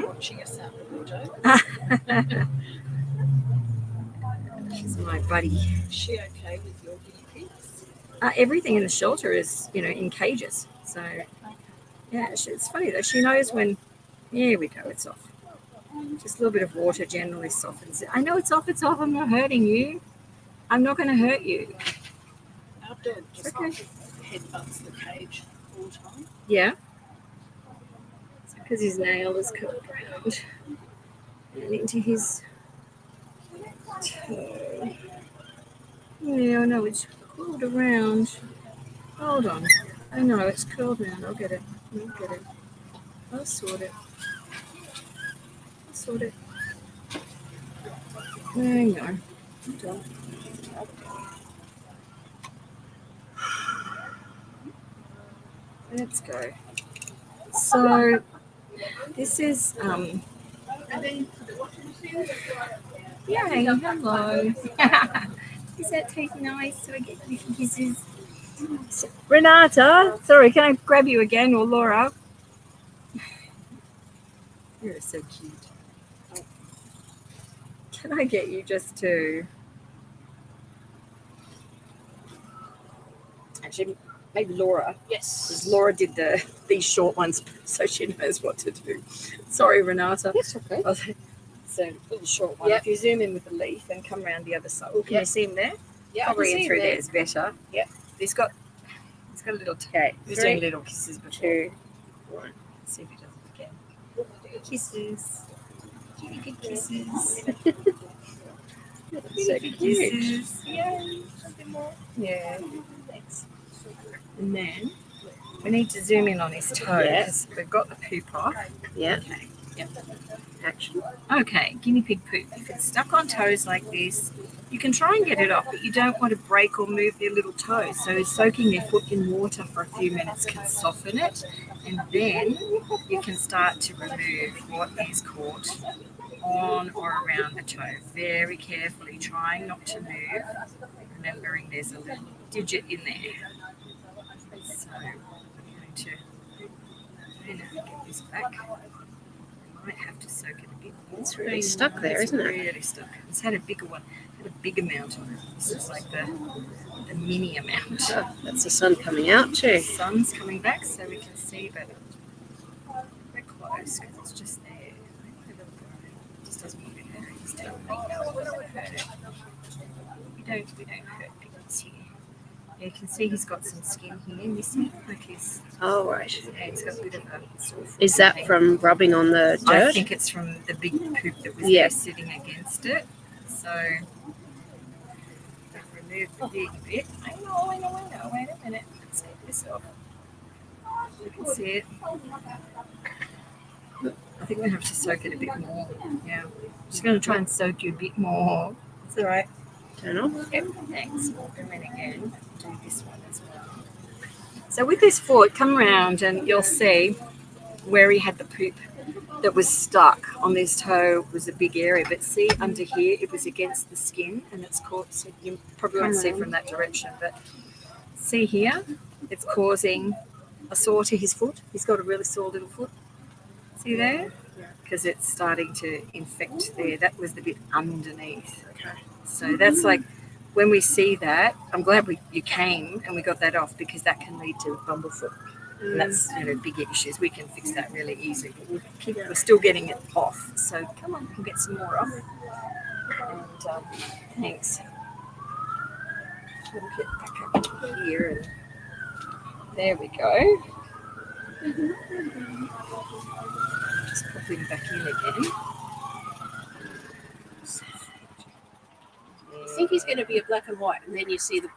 Watching us out the window. She's my buddy. Is she okay with your guinea pigs? Everything in the shelter is, in cages. So, yeah, it's funny though. She knows when. Here we go. It's off. Just a little bit of water generally softens it. I know it's off. It's off. I'm not hurting you. I'm not going to hurt you. Our dog just headbutts the cage all the time. Yeah. It's because his nail is curled around and into his toe. Yeah, I know it's curled around. Hold on. I know it's curled around. I'll get it. I'll sort it. There you go. Done. Let's go. So this is yeah, hello. Is that teeth nice? So I get kisses. Renata, sorry, can I grab you again, or Laura? You're so cute. Can I get you just to actually maybe Laura? Yes. Because Laura did these short ones, so she knows what to do. Sorry, Renata. That's okay. So a little short one. Yep. If you zoom in with the leaf and come around the other side, can you see him there? Yeah, Probably in through there is better. Yep. He's got a little okay. He's doing little kisses before. 2. Let's see if he does it again. Kisses. Guinea pig kisses. So kisses. Yay. Something more. Yeah. Thanks. And then we need to zoom in on his toe because we've got the poop off. Yeah. Okay. Yep. Action. Okay, guinea pig poop. If it's stuck on toes like this, you can try and get it off, but you don't want to break or move their little toes. So soaking their foot in water for a few minutes can soften it, and then you can start to remove what is caught on or around the toe. Very carefully, trying not to move, remembering there's a little digit in there. So I'm going to get this back. Might have to soak it a bit more. It's really stuck there, isn't it? Really stuck. It's had a bigger one. Had a big amount on it. This is like the mini amount. Oh, that's the sun coming out too. The sun's coming back so we can see, but we're close because it's just there. It just doesn't want to hurt his tail. We don't hurt piggies here. Yeah, you can see he's got some skin here missing. Like his right. Yeah, it's got a bit of a sore foot Is that thing. from rubbing on the I dirt? think it's from the big poop that was there sitting against it. So I've removed the big bit. I know. Wait a minute. Let's take this off. You can see it. I think we have to soak it a bit more. Yeah. Just going to try and soak you a bit more. It's all right. Turn off. Yep, thanks. We'll come in again. Do this one as well. So with this foot, come around and you'll see where he had the poop that was stuck on this toe was a big area. But see under here, it was against the skin and it's caught. So you probably won't see from that direction, but see here, it's causing a sore to his foot. He's got a really sore little foot. See there? Because it's starting to infect there. That was the bit underneath. So that's like, when we see that, I'm glad you came and we got that off, because that can lead to bumblefoot. And that's, big issues. We can fix that really easy. But we're still getting it off. So come on, we'll get some more off. And thanks. We'll get back up here. And there we go. Just popping back in again. I think he's going to be a black and white, and then you see the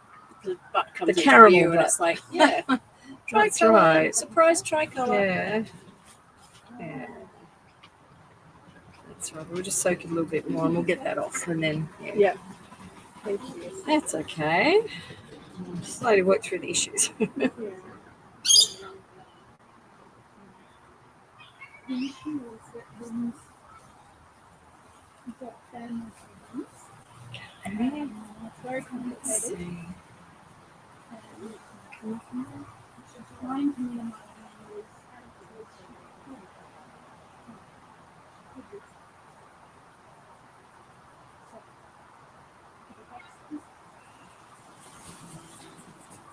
butt comes The into caramel view, and butt. it's like, yeah, That's tricolour, right. surprise tricolour. Yeah. That's right. We'll just soak it a little bit more and we'll get that off, and then Yeah. Thank you. that's okay. We'll slowly work through the issues. Very Let's complicated. see. Trying to minimize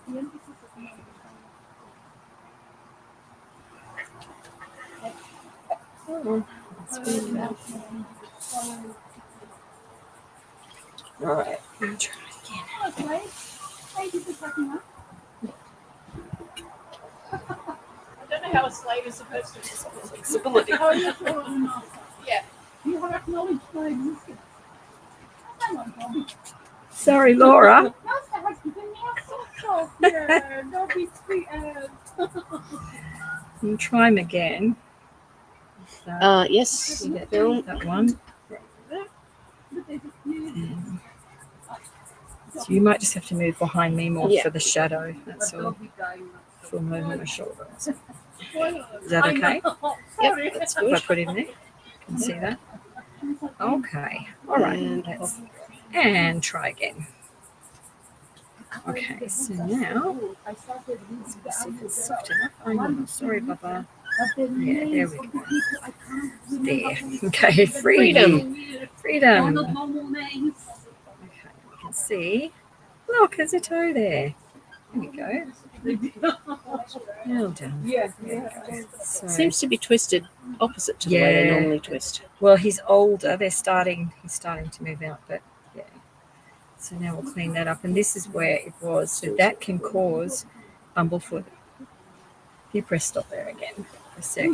the emphasis is not Let's bring it up. All right. We'll try again. okay. Thank you for packing up. I don't know how a slave is supposed to Flexibility. Oh, yes, you're an master. Yeah. You have acknowledged my existence. Hang on, Tom. Sorry, Laura. Master has given me a soft yeah, don't be sweet. We'll try him again. Yes. You get that one. So you might just have to move behind me more for the shadow. That's all. Full movement of my shoulder. Is that okay? Yep, that's If I good. put him there, can you see that? Okay. All right. And try again. Okay. So now, let's see if it's soft enough. Oh, sorry, Baba. Yeah, there we go. There. Okay. Freedom. Freedom. Okay. We can see. Look, there's a toe there. There we go. Well done. Yeah. There we go. So, Seems to be twisted opposite to the way they normally twist. well, he's older. He's starting to move out, but yeah. So now we'll clean that up, and this is where it was. So that can cause bumblefoot. If you press stop there again for a sec,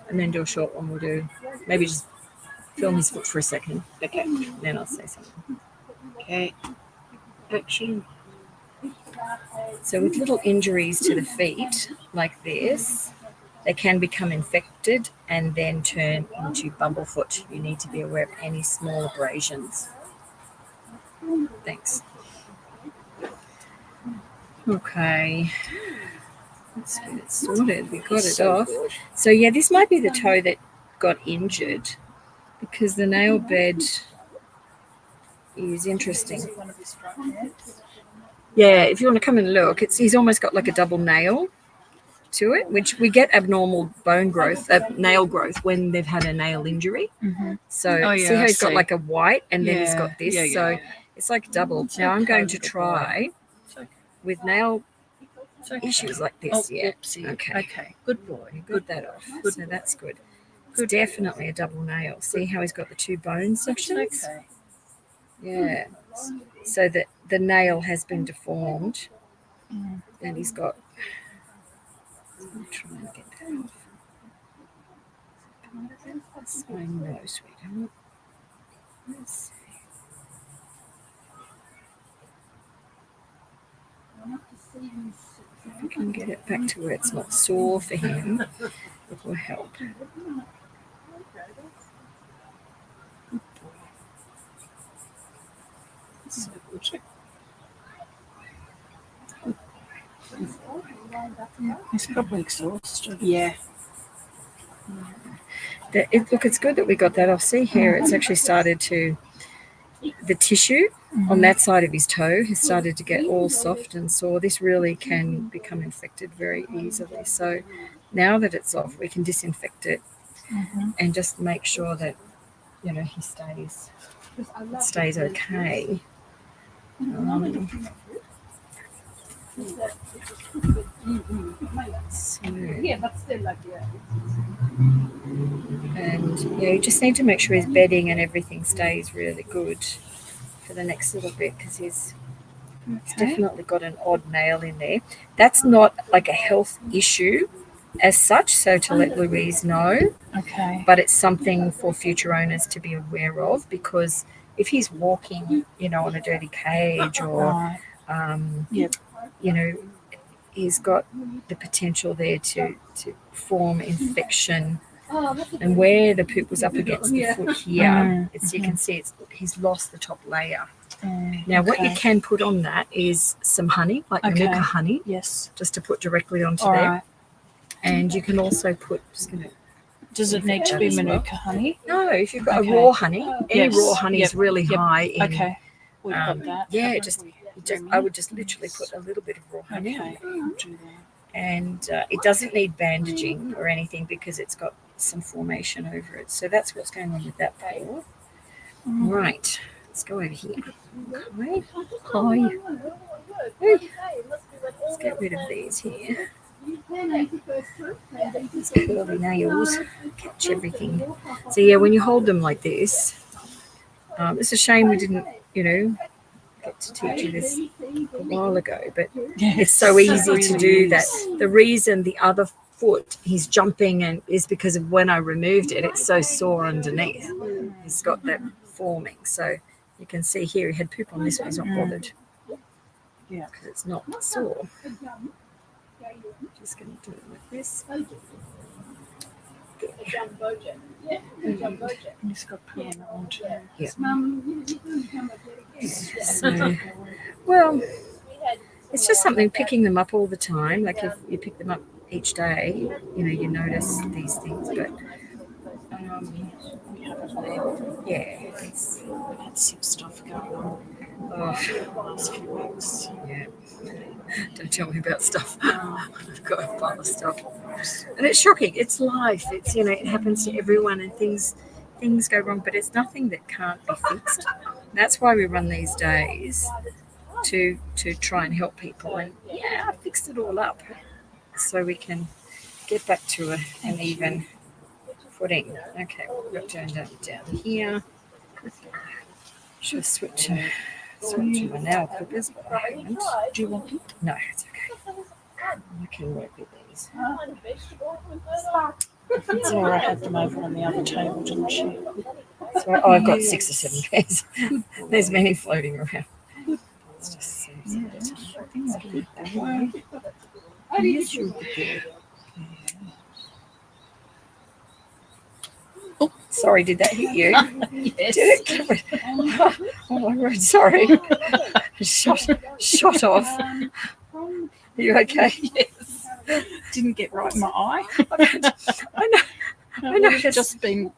and then do a short one. We'll do maybe just film his foot for a second. Okay. Then I'll say something. Okay. Action. So with little injuries to the feet like this, they can become infected and then turn into bumblefoot. You need to be aware of any small abrasions. Thanks. Okay. Let's get it sorted. We got it off. So yeah, this might be the toe that got injured because the nail bed is interesting. Yeah, if you want to come and look, he's almost got like a double nail to it, which we get abnormal bone growth, nail growth when they've had a nail injury. Mm-hmm. So see how he's got like a white and then he's got this. So it's like double. Now I'm going to try with nail issues like this. Yeah. Okay. Good boy. Good that off. So that's good. It's definitely a double nail. See how he's got the two bone sections? Okay. Yeah. So that the nail has been deformed and he's got. I'll try and get that off. That's my nose, sweetheart. Let's see. If we can get it back to where it's not sore for him, it will help. So good. He's probably exhausted. Yeah. Look, it's good that we got that off. See here, it's actually started to, the tissue on that side of his toe has started to get all soft and sore. This really can become infected very easily. So now that it's off, we can disinfect it and just make sure that, you know, he stays okay. And yeah, you just need to make sure his bedding and everything stays really good for the next little bit, because he's definitely got an odd nail in there. That's not like a health issue as such, so to let Louise know. Okay. But it's something for future owners to be aware of, because if he's walking, you know, on a dirty cage or, you know, he's got the potential there to form infection. And where the poop was up against the foot here, it's, you can see he's lost the top layer. Now, what you can put on that is some honey, like Manuka honey. Yes. Just to put directly onto there. And you can also put, does it need to be Manuka honey? No, if you've got a raw honey, any raw honey is really high in. Okay. We've got that. Yeah, I would just literally put a little bit of raw honey. Okay. I'll do that. And it doesn't need bandaging or anything because it's got some formation over it. So that's what's going on with that paw. Right, let's go over here. Okay. Hi. Let's get rid of these here. These curly nails catch everything. So yeah, when you hold them like this, it's a shame we didn't, you know, get to teach you this a while ago, but it's so easy to do that. The reason the other foot he's jumping and is because of when I removed it, it's so sore underneath. He's got that forming. So you can see here he had poop on this one, he's not bothered. Yeah, because it's not sore. Just going to do it like this. He's got poo on that one too. Yeah. So, well, it's just something, picking them up all the time. Like if you pick them up each day, you know, you notice these things. But yeah, it's had some stuff going on last few weeks. Yeah. Don't tell me about stuff. I've got a pile of stuff. And it's shocking. It's life. It's, you know, it happens to everyone and things go wrong, but it's nothing that can't be fixed. That's why we run these days, to try and help people. And yeah, I fixed it all up so we can get back to an even footing. Okay, we've got down here. Should switch to my nail clippers, but I haven't. Do you want them? No, it's okay. I can work with these. Laura had them over on the other table, didn't she? So, I've got 6 or 7 pairs. There's many floating around. It's just so yes, you're good. Oh, sorry, did that hit you? Yes. Did it? Oh my word, sorry. Shot off. Are you okay? Yes. Didn't get right in my eye. I know. It's just been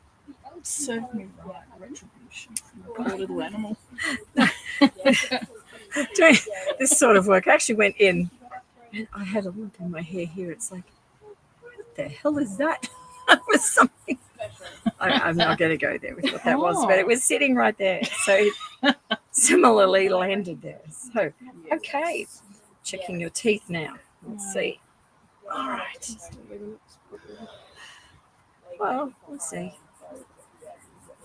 serving me right retribution from a poor little animal. Doing this sort of work, I actually went in and I had a lump in my hair here. It's like, what the hell is that? That was something. I'm not going to go there with what that was, but it was sitting right there. So it similarly landed there. So, okay. Checking your teeth now. Let's see. All right. Well, we'll see.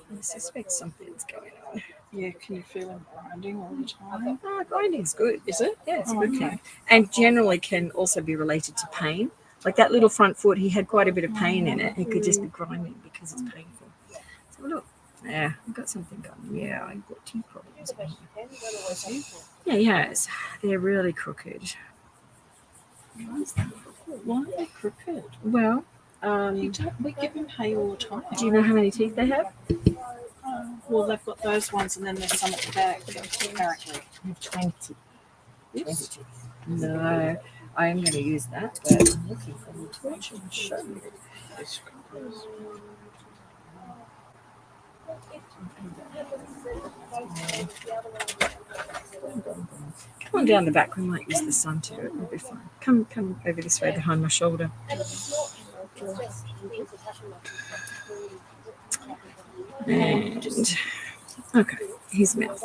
I suspect something's going on. Yeah, can you feel him grinding all the time? Grinding's good. Is it? Yeah, it's Oh, good. okay. And generally can also be related to pain. Like that little front foot, he had quite a bit of pain in it. It could just be grinding because it's painful. So look, yeah, I've got something going. Yeah, I've got teeth problems. Yeah, he has. They're really crooked. Why are they crooked? Well, We give him hay all the time. do you know how many teeth they have? Well, they've got those ones, and then there's some at the back, apparently. 20. 20 teeth. No, I am going to use that, but I'm looking for the torch and show you. Come on down the back. We might use the sun to do it. We'll be fine. Come over this way behind my shoulder. And okay, his mouth.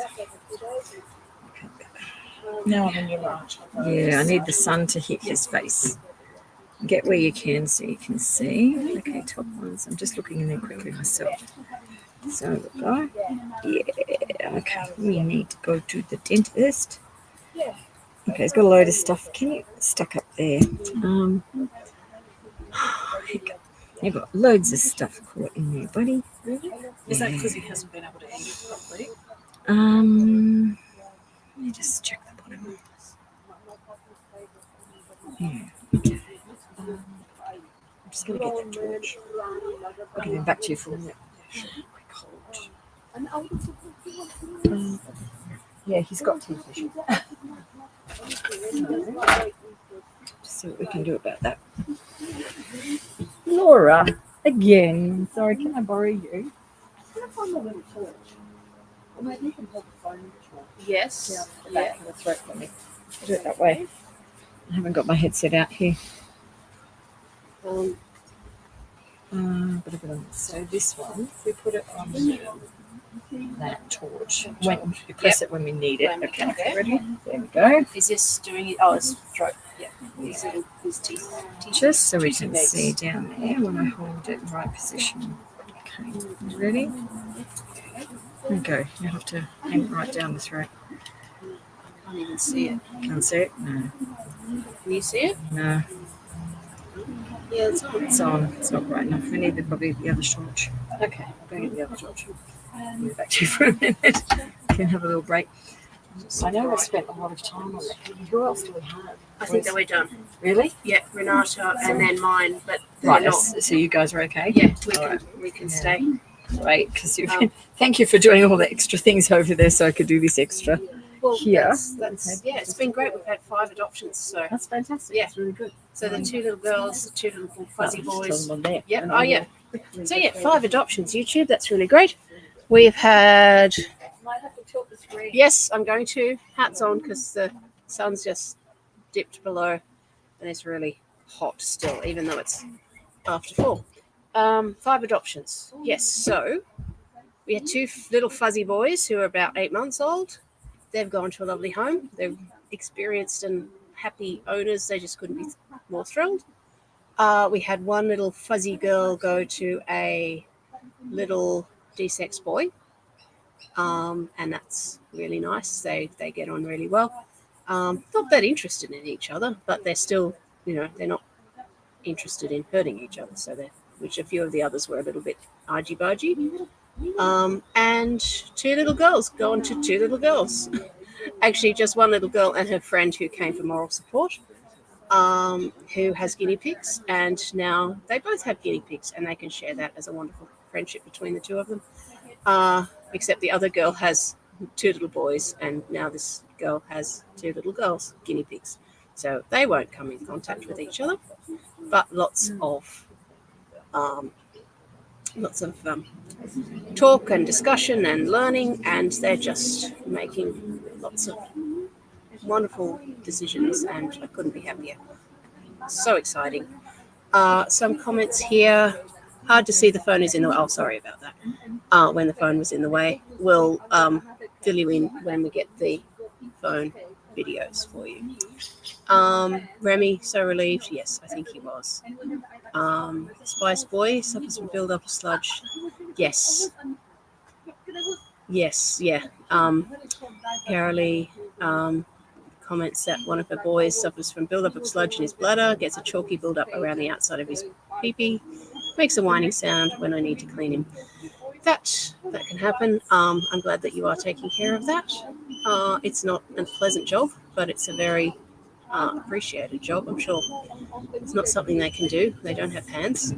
Now I'm in your right. Yeah, I need the sun to hit his face. Get where you can so you can see. Okay, top ones. I'm just looking in there quickly myself. So we go. Yeah, okay. We need to go to the dentist. Okay, he's got a load of stuff. Can you stuck up there? You've got loads of stuff caught in there, buddy. Is that because he hasn't been able to eat it properly? Let me just check the bottom. Yeah. Okay. I'm just going to get that torch. I'll give him back to you for a minute. Quick hold. Yeah, he's got teeth issues. Just see what we can do about that. Laura, again. Sorry, can I borrow you? Yes. Yeah. That's right for me. I'll do it that way. I haven't got my headset out here. So this one, we put it on that torch. When you press it when we need it. Okay. Ready? There we go. Is this doing it? Oh, his throat. Yeah. His teeth. Just so we can see down there when I hold it in the right position. Okay. You ready? There we go. You have to hang it right down the throat. Can't even see it. Can't see it? No. Can you see it? No. Yeah, it's on. It's on. It's not bright enough. We need probably the other torch. Okay, I'll go get the other torch. I'll be back to you for a minute. Can have a little break. I know we spent a lot of time on that. Who else do we have? I think that we're done. Really? Yeah, Renata and then mine, but Right. they're not. So you guys are okay? Yeah, we can Yeah. stay. Great, because thank you for doing all the extra things over there, so I could do this extra. Well, Here. that's yeah, it's been great. We've had 5 adoptions, so That's fantastic. Yeah. That's really good. so the 2 little girls, the 2 little fuzzy boys. On there. Yep. Oh yeah. So yeah, 5 adoptions. YouTube. That's really great. We've had. Yes, I'm going to. Hats on because the sun's just dipped below, and it's really hot still, even though it's after 4. 5 adoptions. Yes. So we had 2 little fuzzy boys who are about 8 months old. They've gone to a lovely home. They're experienced and happy owners. They just couldn't be more thrilled. We had 1 little fuzzy girl go to a little de-sex boy. And that's really nice. They get on really well. Not that interested in each other, but they're still, they're not interested in hurting each other. So which a few of the others were a little bit argy-bargy. And 2 little girls go on to 2 little girls. Actually, just 1 little girl and her friend who came for moral support, who has guinea pigs. And now they both have guinea pigs, and they can share that as a wonderful friendship between the 2 of them. Except the other girl has 2 little boys, and now this girl has 2 little girls, guinea pigs. So they won't come in contact with each other, but lots of talk and discussion and learning, and they're just making lots of wonderful decisions, and I couldn't be happier. So exciting. Some comments here. Hard to see the phone is in the way. Oh, sorry about that. When the phone was in the way. We'll fill you in when we get the phone videos for you. Remy, so relieved. Yes, I think he was. Spice Boy suffers from build-up of sludge. Yes. Yes, yeah. Carolee comments that one of her boys suffers from build-up of sludge in his bladder, gets a chalky build-up around the outside of his pee-pee, makes a whining sound when I need to clean him. That can happen. I'm glad that you are taking care of that. It's not a pleasant job, but it's a very appreciated job, I'm sure. It's not something they can do. They don't have hands.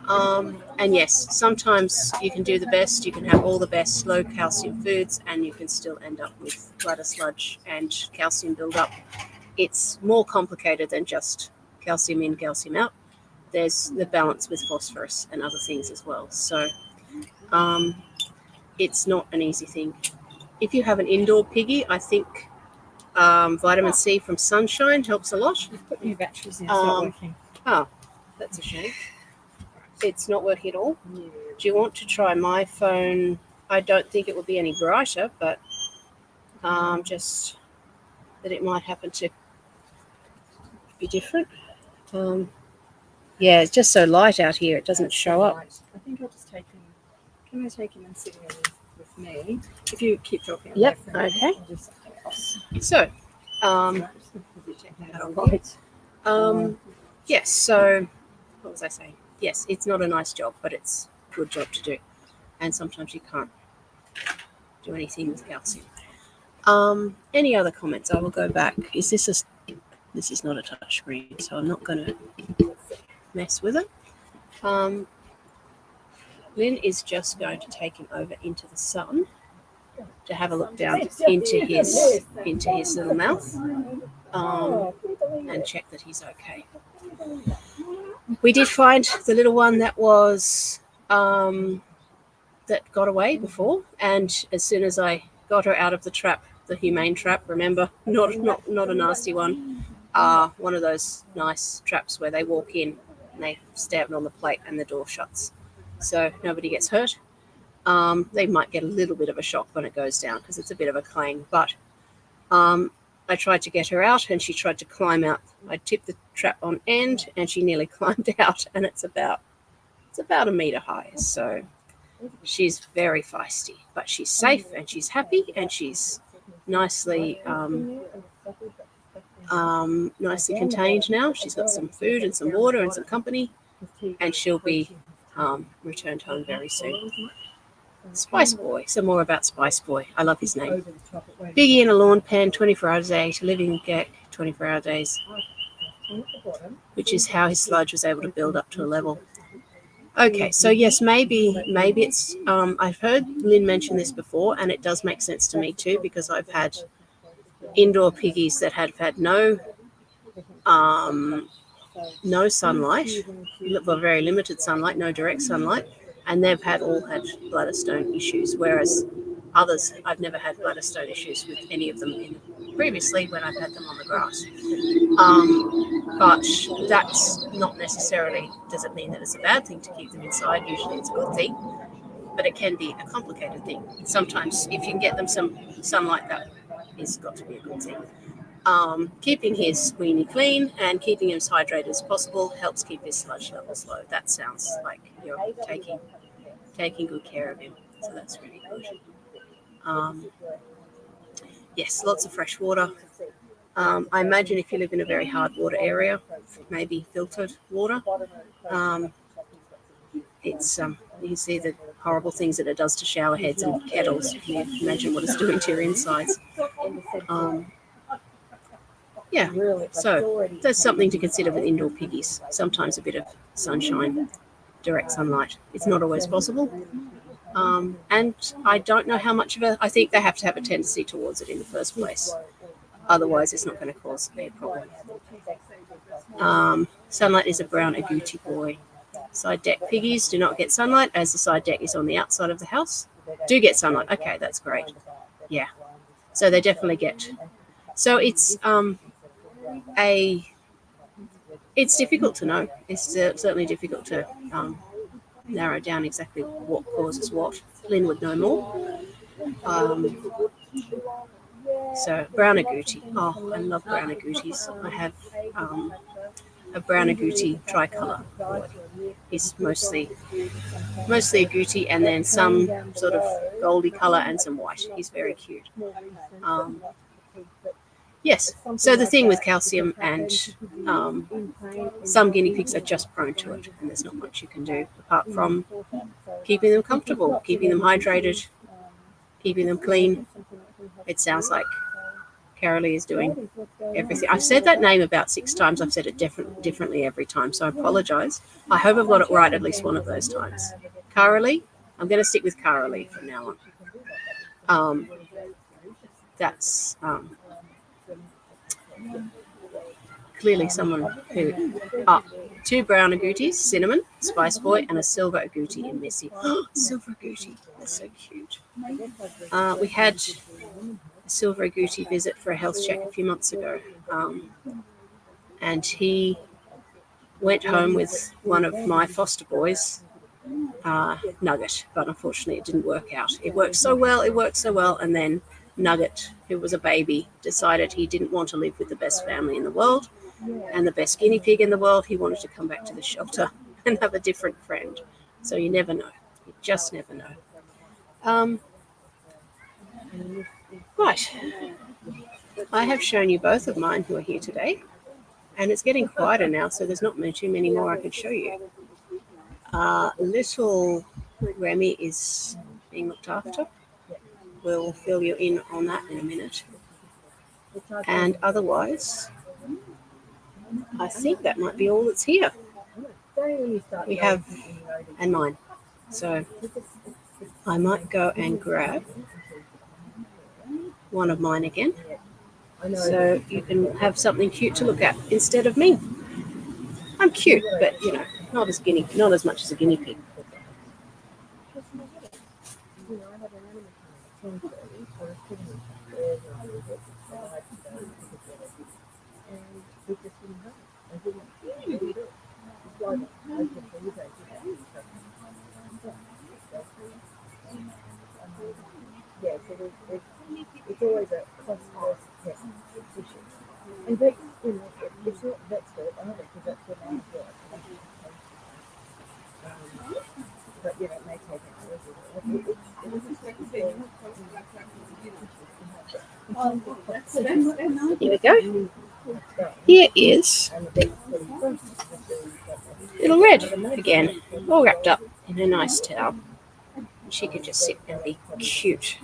And yes, sometimes you can do the best. You can have all the best low calcium foods, and you can still end up with bladder sludge and calcium buildup. It's more complicated than just calcium in, calcium out. There's the balance with phosphorus and other things as well. So it's not an easy thing. If you have an indoor piggy, I think vitamin C from sunshine helps a lot. You've put new batteries in, it's not working. Oh, that's a shame. It's not working at all. Do you want to try my phone? I don't think it will be any brighter, but just that it might happen to be different. Yeah, it's just so light out here. It doesn't show up. I think I'll just take him. Can I take him and sit him with me? If you keep talking. Yep. away from me, Okay. I'll just cross. So, yes. So, what was I saying? Yes, it's not a nice job, but it's a good job to do. And sometimes you can't do anything with calcium. Any other comments? I will go back. This is not a touch screen, so I'm not going to mess with it. Lynn is just going to take him over into the sun to have a look down into his little mouth and check that he's okay. We did find the little one that was that got away before, and as soon as I got her out of the trap, the humane trap, remember, not a nasty one, one of those nice traps where they walk in and they stab it on the plate and the door shuts, so nobody gets hurt. They might get a little bit of a shock when it goes down because it's a bit of a clang, but I tried to get her out and she tried to climb out. I tipped the trap on end and she nearly climbed out, and it's about a meter high, so she's very feisty, but she's safe and she's happy and she's nicely contained now. She's got some food and some water and some company, and she'll be returned home very soon. Spice Boy. Some more about Spice Boy. I love his name. Piggy in a lawn pen, 24 hours a day, to living gek, 24-hour days, which is how his sludge was able to build up to a level. Okay, so yes, maybe it's. I've heard Lynn mention this before, and it does make sense to me too, because I've had indoor piggies that have had no sunlight, very limited sunlight, no direct sunlight, and they've all had bladder stone issues, whereas others, I've never had bladder stone issues with any of them previously when I've had them on the grass. But that's not necessarily, doesn't mean that it's a bad thing to keep them inside. Usually it's a good thing, but it can be a complicated thing. Sometimes if you can get them some sunlight, that has got to be a good thing. Keeping his weenie clean and keeping him as hydrated as possible helps keep his sludge levels low. That sounds like you're taking good care of him, so that's really good. Yes, lots of fresh water. I imagine if you live in a very hard water area, maybe filtered water, it's you can see the horrible things that it does to shower heads and kettles. You can imagine what it's doing to your insides. Yeah, so there's something to consider with indoor piggies. Sometimes a bit of sunshine, direct sunlight. It's not always possible. And I don't know how much of I think they have to have a tendency towards it in the first place. Otherwise, it's not going to cause a problem. Sunlight is a brown agouti boy. Side deck piggies do not get sunlight, as the side deck is on the outside of the house. Do get sunlight. Okay, that's great. Yeah. So they definitely get. So it's it's difficult to know. It's certainly difficult to narrow down exactly what causes what. Lynn would know more. So brown agouti. Oh, I love brown agoutis. I have a brown agouti tricolour. It's mostly agouti and then some sort of goldy colour and some white. He's very cute. Yes. So the thing with calcium and some guinea pigs are just prone to it, and there's not much you can do apart from keeping them comfortable, keeping them hydrated, keeping them clean. It sounds like Carolee is doing everything. I've said that name about 6 times. I've said it differently every time, so I apologise. I hope I've got it right at least one of those times. Carolee? I'm going to stick with Carolee from now on. That's clearly someone who... 2 brown agoutis, Cinnamon, Spice Boy, and a silver agouti in Missy. Silver agouti. That's so cute. We had a silver agouti visit for a health check a few months ago. And he went home with one of my foster boys Nugget, but unfortunately it didn't work out. It worked so well, and then Nugget, who was a baby, decided he didn't want to live with the best family in the world and the best guinea pig in the world. He wanted to come back to the shelter and have a different friend. So you never know. You just never know. Right. I have shown you both of mine who are here today, and it's getting quieter now, so there's not too many more I can show you. Little Remy is being looked after. We'll fill you in on that in a minute. And otherwise, I think that might be all that's here. We have, and mine. So I might go and grab one of mine again, so you can have something cute to look at instead of me. I'm cute, but you know, not as much as a guinea pig. It's always a constant test. And they, you know, it's not that's good either, because that's what I feel. But yeah, it may take hours. Here we go. Here is little Red again, all wrapped up in a nice towel. She could just sit and be cute.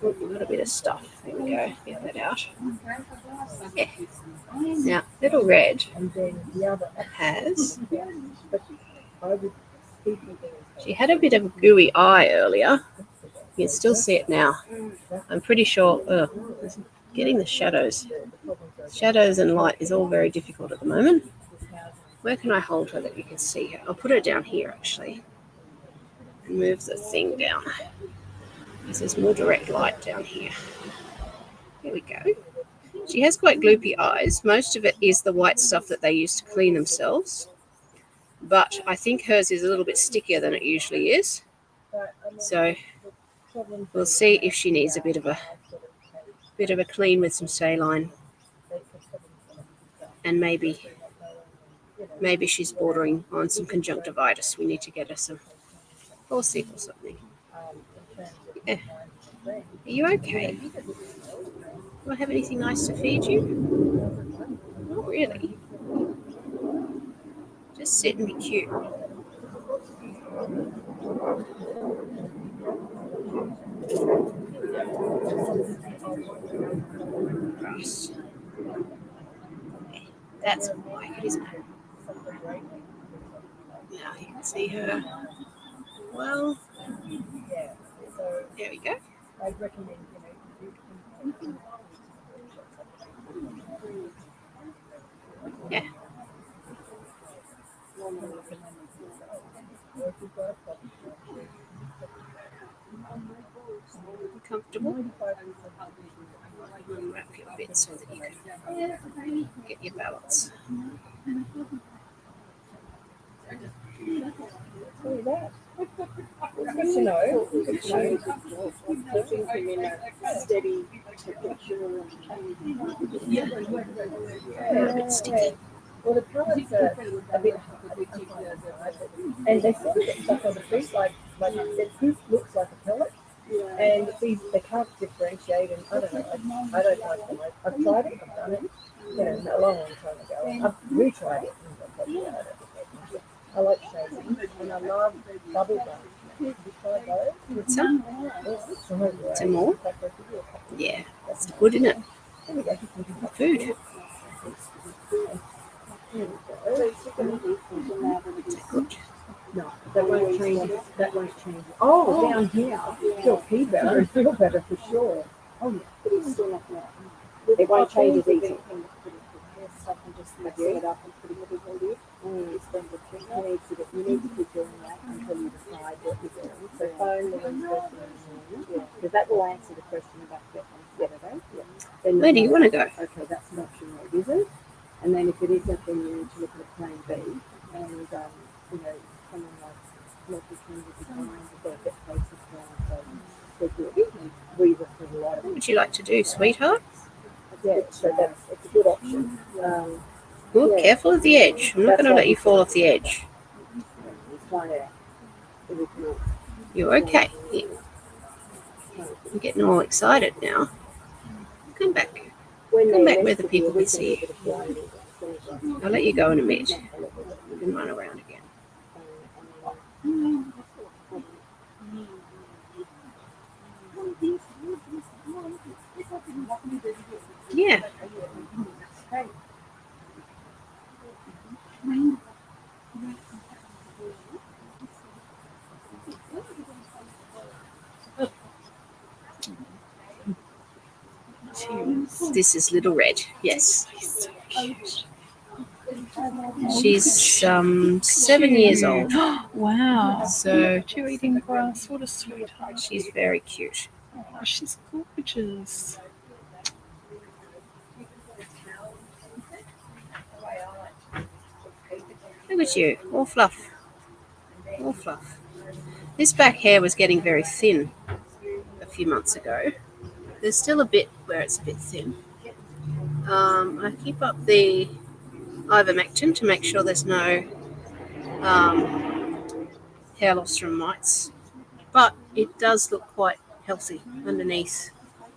We've got a bit of stuff. There we go. Get that out. Yeah. Now, little Red has. She had a bit of a gooey eye earlier. You can still see it now. I'm pretty sure. Getting the shadows. Shadows and light is all very difficult at the moment. Where can I hold her that you can see her? I'll put her down here actually. And move the thing down. Because there's more direct light down here. Here we go. She has quite gloopy eyes. Most of it is the white stuff that they use to clean themselves. But I think hers is a little bit stickier than it usually is. So we'll see if she needs a bit of a clean with some saline. And maybe she's bordering on some conjunctivitis. We need to get her some Forceps or something. Yeah. Are you okay? Do I have anything nice to feed you? Not really. Just sit and be cute. Grass. That's quiet, isn't it? Now you can see her. Well, there we go. I'd recommend, Yeah. Comfortable? Unwrap you a bit so that you can get your balance. Good to know. Good to know. Keeping him in a steady temperature. Yeah. A bit sticky. Well, the pellets are a bit and they sort of get stuck on the feet like it looks like a pellet. And they can't differentiate, and I don't know. I don't like them. I've tried it. I've done it. A long time ago. I've retried it. I like shaving, and I love bubble gum. Have you tried those? Some more? Yeah, that's good, isn't it? Food. Good. No, that won't change it. That won't change it. Oh, down here. Feel better. Feel better for sure. Oh, yeah. But it's still not that. It won't change as easy. Just mix it up and put it in the lid. You need to keep doing that until you decide what you're doing. So phone me first thing in the morning, because that will answer the question about Saturday. Then Where do you want to go? Okay, that's an option there, is it? And then if it isn't, then you need to look at a plan B. And someone like What would you like to do, sweetheart? Yeah, so it's a good option. Oh, careful of the edge. I'm not going to let you fall off the edge. You're okay. Yeah. I'm getting all excited now. Come back. Come back where the people can see you. I'll let you go in a minute. You can run around again. Yeah. This is Little Red. Yes. She's 7 years old. Wow. So You're eating grass. What a sweetheart. she's very cute. Oh, she's gorgeous. Look at you, all fluff. All fluff. This back hair was getting very thin a few months ago. There's still a bit where it's a bit thin. I keep up the ivermectin to make sure there's no hair loss from mites, but it does look quite healthy underneath.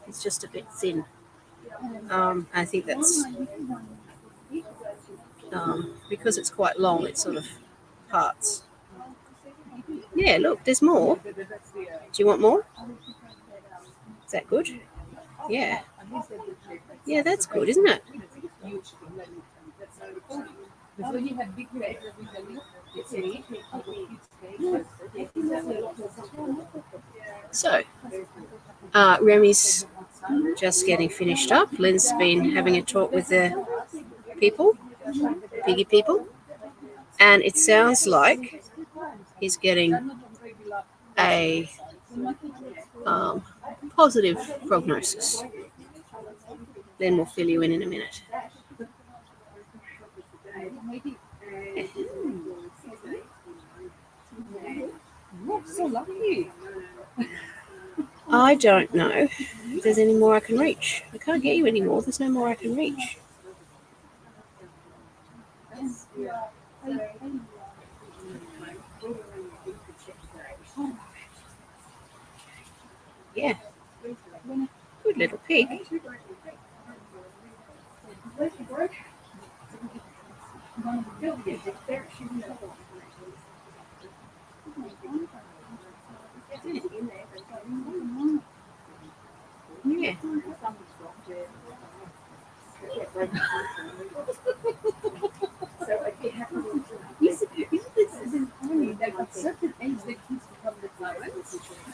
It's just a bit thin. I think that's because it's quite long, it sort of parts. Yeah, look, there's more. Do you want more? Is that good? Yeah. Yeah, that's good, isn't it? So, Remy's just getting finished up. Lynn's been having a talk with the people, piggy people, and it sounds like he's getting a positive prognosis. Lynn will fill you in a minute. So lucky. I don't know if there's any more I can reach. I can't get you any more. There's no more I can reach. Yeah. Good little pig. Yeah.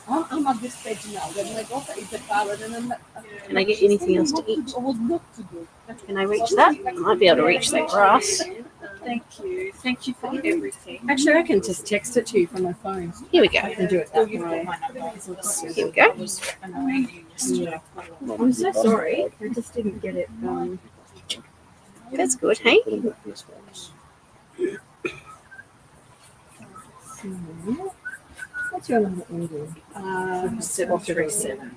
I'm at this stage now. When my daughter is a parrot and I'm Can I get you anything else to eat? Can I reach that? I might be able to reach that grass. Thank you. Thank you for everything. Actually, I can just text it to you from my phone. Here we go. I can do it that way. Here we go. I'm so sorry. I just didn't get it. That's good, hey? What's your number ending? 737.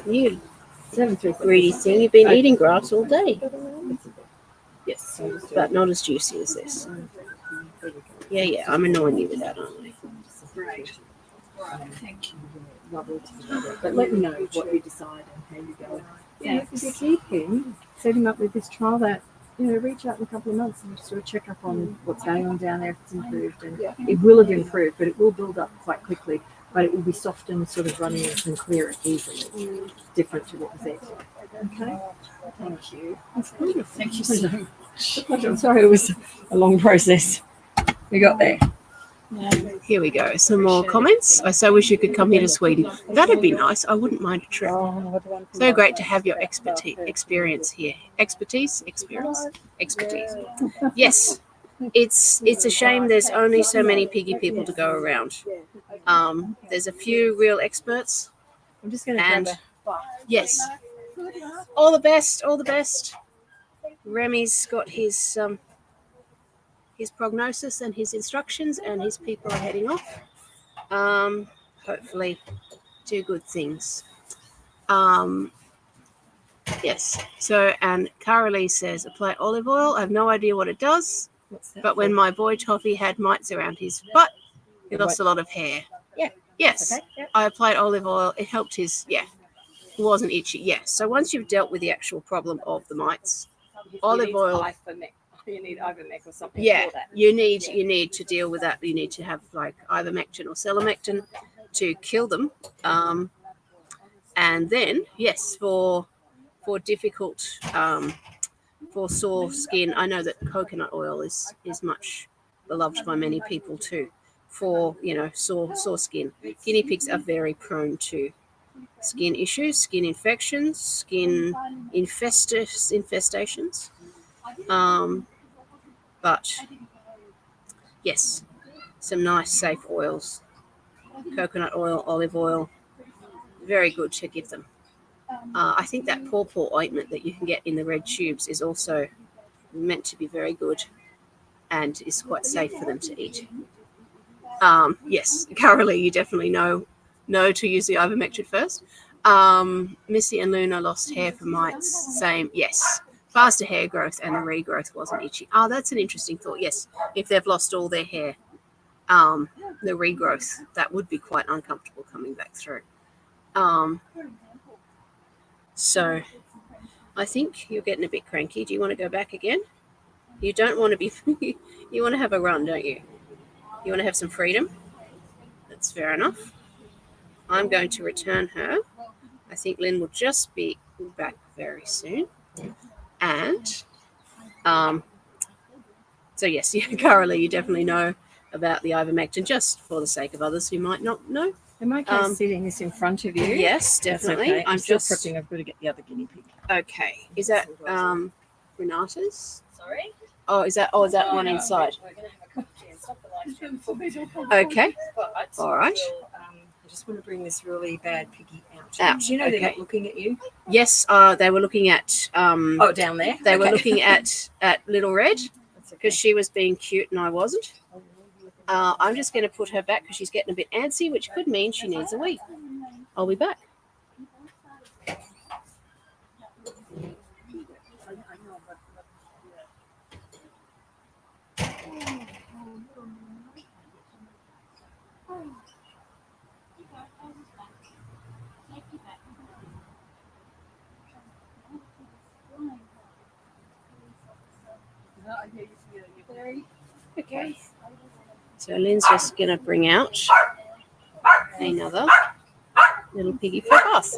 You 737. Greedy thing. You've been eating grass all day. Yes. But not as juicy as this. Yeah, I'm annoying you with that, aren't I? Great. Thank you. Lovely to know. But let me know what you decide and how you go. Yeah, if you keep him, set him up with this trial that, reach out in a couple of months and just sort of check up on what's going on down there, if it's improved. And it will have improved, but it will build up quite quickly. But it will be soft and sort of running and can clear it easily. Different to what was there. Okay? Thank you. That's good. Thank you so much. I'm sorry it was a long process. We got there. Here we go. Some more comments. I so wish you could come here to Sweden. That'd be nice. I wouldn't mind a trip. So great to have your experience here. Expertise. Yes. It's a shame there's only so many piggy people to go around. There's a few real experts. I'm just going to grab yes. All the best. Remy's got his his prognosis and his instructions, and his people are heading off. Hopefully do good things. Yes. So, and Carolee says, apply olive oil. I have no idea what it does, but when my boy Toffee had mites around his butt, he lost a lot of hair. Yeah. Yes. Okay. Yep. I applied olive oil. It helped his, it wasn't itchy. Yes. So once you've dealt with the actual problem of the mites, olive oil. You need ivermectin or something. Yeah, for that. you need to deal with that. You need to have like ivermectin or sebaceous to kill them. And then yes, for difficult for sore skin, I know that coconut oil is much beloved by many people too. For sore skin, guinea pigs are very prone to skin issues, skin infections, skin infestations. But yes, some nice safe oils, coconut oil, olive oil, very good to give them. I think that pawpaw ointment that you can get in the red tubes is also meant to be very good and is quite safe for them to eat. Yes, Carolee, you definitely know to use the ivermectin first. Missy and Luna lost hair from mites. Same, yes. Faster hair growth and the regrowth wasn't itchy. Oh, that's an interesting thought. Yes, if they've lost all their hair, the regrowth, that would be quite uncomfortable coming back through. So I think you're getting a bit cranky. Do you want to go back again? You don't want to be, you want to have a run, don't you? You want to have some freedom? That's fair enough. I'm going to return her. I think Lynn will just be back very soon. And so yes, Carolee, you definitely know about the ivermectin, just for the sake of others who might not know. Am I okay sitting this in front of you? Yes, That's definitely. okay. I'm still prepping. I've got to get the other guinea pig. Okay. Is that Renata's? Sorry? Oh, is that one inside? Okay. All right. I just want to bring this really bad piggy out. Out. Do you know they're not looking at you? Yes, they were looking at down there. They were looking at Little Red because she was being cute and I wasn't. I'm just going to put her back because she's getting a bit antsy, which could mean she needs a wee. I'll be back. Okay. So Lynn's just going to bring out another little piggy for us.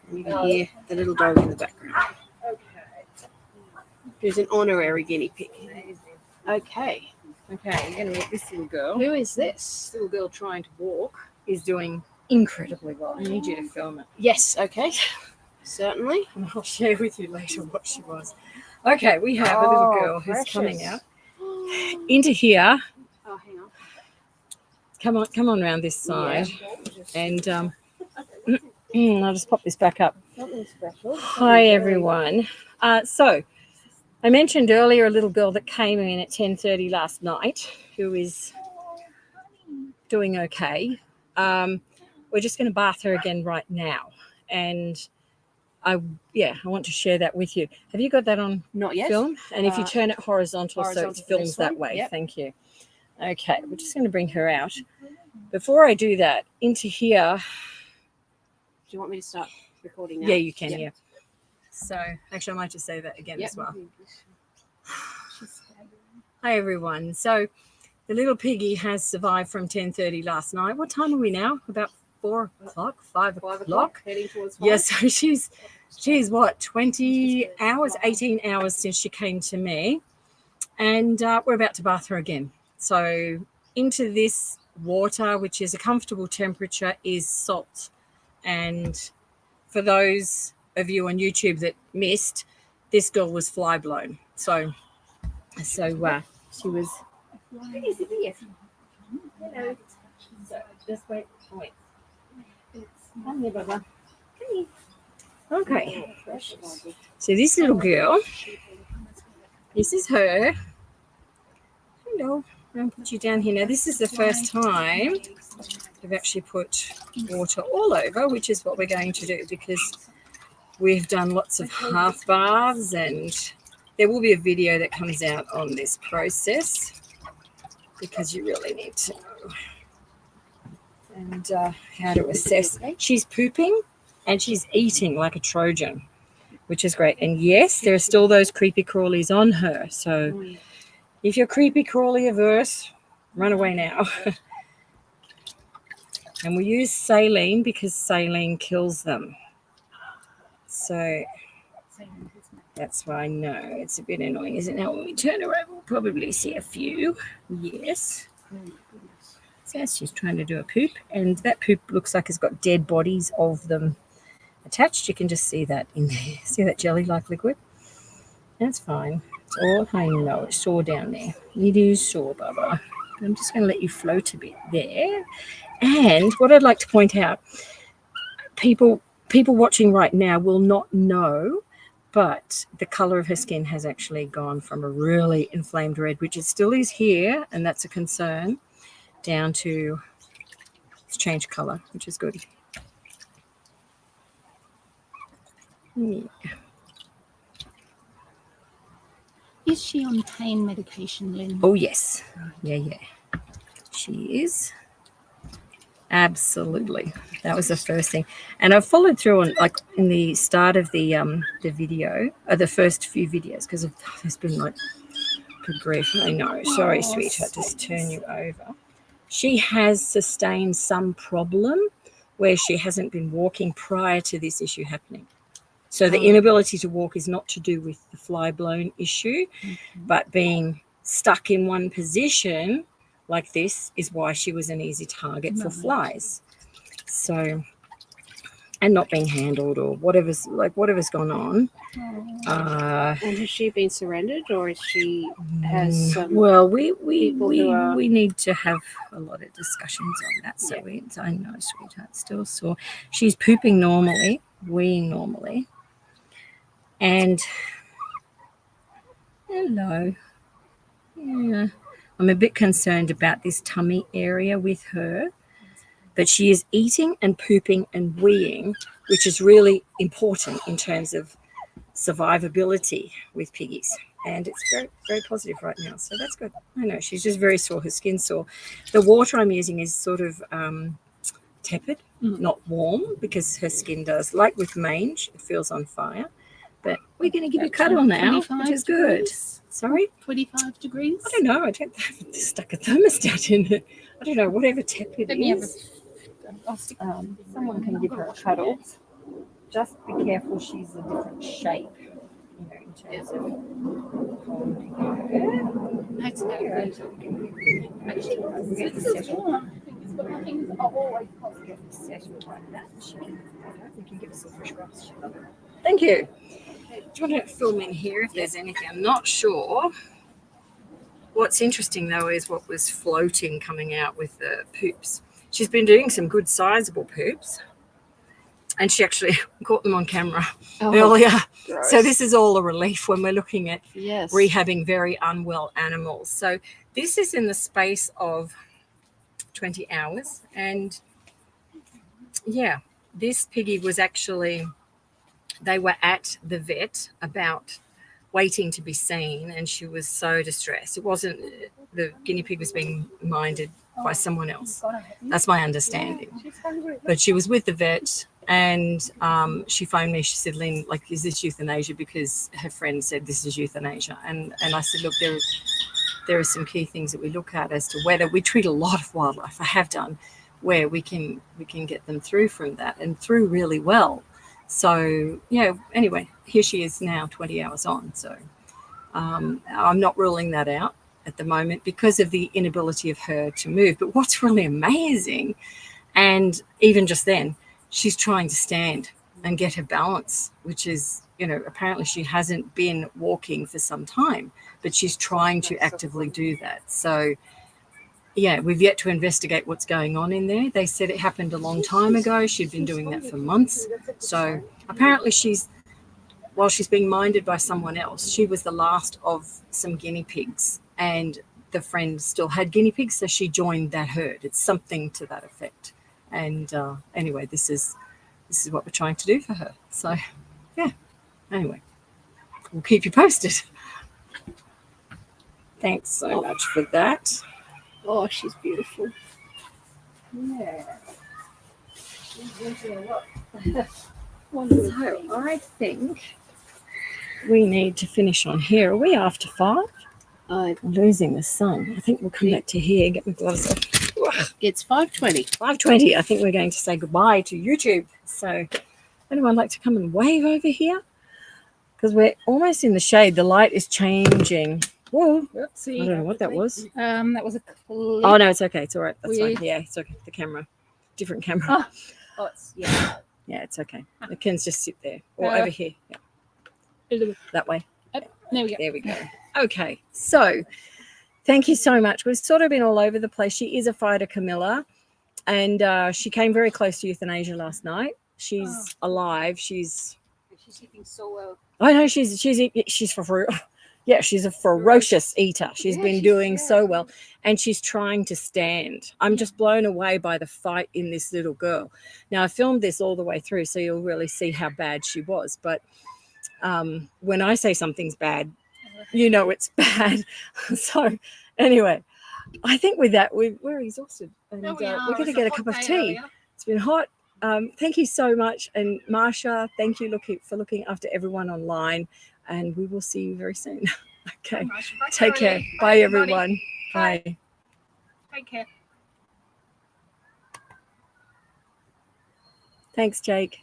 And you can hear the little dog in the background. Who's an honorary guinea pig. Okay. Okay, you're going to meet this little girl. Who is this? This little girl trying to walk is doing incredibly well. I need you to film it. Yes, okay. Certainly. And I'll share with you later what she was. Okay, we have a little girl who's coming out into here. Oh, hang on. Come on around this side. And I'll just pop this back up. Hi, everyone. So I mentioned earlier a little girl that came in at 10:30 last night who is doing okay. We're just going to bath her again right now. And I want to share that with you. Have you got that on Not yet. film? And if you turn it horizontal so it films that way. Yep. Thank you. Okay, we're just going to bring her out. Before I do that, into here. Do you want me to start recording now? Yeah, you can, Yep. yeah. So, actually, I might just say that again as well. Hi, everyone. So, the little piggy has survived from 10:30 last night. What time are we now? About 4 o'clock, 5 o'clock. Heading towards 5. Yes, so she's what, 20 hours, 18 hours since she came to me. And we're about to bath her again. So into this water, which is a comfortable temperature, is salt. And for those of you on YouTube that missed, this girl was flyblown. So she was. Hello. So just wait. Come here, Baba. Come here. Okay. So this little girl, this is her. Hello. I'll put you down here. Now, this is the first time we've actually put water all over, which is what we're going to do because we've done lots of half baths, and there will be a video that comes out on this process because you really need to know and how to assess. She's pooping and she's eating like a Trojan, which is great. And yes, there are still those creepy crawlies on her. So if you're creepy crawly averse, run away now. And we use saline because saline kills them. So that's why I know it's a bit annoying, isn't it? Now, when we turn her over, we'll probably see a few. Yes. So she's trying to do a poop, and that poop looks like it's got dead bodies of them attached. You can just see that in there. See that jelly-like liquid? That's fine. It's all, I know, it's sore down there. It is sore, Bubba. I'm just going to let you float a bit there. And what I'd like to point out, people watching right now will not know, but the color of her skin has actually gone from a really inflamed red, which it still is here, and that's a concern, down to it's changed color, which is good. Yeah. Is she on pain medication, Lynn? Oh, yes. Yeah. She is. Absolutely. That was the first thing. And I've followed through on, like, in the start of the video, the first few videos, because there's been, like, good grief. I know. Sorry, sweetheart. Just turn you over. She has sustained some problem where she hasn't been walking prior to this issue happening. So the inability to walk is not to do with the flyblown issue, but being stuck in one position like this is why she was an easy target for flies. So, and not being handled or whatever's gone on. And has she been surrendered, or is she has some well, we are... need to have a lot of discussions on that. So I know, sweetheart, still sore. She's pooping normally, weeing normally. And hello. Yeah. I'm a bit concerned about this tummy area with her, but she is eating and pooping and weeing, which is really important in terms of survivability with piggies. And it's very, very positive right now. So that's good. I know she's just very sore. Her skin's sore. The water I'm using is sort of tepid, not warm, because her skin does, like with mange, it feels on fire. But we're going to give you a cuddle now, which is good. Sorry? 25 degrees? I don't know. I don't have stuck a thermostat in it. I don't know. Whatever tepid is. Someone can give her a cuddle. Just be careful she's a different shape, in terms of holding her. That's good. Thank you. Do you want to film in here if there's anything? I'm not sure. What's interesting, though, is what was floating coming out with the poops. She's been doing some good sizable poops, and she actually caught them on camera earlier. Gross. So this is all a relief when we're looking at Yes. rehabbing very unwell animals. So this is in the space of 20 hours. And, yeah, this piggy was actually... They were at the vet about waiting to be seen, and she was so distressed. It wasn't the guinea pig was being minded by someone else. That's my understanding. But she was with the vet, and she phoned me. She said, "Lynn, like, is this euthanasia?" Because her friend said this is euthanasia, and I said, "Look, there are some key things that we look at as to whether we treat a lot of wildlife. I have done where we can get them through from that and through really well." So, anyway, here she is now 20 hours on. So I'm not ruling that out at the moment because of the inability of her to move. But what's really amazing, and even just then, she's trying to stand and get her balance, which is, apparently she hasn't been walking for some time, but she's trying to actively do that. So, yeah, we've yet to investigate what's going on in there. They said it happened a long time ago. She'd been doing that for months. So apparently while she's being minded by someone else, she was the last of some guinea pigs. And the friend still had guinea pigs, so she joined that herd. It's something to that effect. And anyway, this is what we're trying to do for her. So yeah, anyway, we'll keep you posted. Thanks so much for that. Oh, she's beautiful. Yeah. Wonderful. So I think we need to finish on here. Are we after 5? I'm losing the sun. I think we'll come back to here, get my gloves off. It's 5:20. 5:20. I think we're going to say goodbye to YouTube. So anyone like to come and wave over here? Because we're almost in the shade. The light is changing. Whoa. Oopsie. I don't know what that was. That was a clip. Oh, no, it's okay. It's all right. That's Weird. fine. Yeah, it's okay. The camera. Different camera. Oh, it's, yeah. Yeah, it's okay. It can just sit there. Or over here. Yeah. That way. There we go. There we go. Okay. So thank you so much. We've sort of been all over the place. She is a fighter, Camilla. And she came very close to euthanasia last night. She's alive. She's eating so well. I know she's for yeah, she's a ferocious eater. She's been doing so well, and she's trying to stand. I'm just blown away by the fight in this little girl. Now I filmed this all the way through, so you'll really see how bad she was. But when I say something's bad, you know it's bad. So anyway, I think with that we're exhausted, and we're going to get a cup of tea. It's been hot. Thank you so much. And Marsha, thank you for looking after everyone online. And we will see you very soon. Okay. Take care. Bye, everyone. Bye. Take care. Thanks, Jake.